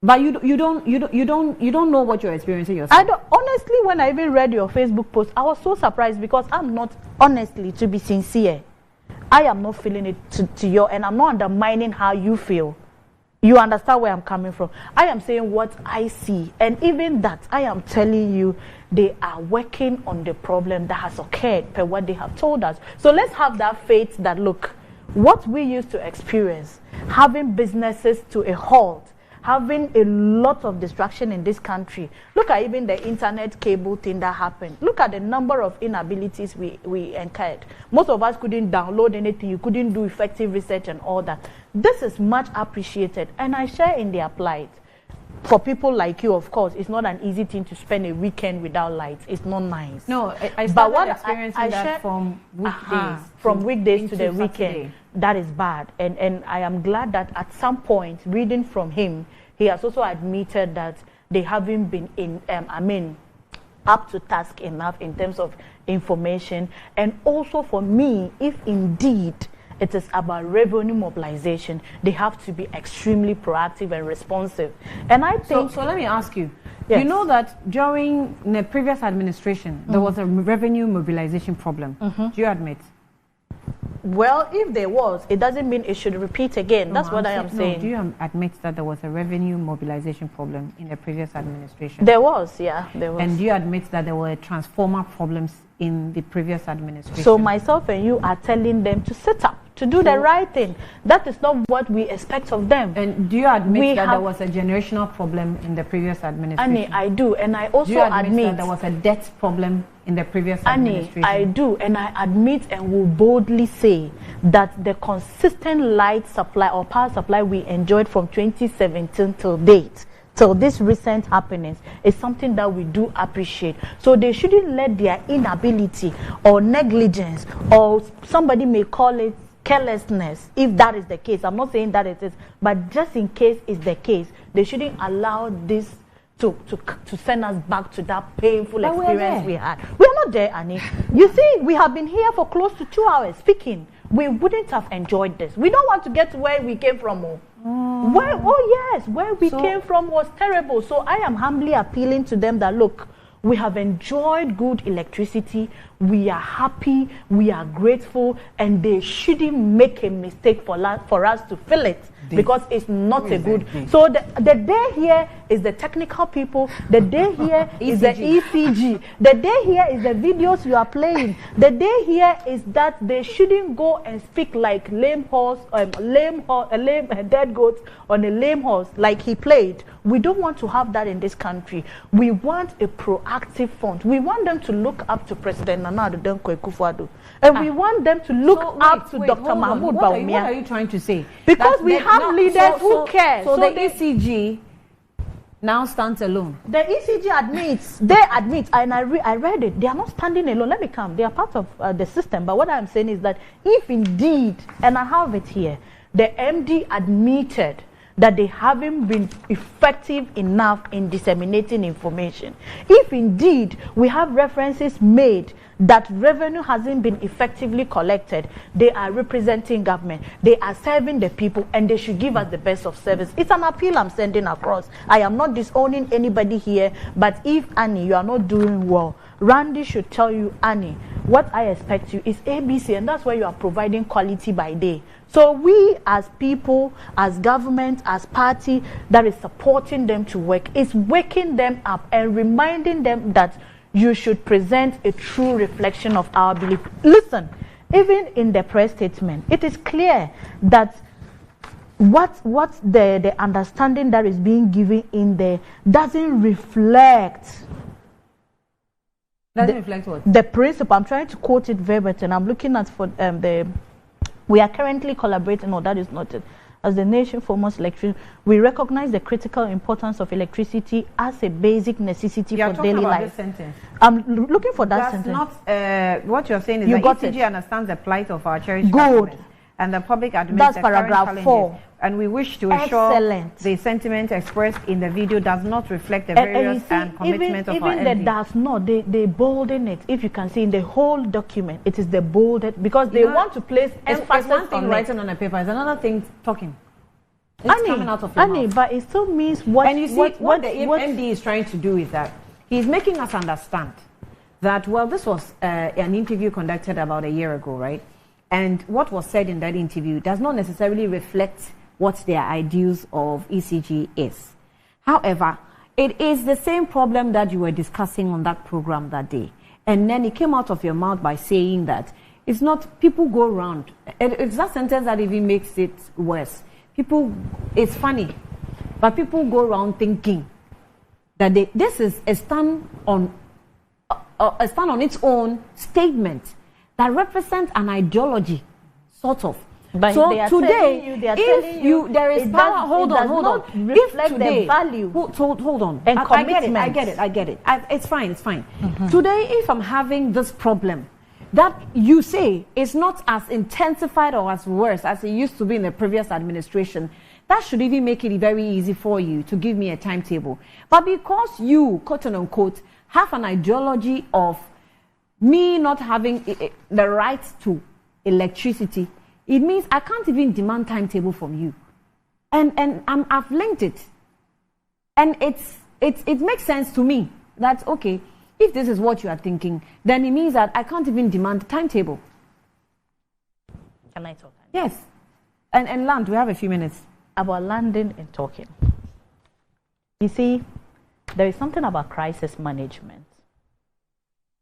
But you don't know what you're experiencing yourself. I don't, honestly, when I even read your Facebook post, I was so surprised because I'm not, honestly, to be sincere, I am not feeling it to you, and I'm not undermining how you feel. You understand where I'm coming from. I am saying what I see, and even that, I am telling you, they are working on the problem that has occurred per what they have told us. So let's have that faith that, look, what we used to experience, having businesses to a halt, having a lot of distraction in this country. Look at even the internet cable thing that happened. Look at the number of inabilities we incurred. Most of us couldn't download anything. You couldn't do effective research and all that. This is much appreciated, and I share in their plight. For people like you, of course, it's not an easy thing to spend a weekend without lights. It's not nice. No, I started But what experiencing that share- from weekdays. from weekdays to into the Saturday. weekend. That is bad. And I am glad that at some point, reading from him, he has also admitted that they haven't been up to task enough in terms of information. And also for me, if indeed it is about revenue mobilization, they have to be extremely proactive and responsive. And I think... So let me ask you. Yes. You know that during the previous administration, there was a revenue mobilization problem. Do you admit? Well, if there was, it doesn't mean it should repeat again. That's what I am saying. Do you admit that there was a revenue mobilization problem in the previous administration? There was, yeah, there was. And do you admit that there were transformer problems in the previous administration? So myself and you are telling them to sit up, to do the right thing. That is not what we expect of them. And do you admit that there was a generational problem in the previous administration? Annie, I do. And I also do you admit that admit there was a debt problem in the previous Annie, administration? I do. And I admit and will boldly say that the consistent light supply or power supply we enjoyed from 2017 till date, till this recent happenings, is something that we do appreciate. So they shouldn't let their inability or negligence, or somebody may call it carelessness, if that is the case. I'm not saying that it is, but just in case it's the case, they shouldn't allow this to send us back to that painful But we're experience there. we had. We're not there, Annie. You see, we have been here for close to 2 hours speaking. We wouldn't have enjoyed this. We don't want to get to where we came from. Where we came from was terrible. So I am humbly appealing to them that, look, we have enjoyed good electricity. We are happy. We are grateful. And they shouldn't make a mistake for us to fill it, because it's not a good. So the day here is the technical people. The day here is the ECG. The day here is the videos you are playing. The day here is that they shouldn't go and speak like lame dead goat on a lame horse like he played. We don't want to have that in this country. We want a proactive front. We want them to look up to President Nana Addo Dankwa Akufo-Addo. And we want them to look up to Dr. Mahmoud Bawumia. What are you trying to say? Because we have leaders who care. So the ECG now stands alone. The ECG admits, they admit, and I read it, they are not standing alone. Let me come. They are part of the system. But what I'm saying is that if indeed, and I have it here, the MD admitted that they haven't been effective enough in disseminating information. If indeed we have references made that revenue hasn't been effectively collected, they are representing government, they are serving the people, and they should give us the best of service. It's an appeal I'm sending across. I am not disowning anybody here, but if, Annie, you are not doing well, Randy should tell you, Annie, what I expect you is ABC, and that's why you are providing quality by day. So we as people, as government, as party that is supporting them to work, is waking them up and reminding them that you should present a true reflection of our belief. Listen, even in the press statement, it is clear that what the understanding that is being given in there doesn't reflect. Doesn't reflect what? The principle. I'm trying to quote it verbatim. I'm looking at for we are currently collaborating, no, that is not it. As the nation foremost electricity, we recognize the critical importance of electricity as a basic necessity for daily life. I'm looking for that sentence. That's not what you're saying is You that got ECG it. understands the plight of our cherished Good. customers, and the public admits That's the current paragraph challenges. 4. And we wish to ensure Excellent. the sentiment expressed in the video does not reflect the various and commitment of our even the MD. does not, they bolden it. If you can see in the whole document, it is the bolded, because they want to place It's emphasis one thing on writing it. on a paper, it's another thing talking. It's coming out of your Annie, mouth. but it still means what. And you see, what the MD is trying to do is that he's making us understand that, well, this was an interview conducted about a year ago, right? And what was said in that interview does not necessarily reflect what their ideals of ECG is. However, it is the same problem that you were discussing on that program that day. And then it came out of your mouth by saying that it's not, people go around. It's that sentence that even makes it worse. People, it's funny, but people go around thinking that this is a stand on its own statement that represents an ideology, sort of. But so they are today, telling you, they are telling you there is it power. does- Hold it on, does hold not on. reflect If the today, value hold on, and I get it. commitment. It's fine. It's fine. Today, if I'm having this problem that you say is not as intensified or as worse as it used to be in the previous administration, that should even make it very easy for you to give me a timetable. But because you, quote unquote, have an ideology of me not having the right to electricity, it means I can't even demand timetable from you. And I've linked it. And it makes sense to me that, okay, if this is what you are thinking, then it means that I can't even demand timetable. Can I talk? Yes. And land, we have a few minutes. About landing and talking. You see, there is something about crisis management.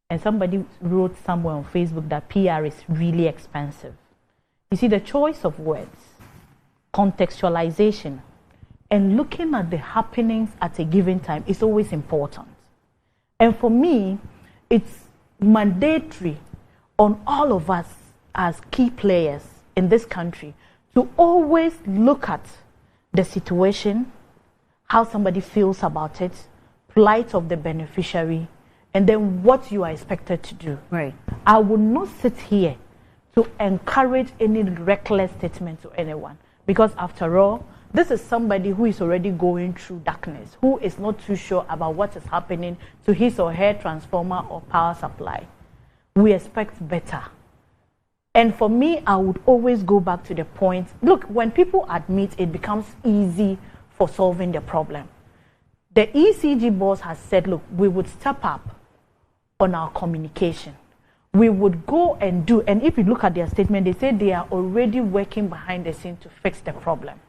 And somebody wrote somewhere on Facebook that PR is really expensive. You see, the choice of words, contextualization, and looking at the happenings at a given time is always important. And for me, it's mandatory on all of us as key players in this country to always look at the situation, how somebody feels about it, plight of the beneficiary, and then what you are expected to do. Right. I will not sit here to encourage any reckless statement to anyone, because after all, this is somebody who is already going through darkness, who is not too sure about what is happening to his or her transformer or power supply. We expect better. And for me, I would always go back to the point, look, when people admit, it becomes easy for solving the problem. The ECG boss has said, look, we would step up on our communication. We would go and do, and if you look at their statement, they say they are already working behind the scene to fix the problem.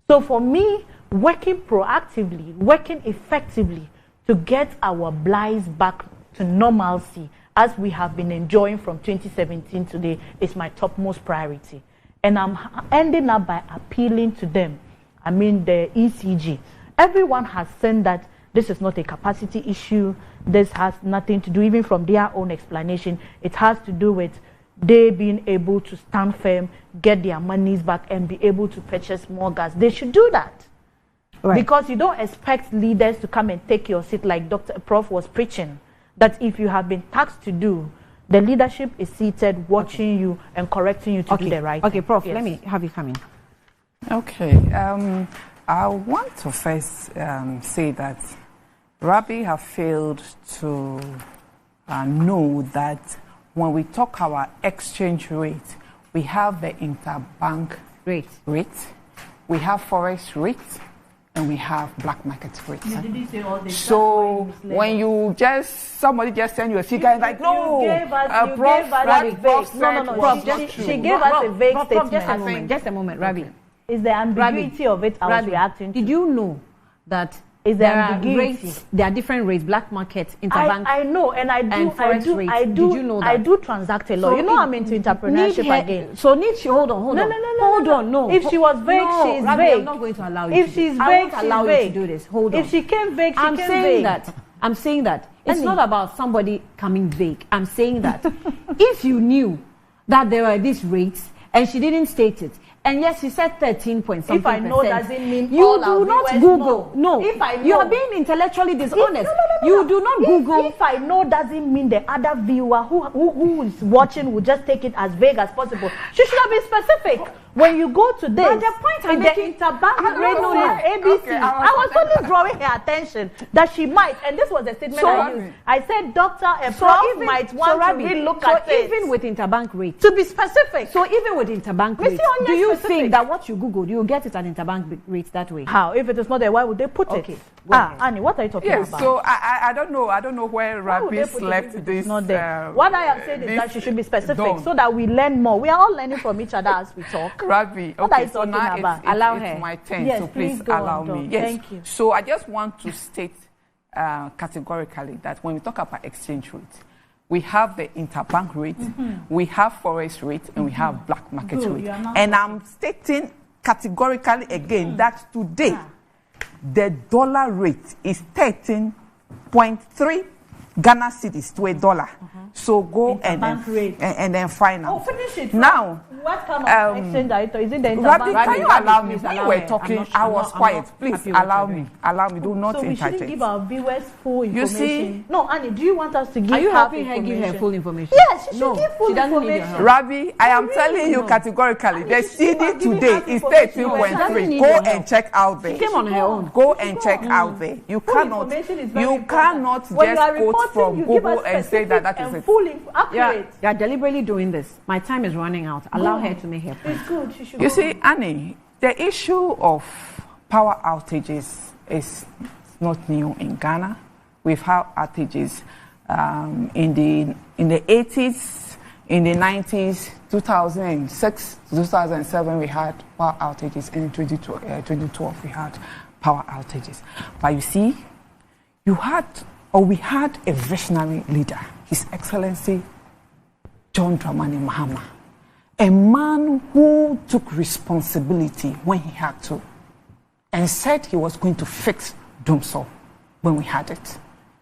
So for me, working proactively, working effectively to get our lives back to normalcy as we have been enjoying from 2017 today is my topmost priority. And I'm ending up by appealing to them. I mean the ECG. Everyone has said that this is not a capacity issue. This has nothing to do, even from their own explanation, it has to do with they being able to stand firm, get their monies back, and be able to purchase more gas. They should do that. Right. Because you don't expect leaders to come and take your seat like Dr. Prof was preaching. That if you have been tasked to do, the leadership is seated watching you and correcting you to do the right thing. Okay, Prof, let me have you come in. Okay. I want to first say that Rabi have failed to know that when we talk our exchange rate, we have the interbank rate, we have forex rate, and we have black market rate. You didn't say all this. So when you somebody just send you a figure and like, no, she gave us a vague. Prof, just a moment, Rabi. Is the ambiguity of it I was reacting to? Did you know that there are different rates, black market, interbank? I know, and I do Did you know that? I do transact a lot. So you know I'm into entrepreneurship again. So hold on. No. If she was vague, she's Rabi, vague. I'm not going to allow you. If she's vague, I won't allow you to do this. Hold on. If she came vague, she came vague. I'm saying that it's not about somebody coming vague. I'm saying that if you knew that there were these rates and she didn't state it, and yes, she said 13 point something. If I know doesn't mean you all do not Google. No. If I know, you are being intellectually dishonest. You do not Google. If I know doesn't mean the other viewer who is watching will just take it as vague as possible. She should have been specific. When you go to this, but the point I'm making, interbank rate ABC. Okay, I was only drawing her attention that she might, and this was the statement I used. I said, Doctor, Prof might want to relook at it. So even with interbank rate, to be specific. So even with interbank rate, do you think that what you Googled, you will get it at interbank rate that way? How? If it is not there, why would they put it? Annie, what are you talking about? So I don't know where Rabi slept this. Not there. What I have said is that she should be specific so that we learn more. We are all learning from each other as we talk. Rabi, okay, so now it's my turn, yes, so please allow me. Yes. Thank you. So I just want to state categorically that when we talk about exchange rate, we have the interbank rate, we have forex rate, and we have black market rate. And I'm stating categorically again that today the dollar rate is 13.3 Ghana cedis to $1. So go and then find out. Oh, finish it. Now, what kind of exchange are you talking? Is it the interbank? Rabi, can you allow me? When you were talking, I was quiet. Please allow me. Allow me. Do not interject. So we shouldn't give our viewers full information. You see? No, Annie, do you want us to give her Are you helping her give her full information? Yes, she should give full information. Rabi, I am telling you categorically, the CD today is 13.3. Go and check out there. She came on her own. Go and check out there. You cannot just quote from Google and say that is it. You are deliberately doing this. My time is running out. Allow her to make her point. It's good. She should You see, Annie, the issue of power outages is not new in Ghana. We've had outages in the 80s, in the 90s, 2006, 2007 we had power outages, and in 2012 we had power outages. But you see, we had a visionary leader, His Excellency John Dramani Mahama, a man who took responsibility when he had to and said he was going to fix Dumsor when we had it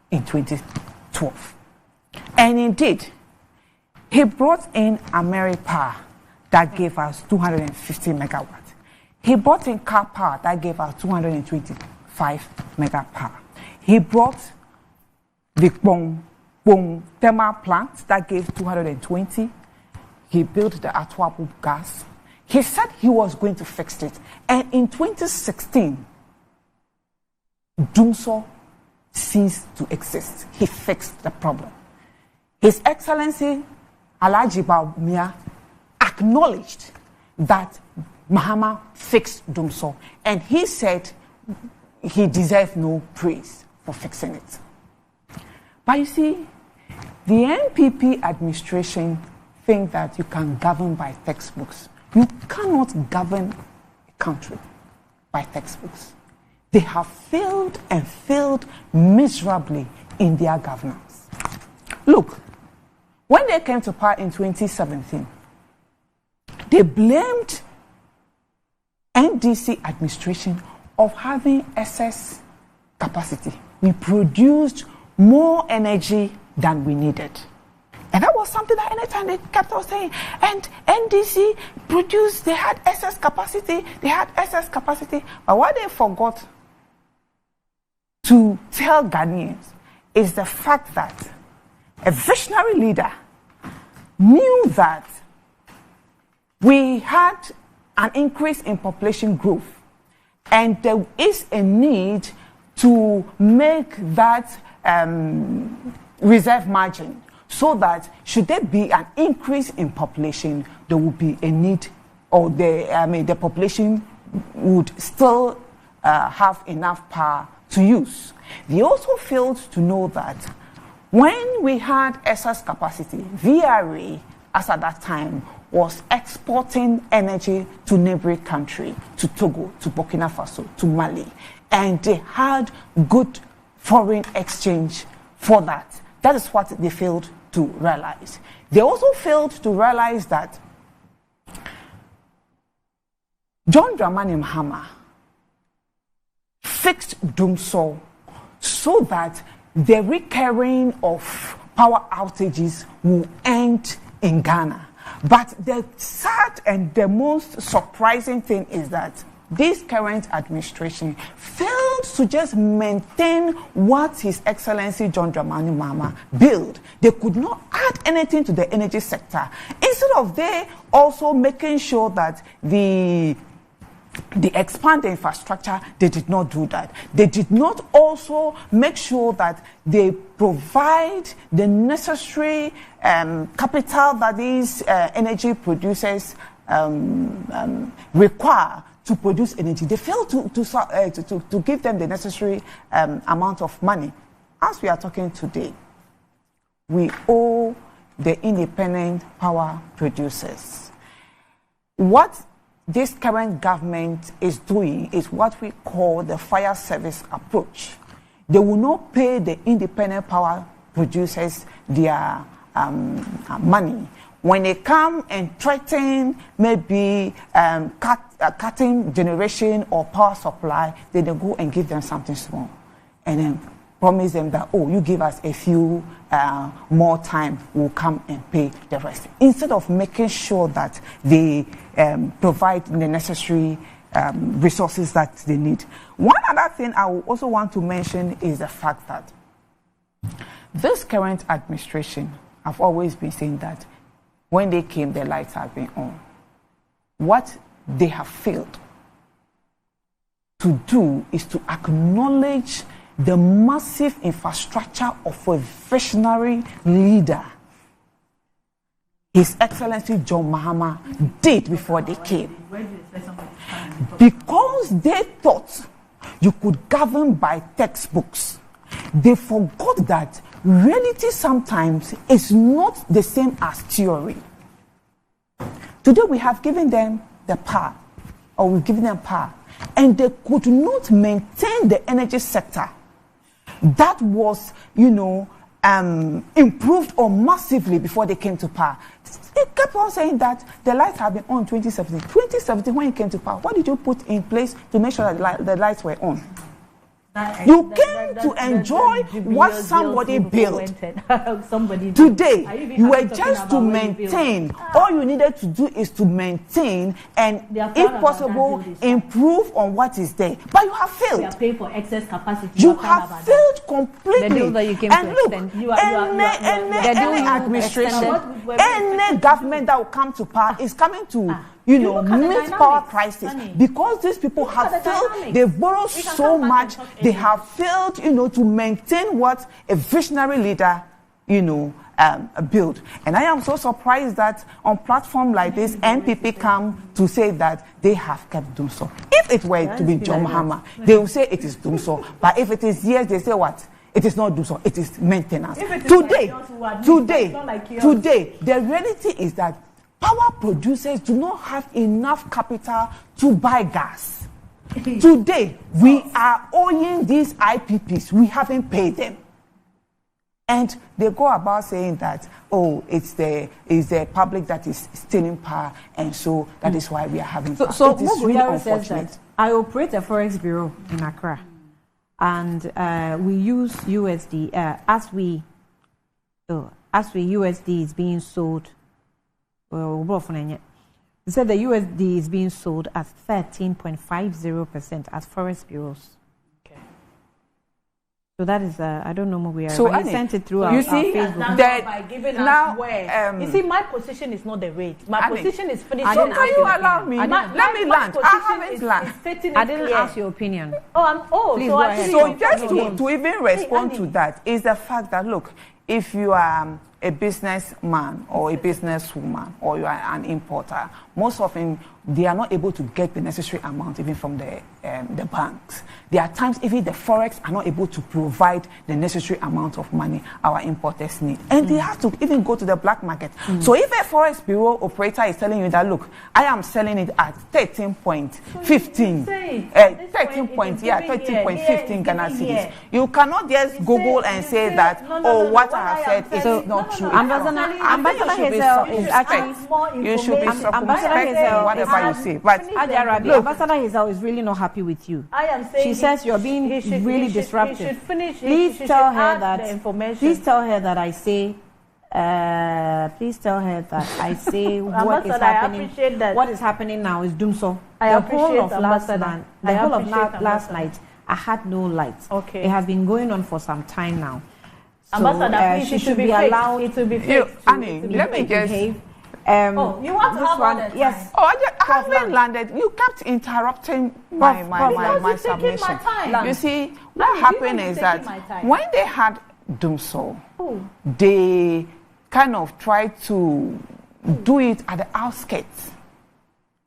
in 2012. And indeed, he brought in Ameripower that gave us 250 megawatts. He brought in Car Power that gave us 225 megapower. He brought the Bong thermal plant that gave 220. He built the Atwabu gas. He said he was going to fix it. And in 2016, Dumsor ceased to exist. He fixed the problem. His Excellency Alhaji Bawumia acknowledged that Mahama fixed Dumsor. And he said he deserved no praise for fixing it. But you see, the NPP administration think that you can govern by textbooks. You cannot govern a country by textbooks. They have failed and failed miserably in their governance. Look, when they came to power in 2017, they blamed NDC administration of having excess capacity. We produced more energy than we needed. And that was something that anytime they kept on saying, and NDC produced, they had excess capacity. But what they forgot to tell Ghanaians is the fact that a visionary leader knew that we had an increase in population growth and there is a need to make that reserve margin so that should there be an increase in population, there will be a need, or the population would still have enough power to use. They also failed to know that when we had excess capacity, VRA, as at that time, was exporting energy to neighboring countries, to Togo, to Burkina Faso, to Mali, and they had good foreign exchange for that. That is what they failed to realize. They also failed to realize that John Dramani Mahama fixed Dumsor so that the recurring of power outages will end in Ghana. But the sad and the most surprising thing is that this current administration failed to just maintain what His Excellency John Dramani Mahama built. They could not add anything to the energy sector. Instead of they also making sure that they expand the infrastructure, they did not do that. They did not also make sure that they provide the necessary capital that these energy producers require to produce energy. They failed to give them the necessary amount of money. As we are talking today, we owe the independent power producers. What this current government is doing is what we call the fire service approach. They will not pay the independent power producers their money. When they come and threaten maybe cutting generation or power supply, then they go and give them something small and then promise them that, oh, you give us a few more time, we'll come and pay the rest. Instead of making sure that they provide the necessary resources that they need. One other thing I will also want to mention is the fact that this current administration have always been saying that when they came, the lights have been on. What they have failed to do is to acknowledge the massive infrastructure of a visionary leader His Excellency John Mahama did before they came. Because they thought you could govern by textbooks, they forgot that reality sometimes is not the same as theory. Today we have given them the power, or we've given them power, and they could not maintain the energy sector that was, improved or massively before they came to power. It kept on saying that the lights have been on 2017. 2017, when you came to power, what did you put in place to make sure that the lights were on? You came to enjoy what somebody built. Today, you were just to maintain. All you needed to do is to maintain and, if possible, improve on what is there. But you have failed. You are paying for excess capacity. You have failed completely. And look, any administration, any government that will come to power is coming to meet power crisis, because these people have failed. They've borrowed so much. They have failed, to maintain what a visionary leader, built. And I am so surprised that on platform like this, NPP come to say that they have kept Dumsor. If it were to be John Mahama, they will say it is Dumsor. But if it is yes, they say what? It is not Dumsor. It is maintenance. Today, the reality is that power producers do not have enough capital to buy gas. Today, we are owing these IPPs. We haven't paid them. And they go about saying that, it's the public that is stealing power, and so that is why we are having power. So it is really unfortunate. says that I operate a forex bureau in Accra, and we use USD as we USD is being sold. They said the USD is being sold at 13.50% as forest bureaus. Okay. So that is, I don't know where we are. So you sent it through you our see, Facebook. By giving us where. You see, my position is not the rate. My position is finishing. So can you allow me? Let me land. I haven't landed. I didn't ask your opinion. Please so go ahead. So just to even respond to that is the fact that, look, if you are a businessman or a businesswoman or you are an importer, most often they are not able to get the necessary amount even from the banks. There are times even the forex are not able to provide the necessary amount of money our importers need. And they have to even go to the black market. So if a forex bureau operator is telling you that, look, I am selling it at 13.15, 13.15 Ghana cedis. You cannot just Google and say that, what I have said is not true. Ambassador Hazel is actually you should be circumspect in whatever you say. But Ambassador Hazel is really not happy with you. I am saying she says you're being really disruptive. He should finish. Please tell her that. Please tell her that I say. Please tell her that I say what is happening. What is happening now is Dumso. The whole of last night, I had no lights. Okay. It has been going on for some time now. So, Ambassador, please, she should be allowed. It will be fixed. Annie, let me just. You want to have one? Yes. I haven't landed. You kept interrupting my submission. You see, what happened is that when they had Dumso, they kind of tried to do it at the outskirts.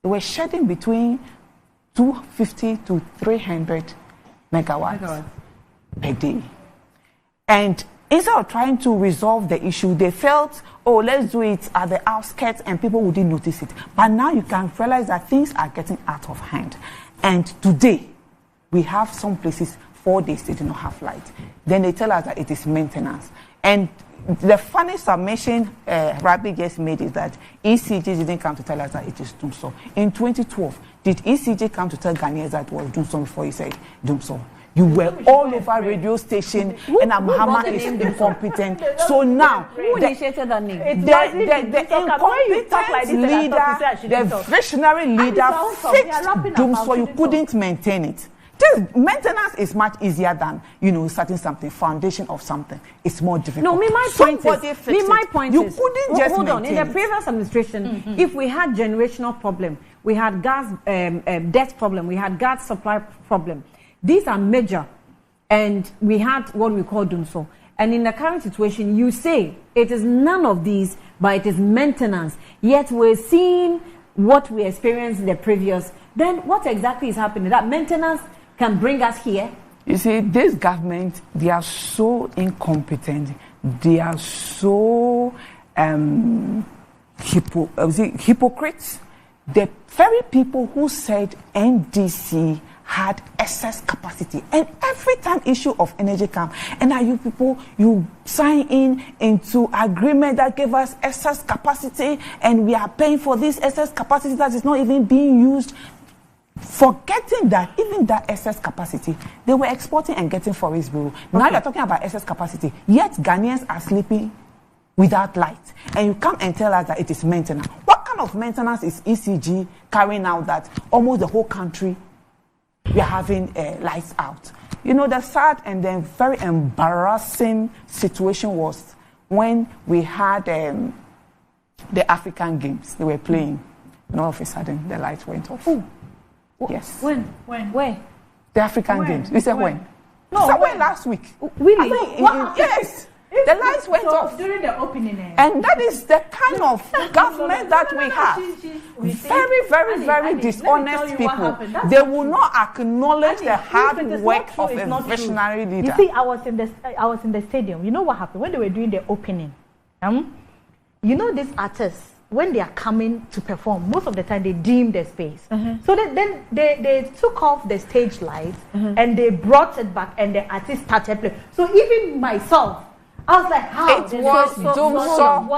They were shedding between 250 to 300 megawatts per day. And instead of trying to resolve the issue, they felt, let's do it at the outskirts and people wouldn't notice it. But now you can realize that things are getting out of hand. And today, we have some places 4 days they do not have light. Then they tell us that it is maintenance. And the funny submission Rabi just made is that ECG didn't come to tell us that it is Dumso. In 2012, did ECG come to tell Ghanaians that it was Dumso before you said Dumso? You were all over radio station, and Amahama is incompetent. So now, who initiated that name? The incompetent leader, the visionary leader fixed Dumso. You couldn't maintain it. Maintenance is much easier than, starting something, foundation of something. It's more difficult. No, my point is, you couldn't just hold on. In the previous administration, if we had generational problem, we had gas debt problem, we had gas supply problem. These are major, and we had what we call Dumso. And in the current situation, you say it is none of these, but it is maintenance. Yet we're seeing what we experienced in the previous. Then what exactly is happening? That maintenance can bring us here? You see, this government, they are so incompetent. They are so hypocrites. The very people who said NDC had excess capacity, and every time issue of energy come, and now you people, you sign into agreement that gave us excess capacity, and we are paying for this excess capacity that is not even being used, forgetting that even that excess capacity, they were exporting and getting forex bureau. Now you're talking about excess capacity, yet Ghanaians are sleeping without light, and you come and tell us that it is maintenance. What kind of maintenance is ECG carrying out that almost the whole country we are having lights out? The sad and then very embarrassing situation was when we had the African Games. They were playing, and all of a sudden the lights went off. Yes. When? Where? The African Games. You said when? No, somewhere last week. Really? Yes. The lights went off during the opening. And that is the kind of government that we have. Very dishonest people. They will not acknowledge the hard work of a visionary leader. You see, I was in the stadium. You know what happened when they were doing the opening? These artists, when they are coming to perform, most of the time they dim the space. So then they took off the stage lights and they brought it back, and the artist started playing. So even myself, I was like, how? It was Dumso.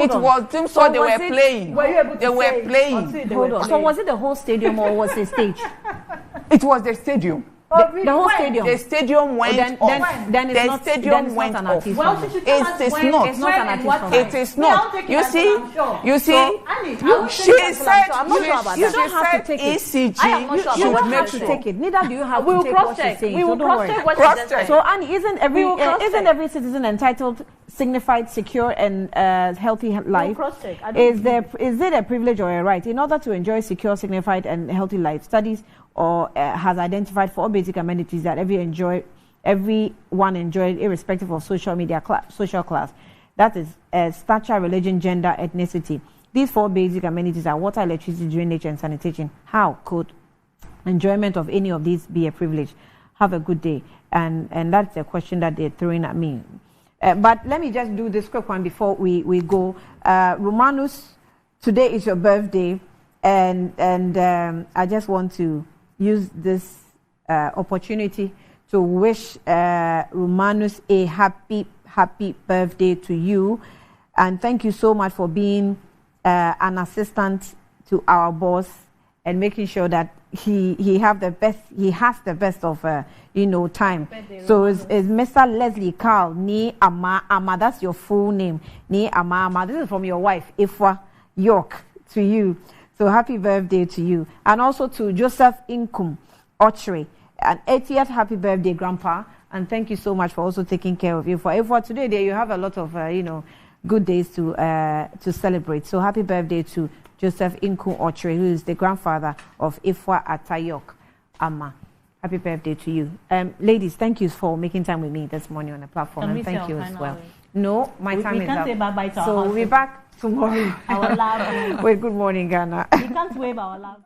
It was Dumso. They were playing. They were playing. Hold on. So was it the whole stadium or was it stage? It was the stadium. The whole stadium. The stadium went off. Then it's not an artist. Well, it is not an artist. It is not. You see. She said you don't have to take it. ECG. You don't have to take it. Neither do you have to take what she's saying. We will cross-check what she's saying. So, Annie, isn't every citizen entitled signified secure and healthy life? Is it a privilege or a right? In order to enjoy secure, signified and healthy life, studies has identified 4 basic amenities that everyone enjoys, irrespective of social class. That is stature, religion, gender, ethnicity. These 4 basic amenities are water, electricity, drainage, and sanitation. How could enjoyment of any of these be a privilege? Have a good day. And that's the question that they're throwing at me. But let me just do this quick one before we go. Romanus, today is your birthday, and I just want to use this opportunity to wish Romanus a happy birthday to you, and thank you so much for being an assistant to our boss and making sure that he has the best of time. So it's Mr. Leslie Carl Ni Ama. That's your full name, Ni Ama. This is from your wife Ifwa York to you. So happy birthday to you, and also to Joseph Inkum Ochre, an 80th happy birthday, Grandpa, and thank you so much for also taking care of you. For today, there you have a lot of good days to celebrate. So happy birthday to Joseph Inkum Ochre, who is the grandfather of Ifwa Atayok Ama. Happy birthday to you, ladies. Thank you for making time with me this morning on the platform, and thank you as well. No, my time is up. Say bye-bye to so we'll be back tomorrow. Our love. Wait, good morning, Ghana. We can't wave our love.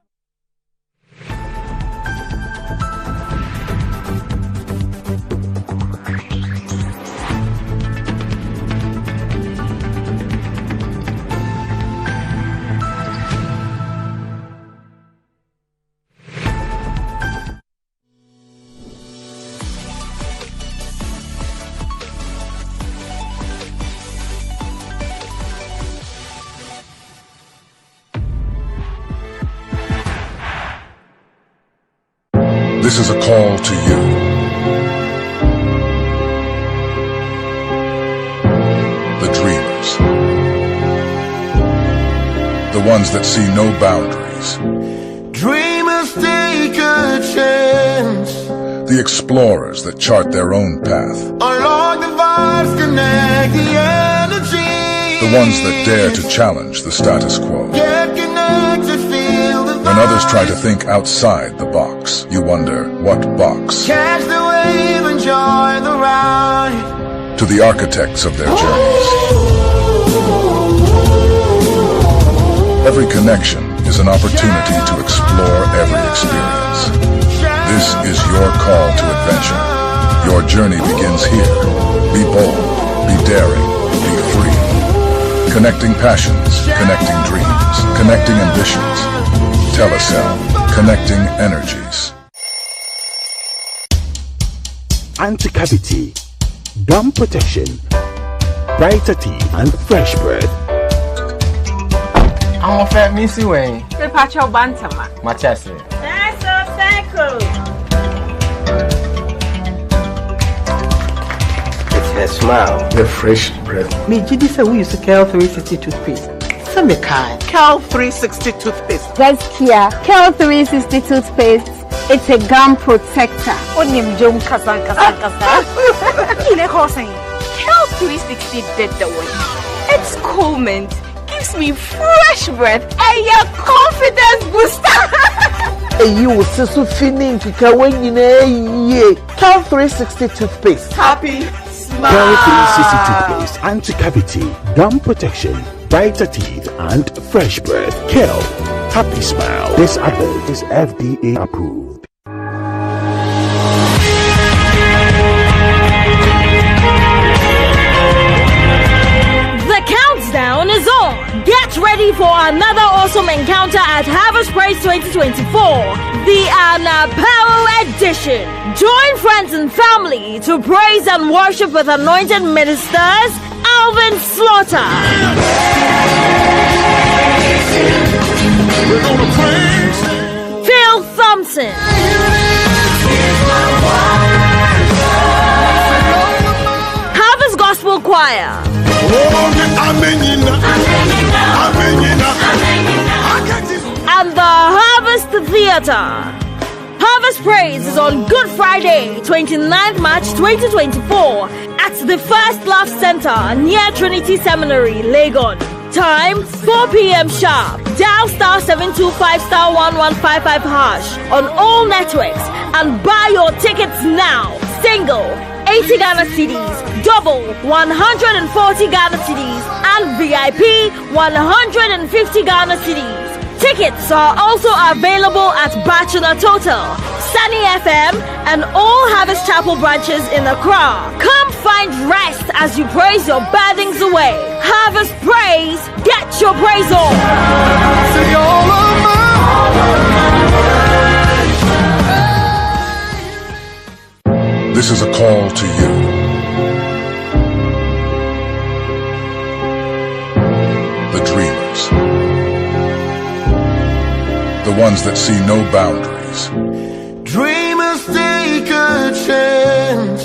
This is a call to you. The dreamers. The ones that see no boundaries. Dreamers take a chance. The explorers that chart their own path. Along the vibes connect the energy. The ones that dare to challenge the status quo. Get connected, feel the vibe. When others try to think outside the box, you wonder, what box? Catch the wave, enjoy the ride. To the architects of their journeys. Every connection is an opportunity to explore every experience. This is your call to adventure. Your journey begins here. Be bold, be daring, be free. Connecting passions, connecting dreams, connecting ambitions. Telecel, connecting energies. Anti-cavity, gum protection, brighter teeth, and fresh breath. I'm a fat missy way. The Pacho Bantama. Machasi. That's so cycle. It's her smile. The fresh breath. Me, Gidi said we use the Kel 360 toothpaste. Some kind. Kel 360 toothpaste. That's Kia. Kel 360 toothpaste. It's a gum protector. Onim Jom Kasan. Kile Hossein. Kel 360 did the way. It's cool mint. Gives me fresh breath and your confidence booster. And you will see feeling to Kawen in Kel 360 toothpaste. Happy smile. Kel 360 toothpaste, anti-cavity, gum protection, brighter teeth, and fresh breath. Kel, happy smile. This advert is FDA approved. Countdown is on. Get ready for another awesome encounter at Harvest Praise 2024, the Anna Power Edition. Join friends and family to praise and worship with anointed ministers Alvin Slaughter, Phil Thompson, and the Harvest Theatre. Harvest Praise is on Good Friday, 29th March 2024 at the First Love Center near Trinity Seminary, Legon. Time 4 p.m. sharp. Dial star 725 star 1155 hash on all networks and buy your tickets now. Single 80 Ghana cedis, double 140 Ghana cedis, and VIP 150 Ghana cedis. Tickets are also available at Bachelor Total, Sunny FM, and all Harvest Chapel branches in Accra. Come find rest as you praise your burdens away. Harvest Praise, get your praise on. This is a call to you. The dreamers. The ones that see no boundaries. Dreamers take a chance.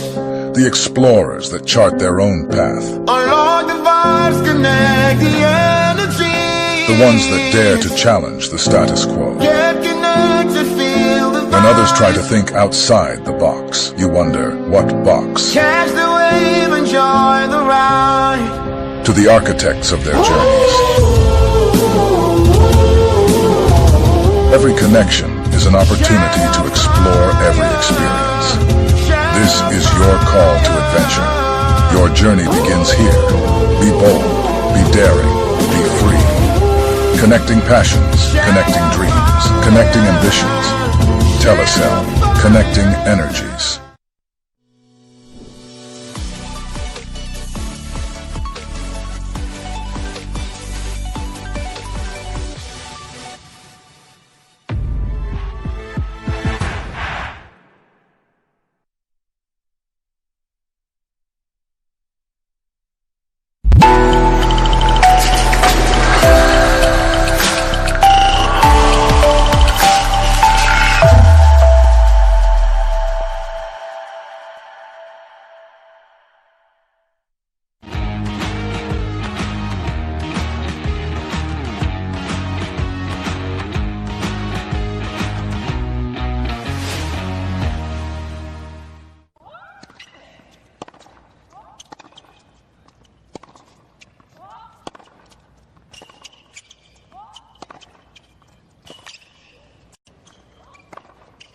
The explorers that chart their own path. Unlock the vibes, connect the energy. The ones that dare to challenge the status quo. Get connected, feel the vibes. When others try to think outside the box, you wonder, what box? Catch the wave, enjoy the ride. To the architects of their journeys. Every connection is an opportunity to explore every experience. This is your call to adventure. Your journey begins here. Be bold, be daring, be free. Connecting passions, connecting dreams, connecting ambitions. Telecel, connecting energies.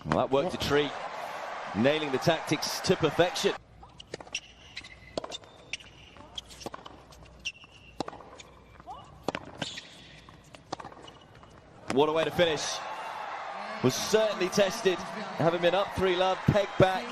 Well, that worked a treat, nailing the tactics to perfection. What a way to finish. Was certainly tested, having been up 3-love, pegged back.